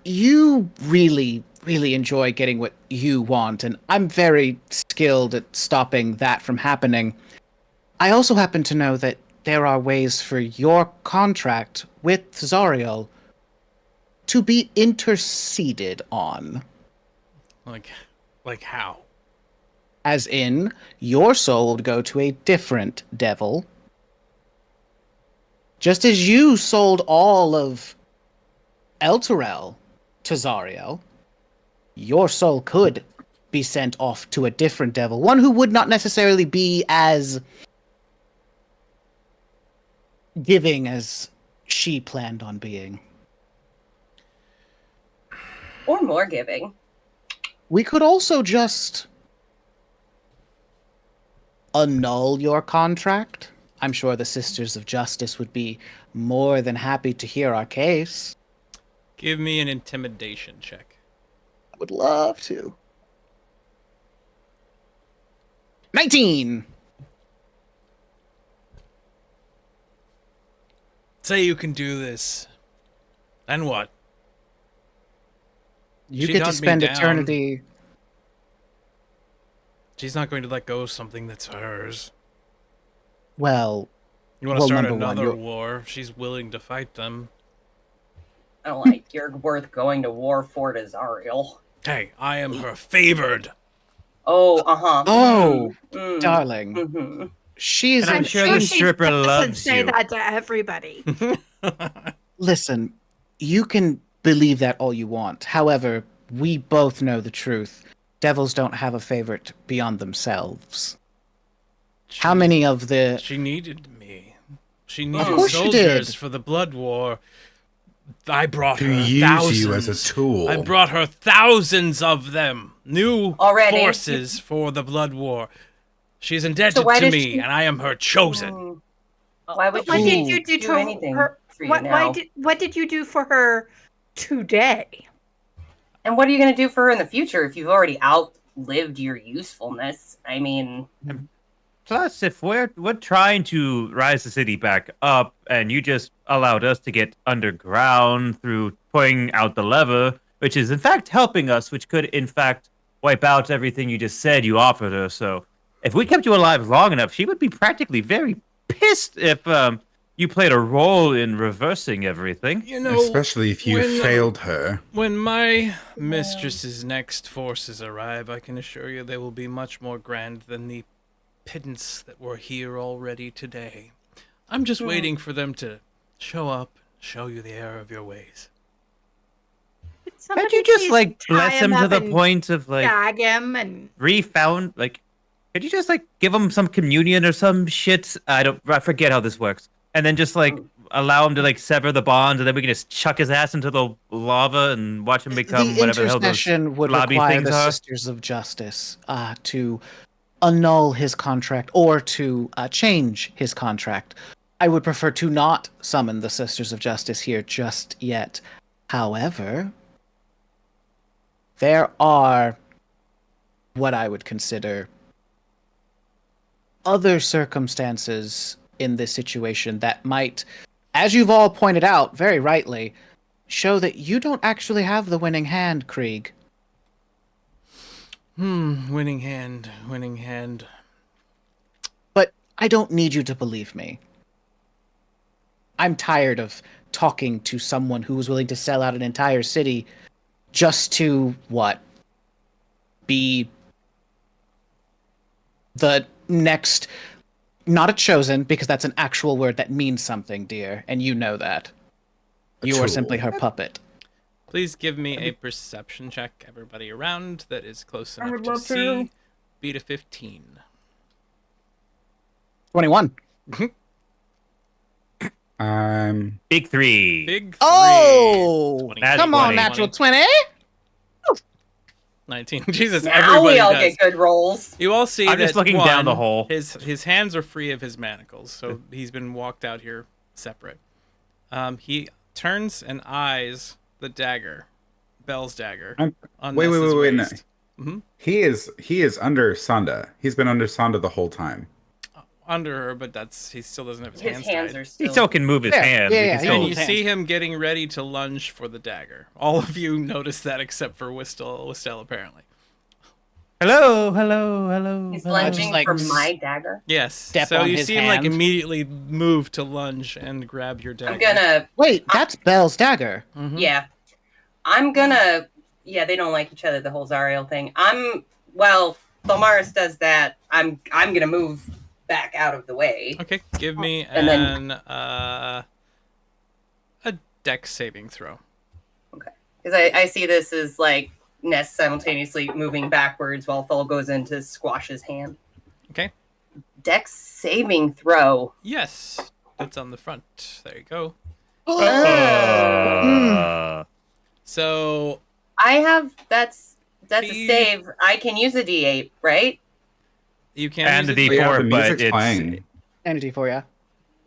You really enjoy getting what you want, and I'm very skilled at stopping that from happening. I also happen to know that there are ways for your contract with Zariel to be interceded on. Like how? As in, your soul would go to a different devil. Just as you sold all of Elturel to Zariel, your soul could be sent off to a different devil, one who would not necessarily be as giving as she planned on being. Or more giving. We could also just annul your contract. I'm sure the Sisters of Justice would be more than happy to hear our case. Give me an intimidation check. I would love to. 19! Say you can do this. Then what? You She get to dumped me spend down. eternity. She's not going to let go of something that's hers. Well, You want to Well, start number one, another you're- war? She's willing to fight them. I don't like you're worth going to war for it, Azariel. Hey, I am her favored. Oh, uh-huh. Oh, Mm. darling, Mm-hmm. she's. And I'm I'm sure the she stripper doesn't loves say you. that to everybody. Listen, you can believe that all you want. However, we both know the truth. Devils don't have a favorite beyond themselves. How many of the... She needed me. She Of needed course she soldiers did. for the blood war. I brought To her use thousands. you as a tool. I brought her thousands of them. New Already? forces for the blood war. She's indebted So why to does me, she- and I am her chosen. Mm. Why would What she did you do do to anything her? for you What, now? what did you do for her today? And what are you going to do for her in the future if you've already outlived your usefulness? I mean, Plus, if we're trying to rise the city back up, and you just allowed us to get underground through pulling out the lever, which is in fact helping us, which could in fact wipe out everything you just said you offered her. So, if we kept you alive long enough, she would be practically very pissed if you played a role in reversing everything. You know, Especially if you when, failed her. When my mistress's next forces arrive, I can assure you they will be much more grand than the pittance that were here already today. I'm just waiting for them to show up, show you the error of your ways. Can't you just like bless him to the point of like gag him and refound like? Could you just like give him some communion or some shit? I forget how this works. And then just like allow him to like sever the bonds, and then we can just chuck his ass into the lava and watch him become the whatever the hell those intercession would lobby require things the are. Sisters of Justice to annul his contract or to change his contract. I would prefer to not summon the Sisters of Justice here just yet. However, there are what I would consider other circumstances in this situation that might, as you've all pointed out very rightly, show that you don't actually have the winning hand, Krieg. Winning hand, winning hand. But I don't need you to believe me. I'm tired of talking to someone who was willing to sell out an entire city just to, what? Be the next... Not a chosen, because that's an actual word that means something, dear, and you know that. You are tool. simply her puppet. Please give me a perception check, everybody around, that is close enough would to love see. to. Beat a 15. 21. Big three. Big 3. Oh! 20, That's Come on, 20. natural 20! 19. Jesus, now everybody we all does. get good rolls. You all see I'm that just looking down the one, hole. His hands are free of his manacles, so he's been walked out here separate. He turns and eyes the dagger, Bell's dagger. On Wait, Ness's wait, no. waist. Mhm. He is under Sonda. He's been under Sonda the whole time. Under her, but he still doesn't have his, His hands tied. are He still. still can move his Yeah, hands. yeah, He yeah, can he still- And moves you hands. see him getting ready to lunge for the dagger. All of you notice that except for Wistel apparently. Hello, hello, hello. He's hello. lunging Just like for my dagger. Yes. Step so on you his see him like hand. immediately move to lunge and grab your dagger. I'm gonna. Wait, that's Belle's dagger. Mhm. Yeah. I'm gonna. Yeah, they don't like each other. The whole Zariel thing. Well, Thomaris does that. I'm gonna move back out of the way. Okay, give me And then- a dex saving throw. Because I see this as like Ness simultaneously moving backwards while Thol goes in to squash his hand. Okay. Dex saving throw. Yes, it's on the front. There you go. So I have that's a He- save. I can use a D8, right? you can And use the it- D4, Yeah, the but music's it's playing. And a D4,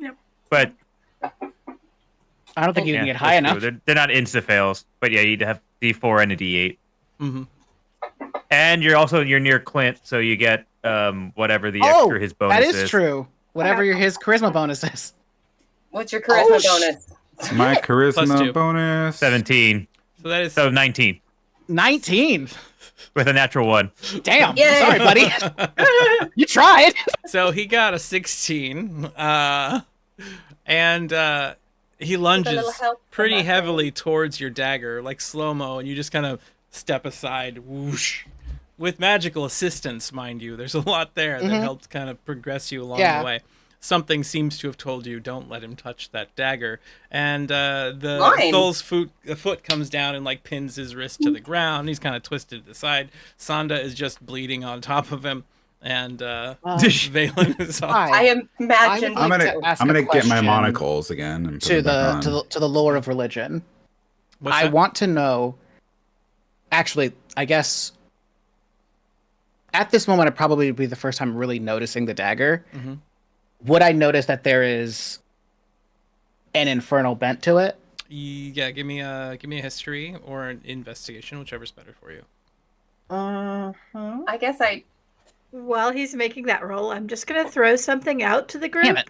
yeah. but I don't think you yeah, can get high that's enough. true. They're not insta fails, but yeah, you need to have D4 and a D8, Mhm. and you're near Clint, so you get whatever the Oh, extra his bonus that is true. Whatever his charisma bonus is. What's your charisma Oh, bonus? My Plus charisma 2. bonus. 17, So that is so 19. 19. with a natural 1. Damn. Yay. Sorry, buddy. You tried. So he got a 16, and he little lunges help from pretty my heavily towards your dagger, like slow-mo, and you just kind of step aside, whoosh. With magical assistance, mind you. There's a lot there that helps kind of progress you along Yeah. the way. Something seems to have told you, don't let him touch that dagger. And the Line. Thul's foot comes down and like pins his wrist to the ground. He's kind of twisted to the side. Sanda is just bleeding on top of him. And Valen is off. Hi. I imagine. I I'm would gonna like to ask I'm a gonna get my question monocles again and put to them back the on. to the lore of religion. What's I that? want to know. Actually, I guess at this moment, it probably would be the first time really noticing the dagger. Mhm. Would I notice that there is an infernal bent to it? Yeah, give me a history or an investigation, whichever's better for you. I guess I. While he's making that roll, I'm just gonna throw something out to the group. Damn it.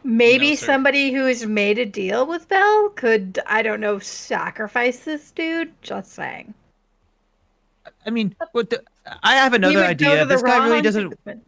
Maybe No, sir. somebody who has made a deal with Belle could, I don't know, sacrifice this dude. Just saying. I mean, I have He another would go idea. to the This guy really wrong doesn't. person.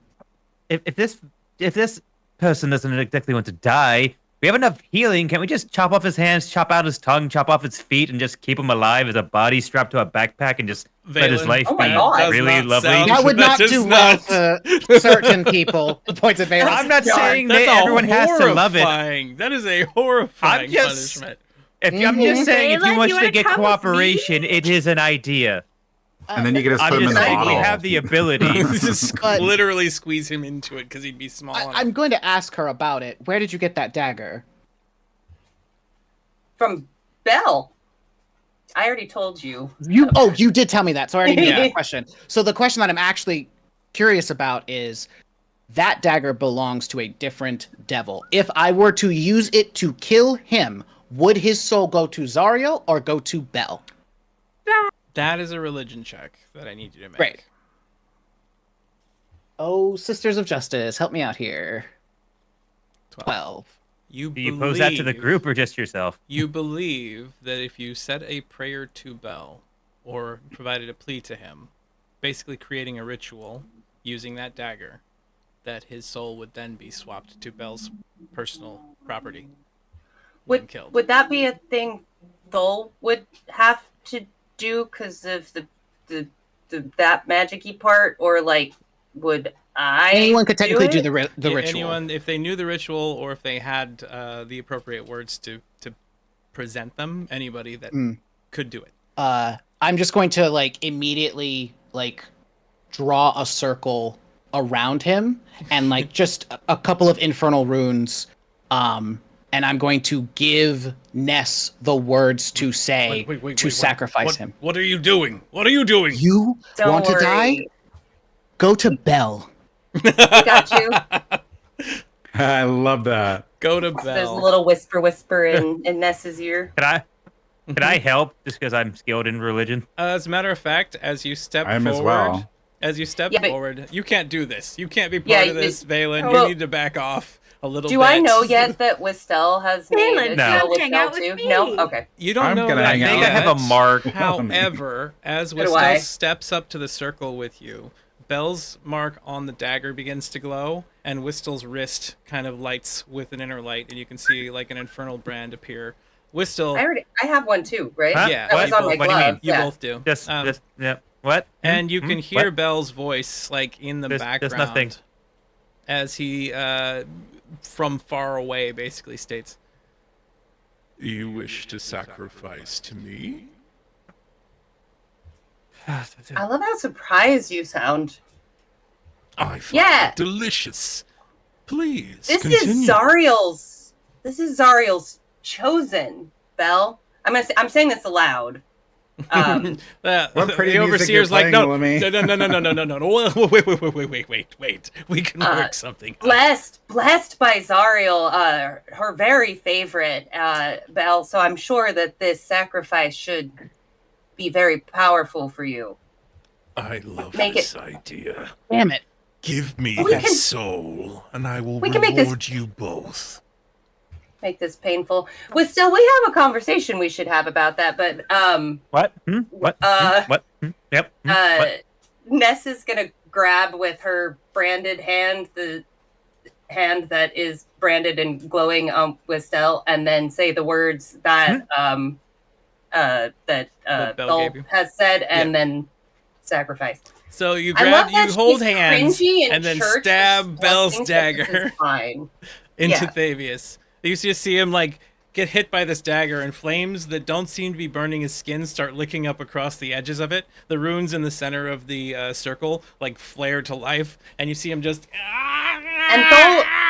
If this person doesn't exactly want to die, we have enough healing. Can't we just chop off his hands, chop out his tongue, chop off his feet, and just keep him alive as a body strapped to a backpack and just let his Valen, life Oh my be God. really does not lovely? sound- That would not That do does well not- to certain people. Points at Valence. I'm not God, saying That's that everyone has to love it. horrifying. That is a horrifying I'm just- punishment. I'm just saying, if Valen, you want you to wanna get come with me? cooperation, it is an idea. And then you can just I'm put them in just the saying, bottle. we have the ability. Just But- literally squeeze him into it because he'd be small. enough. I'm going to ask her about it. Where did you get that dagger? From Belle. I already told you. You did tell me that, so I already knew Yeah. that question. So the question that I'm actually curious about is that dagger belongs to a different devil. If I were to use it to kill him, would his soul go to Zariel or go to Belle? That is a religion check that I need you to make. Great. Oh, Sisters of Justice, help me out here. 12. You Do you pose that to the believe- group or just yourself? You believe that if you said a prayer to Bel or provided a plea to him, basically creating a ritual using that dagger, that his soul would then be swapped to Bel's personal property when killed. Would that be a thing Thul would have to do because of the that magic-y part, or like would I? Anyone could technically do it? the Yeah, ritual. Anyone, if they knew the ritual or if they had the appropriate words to present them, anybody that could do it. I'm just going to immediately draw a circle around him and just a couple of infernal runes, and I'm going to give Ness the words to say to sacrifice him. What are you doing? What are you doing? You Don't want to die? worry. Go to Belle. Got you. I love that. Go to There's a Bel. little whisper in Ness's ear. Can I help just because I'm skilled in religion? As a matter of fact, as you step I am forward, as well. as you step Yeah, but- forward, you can't do this. You can't be part Yeah, of this, Valen. well- You need to back off a little bit. Do I know yet that Wistel has made Valen, a No. deal with hang Belle out with too? me. No? Okay. You don't I'm know gonna that hang I out think yet. I have a mark. However, as So do I. Wistel steps up to the circle with you, Belle's mark on the dagger begins to glow, and Wistel's wrist kind of lights with an inner light, and you can see an infernal brand appear. Wistel, I have one too, right? Huh? Yeah, That was you on both- my what do you mean? glove. you yeah. both do. Just yeah. What? And you can hear What? Belle's voice in the There's background nothing. as he from far away basically states, You wish to sacrifice to me? I love how surprised you sound. I find Yeah. it delicious. Please This continue. is Zariel's. This is Zariel's chosen, Belle. I'm saying this aloud. What pretty the music overseer's you're like, no, playing, no, Willemy?" no. Wait. We can work something out. Blessed by Zariel, her very favorite, Belle. So I'm sure that this sacrifice should be very powerful for you. I love Make this idea. Damn it. Give me We his can- soul, and I will we can make this- reward you both. make this painful. Well, still, we have a conversation we should have about that. But What? What? What? Yep. What? Ness is gonna grab with her branded hand the hand that is branded and glowing with Stell, and then say the words that That Belle Belle gave you. has said, and then sacrifice. So you I love grab, that you hold she's hands, cringy in and then church, stab but Belle's thinks that this dagger is fine. into Yeah. Thavius. You just see him like get hit by this dagger, and flames that don't seem to be burning his skin start licking up across the edges of it. The runes in the center of the circle like flare to life, and you see him just. And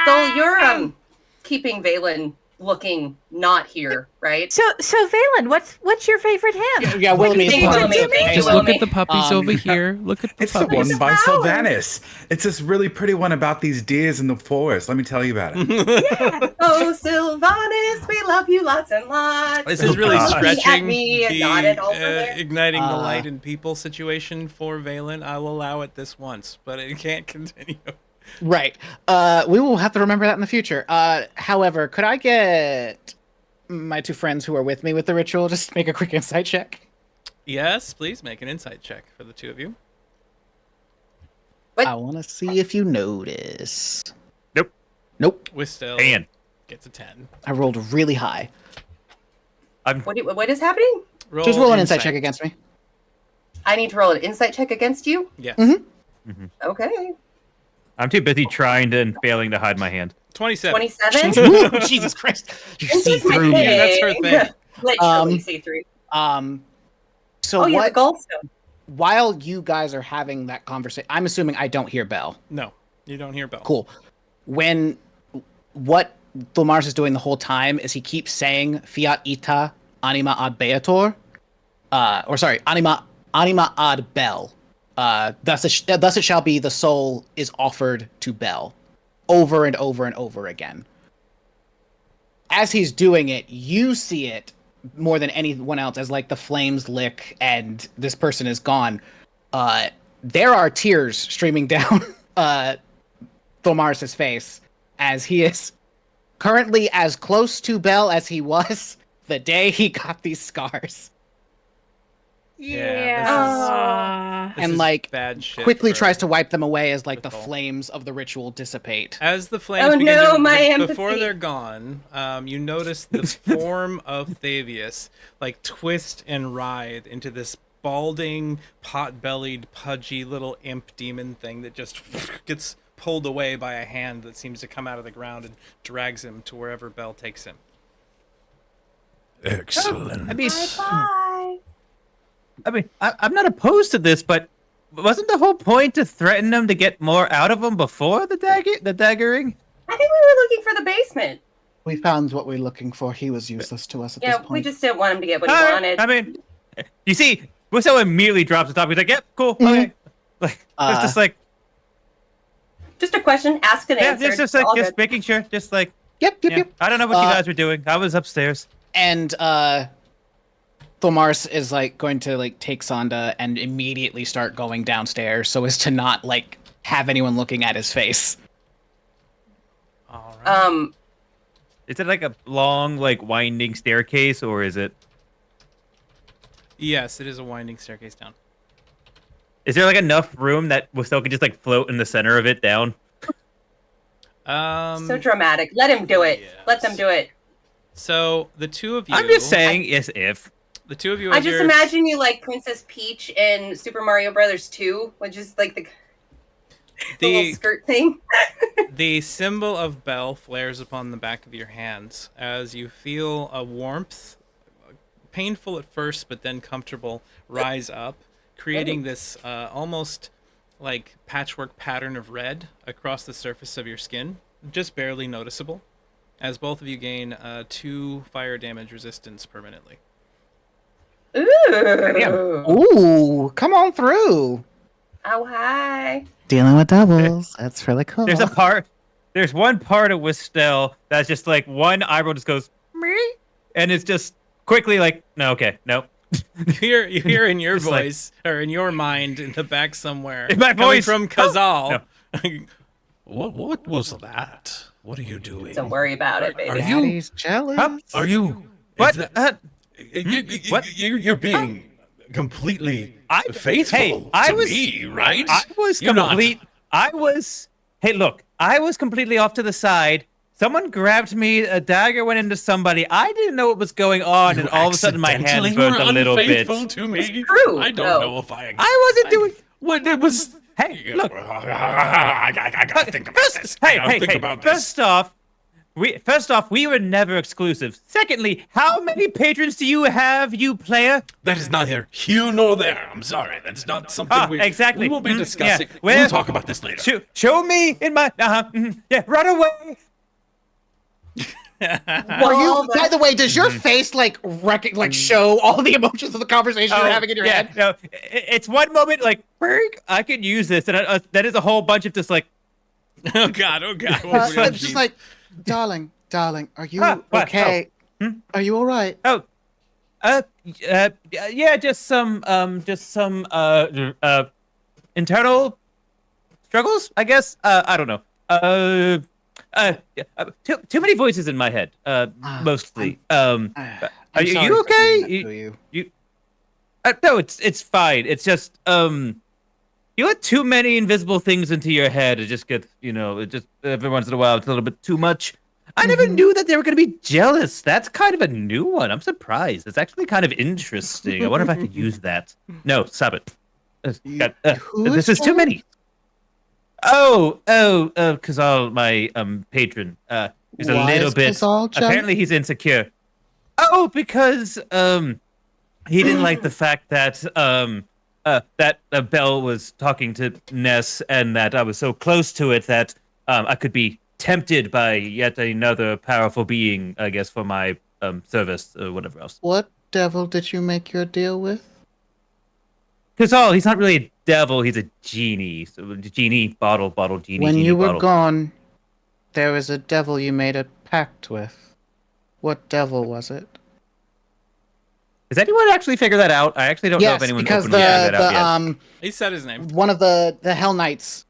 Thol, you're keeping Valen looking not here, right? So Valen, what's your favorite hymn? Yeah, Willoughby. Thank you, Willoughby. Thank you, Just look Willoughby. at the puppies over here. Look at the It's the puppies. one by Sylvanus. It's this really pretty one about these deers in the forest. Let me tell you about it. Oh, Sylvanus, we love you lots and lots. This is really God. stretching Me and nodded over the there. igniting the light in people situation for Valen. I will allow it this once, but it can't continue. Right. We will have to remember that in the future. However, could I get my two friends who are with me with the ritual just make a quick insight check? Yes, please make an insight check for the two of you. What? I want to see if you notice. Nope. Nope. Wistel And gets a 10. I rolled really high. What is happening? Just roll an insight check against me. I need to roll an insight check against you? Yes. Okay. I'm too busy trying to and failing to hide my hand. 27. 27? Ooh, Jesus Christ! You see through me. Yeah, that's her thing. Literally see through. So Oh, yeah, the what? gallstone. While you guys are having that conversation, I'm assuming I don't hear Bell. No, you don't hear Bell. Cool. What Thomars is doing the whole time is he keeps saying "Fiat ita anima ad beator," anima ad Bell. Thus it shall be. The soul is offered to Bell, over and over and over again. As he's doing it, you see it more than anyone else as like the flames lick and this person is gone. There are tears streaming down Thomars' face as he is currently as close to Bell as he was the day he got these scars. Yeah, this And is like bad shit quickly for tries to wipe them away as like the Bethel. flames of the ritual dissipate. As the flames Oh, begin no, to, my before empathy. they're gone, you notice the form of Thavius like twist and writhe into this balding, pot-bellied, pudgy little imp demon thing that just gets pulled away by a hand that seems to come out of the ground and drags him to wherever Bell takes him. Excellent. I'm not opposed to this, but wasn't the whole point to threaten them to get more out of them before the daggering? I think we were looking for the basement. We found what we're looking for. He was useless to us at this Yeah, point. we just didn't want him to get what he wanted. I mean, you see, Wisso immediately drops the top. He's like, "Yep, cool, okay." Like, it's just like, Just a question, asked and yeah, answered. it's just like, All just good. making sure, just like, Yep. yeah. I don't know what you guys were doing. I was upstairs. And Thomars is like going to like take Sonda and immediately start going downstairs so as to not like have anyone looking at his face. All right. Is it like a long, like winding staircase, or is it? Yes, it is a winding staircase down. Is there like enough room that Wisso could just like float in the center of it down? So dramatic. Let him do it. Let them do it. So the two of you. I'm just saying, as if. The two of you. I as just you're- imagine you like Princess Peach in Super Mario Brothers 2, which is like the little skirt thing. The symbol of Bell flares upon the back of your hands as you feel a warmth, painful at first, but then comfortable, rise up, creating this almost like patchwork pattern of red across the surface of your skin, just barely noticeable, as both of you gain 2 fire damage resistance permanently. Ooh. Ooh, come on through. Oh, hi. Dealing with doubles. That's really cool. There's one part of Wistel that's just like one eyebrow just goes, me, and it's just quickly like, no, okay, nope. You hear in your Just like- voice, or in your mind, in the back somewhere, In my coming voice. from Kazal. What was that? What are you doing? Don't worry about it, baby. Are you? Daddy's jealous. Huh? Are you? What? is that- What? You're being completely I- faithful hey, I to was- me, right? I was You're not. complete. I was. Hey, look, I was completely off to the side. Someone grabbed me. A dagger went into somebody. I didn't know what was going on, and all of a sudden my accidentally hands burnt were a little bit. unfaithful to me. It's true, I don't though. know if I. I wasn't doing. What it was. Hey, look. I gotta think about this. I gotta think about this. First off, we were never exclusive. Secondly, how many patrons do you have, you player? That is neither here nor there. I'm sorry. That's not something exactly. we will be discussing. Yeah. We'll talk about this later. Show me in my. Yeah, run away. Well, By the way, does your face like show all the emotions of the conversation you're having in your head? No, it's one moment like, "Berg, I could use this," and that is a whole bunch of just like, Oh God! Oh God! It's just like, darling, are you What? okay? Are you all right? yeah, just some internal struggles, I guess. I don't know. Too many voices in my head. Mostly. Are you okay? No, it's fine. It's just you let too many invisible things into your head. It just gets, it just every once in a while it's a little bit too much. I never knew that they were going to be jealous. That's kind of a new one. I'm surprised. It's actually kind of interesting. I wonder if I could use that. No, stop it. This is too many. Kazal, my patron, is a Why little is bit. Kazal jealous? Apparently, he's insecure. Oh, because he didn't like the fact that that Belle was talking to Ness, and that I was so close to it that I could be tempted by yet another powerful being, I guess, for my service or whatever else. What devil did you make your deal with? Kazal, he's not really a devil. He's a genie. So genie, bottle, genie. When genie, you were bottle. gone, there was a devil you made a pact with. What devil was it? Does anyone actually figure that out? I actually don't know if anyone because openly figured that out yet. He said his name. one of the Hell Knights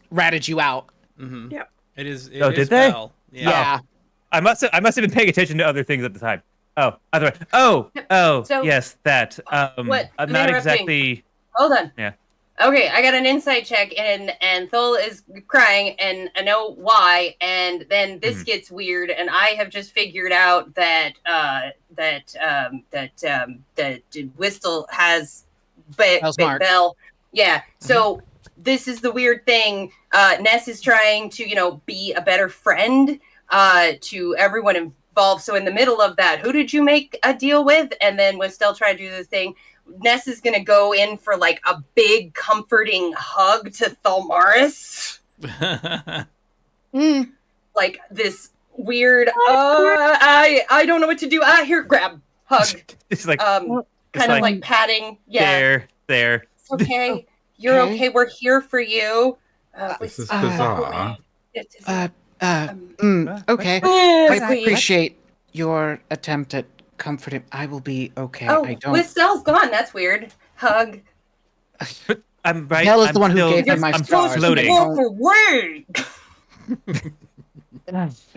ratted you out. Mm-hmm. Yep. It is. Oh, did they? Bell. Yeah. I must have been paying attention to other things at the time. Oh, other way. Oh, So- yes, that. What? I'm I'm not interrupting. exactly. Hold on. Yeah. Okay, I got an insight check, and Thul is crying, and I know why. And then this gets weird, and I have just figured out that Whistle has Bell's mark. Bell. Yeah. So this is the weird thing. Ness is trying to be a better friend to everyone involved. So in the middle of that, who did you make a deal with? And then Whistle trying to do the thing. Ness is gonna go in for like a big comforting hug to Thalmaris. Like this weird I don't know what to do. Here, grab, hug. It's like Kind of like patting. Yeah. there. It's okay. You're okay. We're here for you. This is bizarre. Okay. I Please. appreciate your attempt at comforting. I will be okay. Oh, I don't. Wistell's gone. That's weird. Hug. I'm right. Hell is I'm the one who still- gave him my I'm stars. floating. Walk away.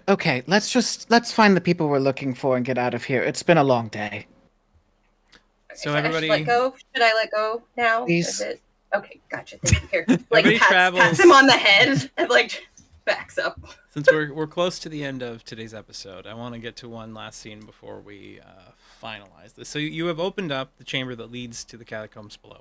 Okay, let's find the people we're looking for and get out of here. It's been a long day. So Should everybody- I let go? Should I let go now? Please. Is it? Okay, gotcha. Thank you. Here, Everybody pats travels. him on the head and backs up. Since we're close to the end of today's episode, I want to get to one last scene before we finalize this. So you have opened up the chamber that leads to the catacombs below,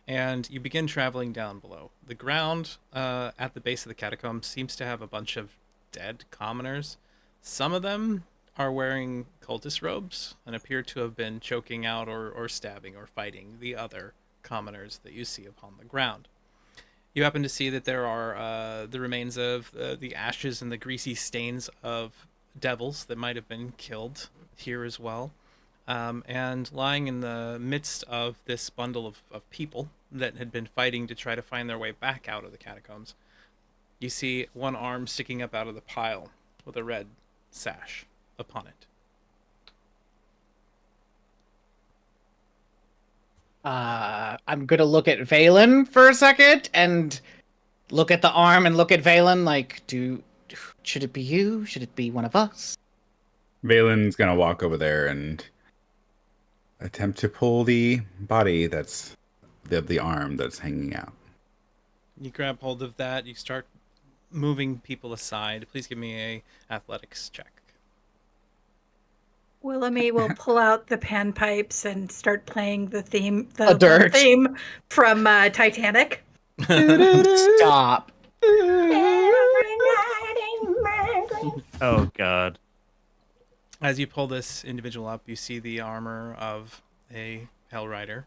and you begin traveling down below. The ground at the base of the catacombs seems to have a bunch of dead commoners. Some of them are wearing cultist robes and appear to have been choking out or stabbing or fighting the other commoners that you see upon the ground. You happen to see that there are the remains of the ashes and the greasy stains of devils that might have been killed here as well. And lying in the midst of this bundle of people that had been fighting to try to find their way back out of the catacombs, you see one arm sticking up out of the pile with a red sash upon it. I'm gonna look at Valen for a second and look at the arm and look at Valen. Like, Should it be you? Should it be one of us? Valen's gonna walk over there and attempt to pull the body that's the arm that's hanging out. You grab hold of that. You start moving people aside. Please give me a athletics check. Willamy will pull out the panpipes and start playing the theme, A the dirge. theme from Titanic. Stop. Oh God. As you pull this individual up, you see the armor of a Hellrider.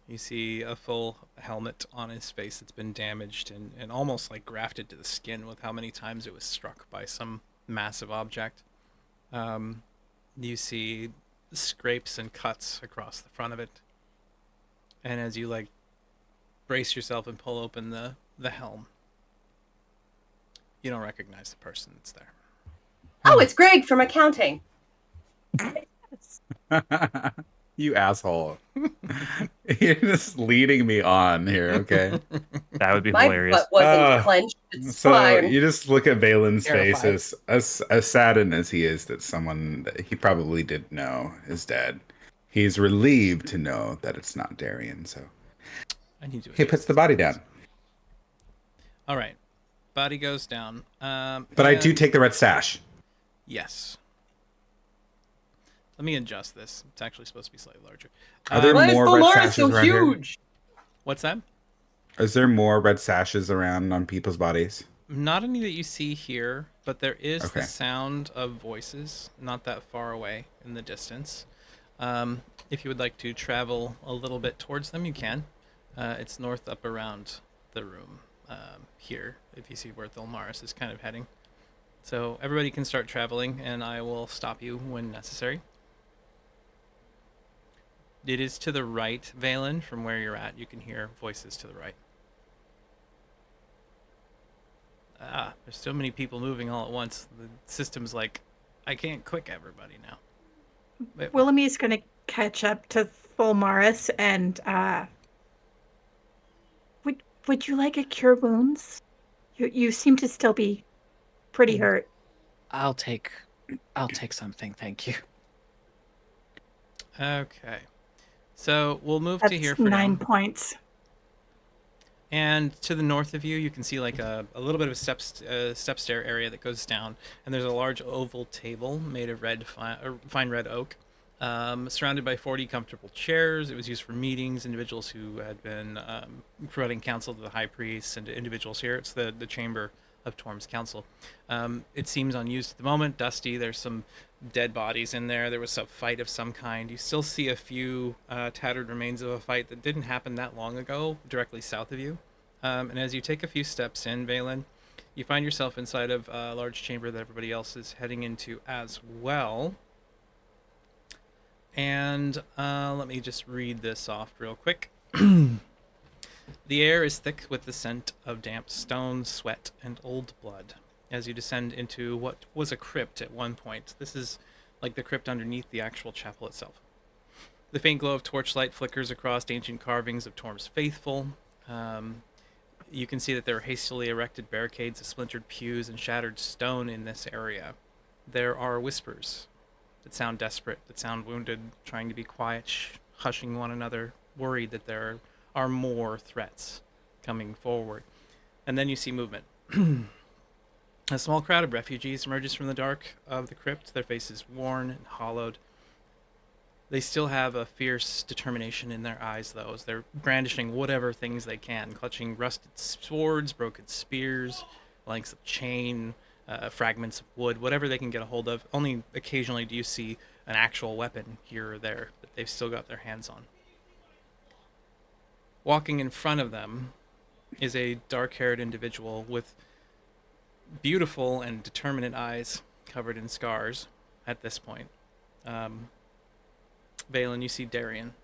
You see a full helmet on his face that's been damaged and almost like grafted to the skin with how many times it was struck by some massive object. You see scrapes and cuts across the front of it. And as you like brace yourself and pull open the helm, you don't recognize the person that's there. Oh, it's Greg from accounting. You asshole. You're just leading me on here, okay? That would be My hilarious. butt wasn't clenched. It's So fine. you just look at Valen's face Terrified. as saddened as he is that someone that he probably did know is dead. He's relieved to know that it's not Darian, so I need to he puts the body down. All right. Body goes down. But I do and- take the red sash. Yes. Let me adjust this. It's actually supposed to be slightly larger. Are there Why is more red Polaris sashes so around here? huge? What's that? Is there more red sashes around on people's bodies? Not any that you see here, but there is Okay. the sound of voices not that far away in the distance. If you would like to travel a little bit towards them, you can. It's north up around the room here, if you see where Thulmaris is kind of heading. So everybody can start traveling, and I will stop you when necessary. It is to the right, Valen, from where you're at. You can hear voices to the right. There's so many people moving all at once. The system's like, I can't click everybody now. But Willamy's going to catch up to Fulmaris and would you like a cure wounds? You seem to still be pretty hurt. I'll take something, thank you. okay. So we'll move That's to here for 9 now. points. And to the north of you, you can see like a little bit of a step stair area that goes down. And there's a large oval table made of fine red oak, surrounded by 40 comfortable chairs. It was used for meetings, individuals who had been providing counsel to the high priest and to individuals here. It's the chamber of Torm's council. It seems unused at the moment, dusty. There's some dead bodies in there. There was a fight of some kind. You still see a few tattered remains of a fight that didn't happen that long ago, directly south of you. And as you take a few steps in, Valen, you find yourself inside of a large chamber that everybody else is heading into as well. And let me just read this off real quick. The air is thick with the scent of damp stone, sweat, and old blood as you descend into what was a crypt at one point. This is like the crypt underneath the actual chapel itself. The faint glow of torchlight flickers across ancient carvings of Torm's faithful. You can see that there are hastily erected barricades of splintered pews and shattered stone in this area. There are whispers that sound desperate, that sound wounded, trying to be quiet, hushing one another, worried that there are more threats coming forward. And then you see movement. A small crowd of refugees emerges from the dark of the crypt, their faces worn and hollowed. They still have a fierce determination in their eyes, though, as they're brandishing whatever things they can, clutching rusted swords, broken spears, lengths of chain, fragments of wood, whatever they can get a hold of. Only occasionally do you see an actual weapon here or there that they've still got their hands on. Walking in front of them is a dark-haired individual with beautiful and determinate eyes covered in scars at this point. Valen, you see Darian.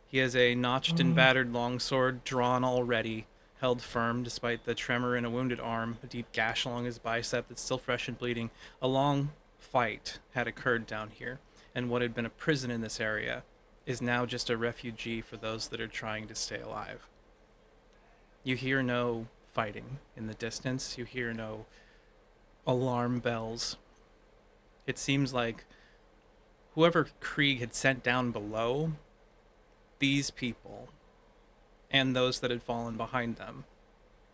He has a notched and battered longsword drawn already, held firm despite the tremor in a wounded arm, a deep gash along his bicep that's still fresh and bleeding. A long fight had occurred down here, and what had been a prison in this area is now just a refugee for those that are trying to stay alive. You hear no fighting in the distance. You hear no alarm bells. It seems like whoever Krieg had sent down below, these people and those that had fallen behind them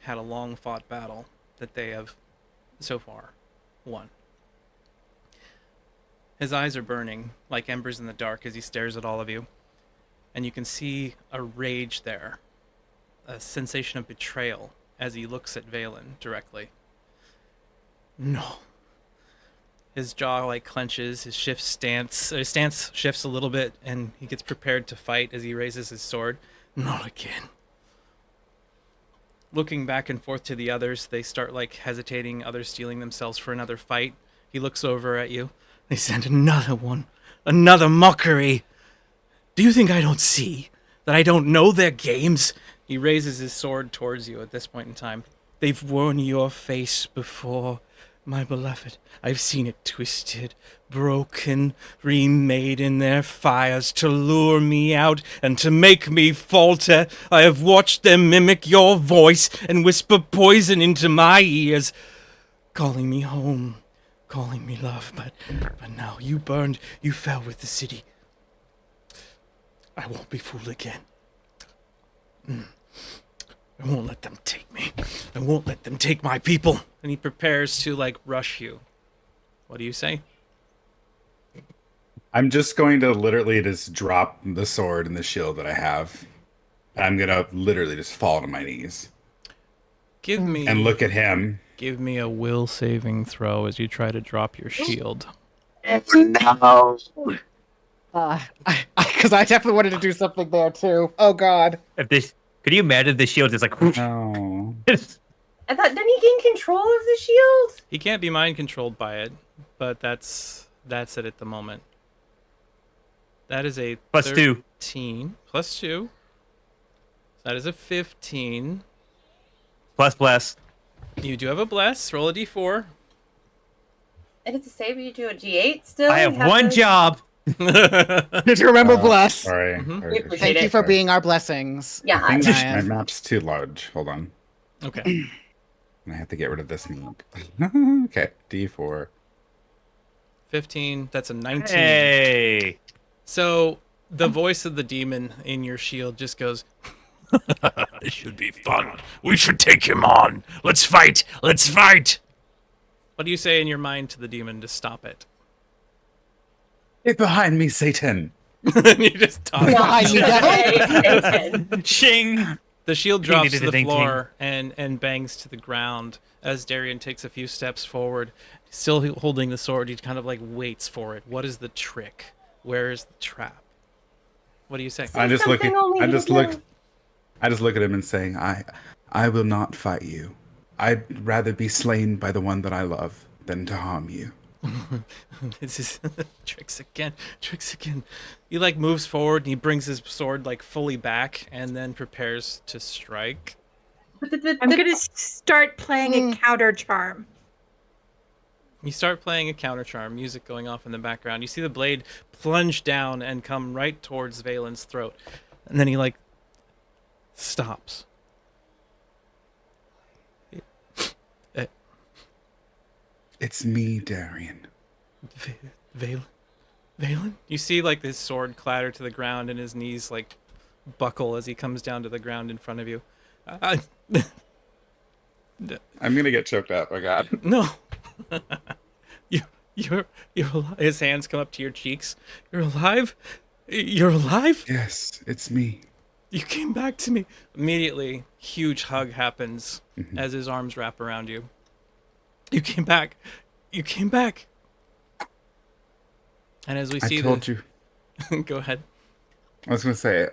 had a long fought battle that they have so far won. His eyes are burning like embers in the dark as he stares at all of you, and you can see a rage there, a sensation of betrayal as he looks at Valen directly. No. His jaw like clenches, his stance shifts a little bit, and he gets prepared to fight as he raises his sword. Not again. Looking back and forth to the others, they start like hesitating, others steeling themselves for another fight. He looks over at you. They sent another one. Another mockery. Do you think I don't see? That I don't know their games? He raises his sword towards you at this point in time. They've worn your face before, my beloved. I've seen it twisted, broken, remade in their fires to lure me out and to make me falter. I have watched them mimic your voice and whisper poison into my ears, calling me home, calling me love. But now you burned, you fell with the city. I won't be fooled again. I won't let them take me. I won't let them take my people. And he prepares to, like, rush you. What do you say? I'm just going to literally just drop the sword and the shield that I have. I'm going to literally just fall to my knees Give me and look at him. Give me a will saving throw as you try to drop your shield. No. Because I definitely wanted to do something there too. Oh God. If this, could you imagine the shield is like? No. I thought, didn't he gain control of the shield? He can't be mind controlled by it, but that's it at the moment. That is a Plus 2. 13. Plus 2. That is a 15. Bless. You do have a bless. Roll a d4. And it's a save you do a G8 still? I have one job. Did you remember bless? Sorry. Mhm. Sorry. We appreciate Thank you it. for being our blessings. Yeah, I think Ryan. my map's too large. Hold on. Okay. I have to get rid of this map. Okay. D4. 15. That's a 19. Hey. So the voice of the demon in your shield just goes, This should be fun. We should take him on. Let's fight. Let's fight. what do you say in your mind to the demon to stop it? Get behind me, Satan. And you just toss it. Behind me, Okay. Shing. The shield Ding, drops ding, to the ding, ding. floor and bangs to the ground as Darian takes a few steps forward. Still holding the sword, he kind of like waits for it. What is the trick? Where is the trap? What do you say? I just look at something only I you just know. look I just look at him and saying, I will not fight you. I'd rather be slain by the one that I love than to harm you. This is tricks again. He like moves forward and he brings his sword like fully back and then prepares to strike. I'm gonna start playing a counter charm. You start playing a counter charm, music going off in the background. You see the blade plunge down and come right towards Valen's throat. And then he like stops. It's me, Darian. Valen? You see like this sword clatter to the ground and his knees like buckle as he comes down to the ground in front of you. I'm gonna get choked up. Oh God. No. You're alive. His hands come up to your cheeks. You're alive? You're alive? Yes, it's me. You came back to me. Immediately, huge hug happens as his arms wrap around you. You came back. You came back. And as we see I told you. Go ahead. I was gonna say,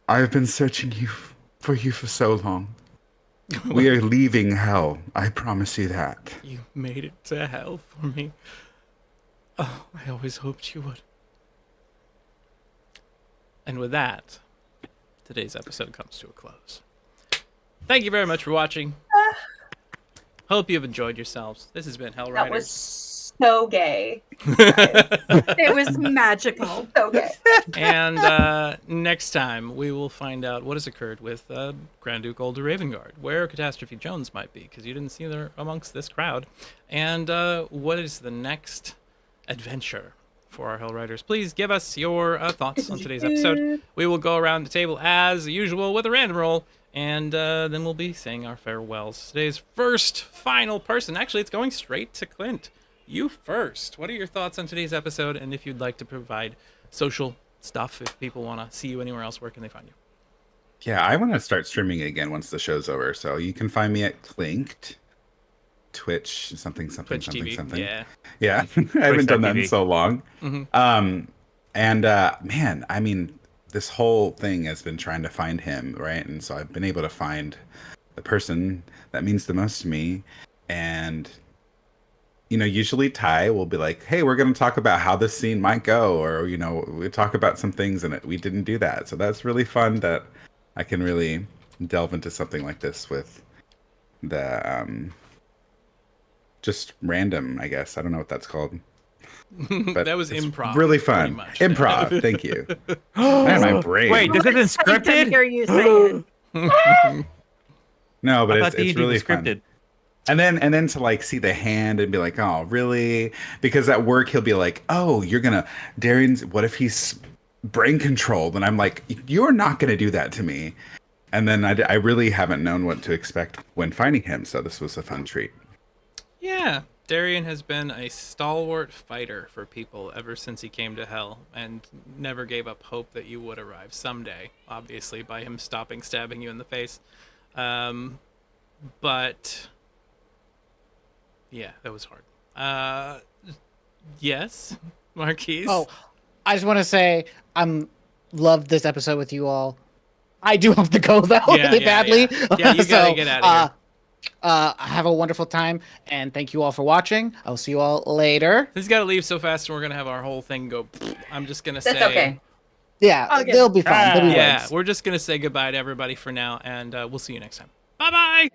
I've been searching for you for so long. We are leaving hell. I promise you that. You made it to hell for me. Oh, I always hoped you would. And with that, today's episode comes to a close. Thank you very much for watching. Hope you've enjoyed yourselves. This has been Hellriders. That was so gay. It was magical. So gay. And next time we will find out what has occurred with Grand Duke Older Ravengard, where Catastrophe Jones might be, because you didn't see her amongst this crowd, and what is the next adventure for our Hellriders. Please give us your thoughts on today's episode. We will go around the table as usual with a random roll, and then we'll be saying our farewells. Today's first final person, actually, it's going straight to Clint. You first. What are your thoughts on today's episode? And if you'd like to provide social stuff, if people want to see you anywhere else, where can they find you? Yeah, I want to start streaming again once the show's over. So you can find me at Clinked, Twitch, something, Twitch something, TV. something. Yeah. Yeah, I haven't done that in TV. so long. Mhm. Man, I mean, this whole thing has been trying to find him, right? And so I've been able to find the person that means the most to me. And usually Ty will be like, hey, we're going to talk about how this scene might go, or we talk about some things and we didn't do that. So that's really fun that I can really delve into something like this with the just random, I guess. I don't know what that's called. But That was it's improv. really pretty fun. much. Improv. Thank you. Man, my brain. Wait, this isn't It's like to scripted? hear you say it. No, but I thought it's D&D really was fun. scripted. And then to like see the hand and be like, oh, really? Because at work he'll be like, oh, Darian's. What if he's brain controlled? And I'm like, you're not gonna do that to me. And then I really haven't known what to expect when finding him. So this was a fun treat. Yeah, Darian has been a stalwart fighter for people ever since he came to Hell, and never gave up hope that you would arrive someday, obviously, by him stabbing you in the face. But yeah, that was hard. Yes, Marquise? Oh, I just want to say loved this episode with you all. I do have to go though, really badly. Yeah, you gotta get out of here. Have a wonderful time, and thank you all for watching. I'll see you all later. He's got to leave so fast, and we're gonna have our whole thing go. I'm just gonna That's say. okay. Yeah, Okay. they'll be fine. They'll be Yeah, words. we're just gonna say goodbye to everybody for now, and we'll see you next time. Bye bye.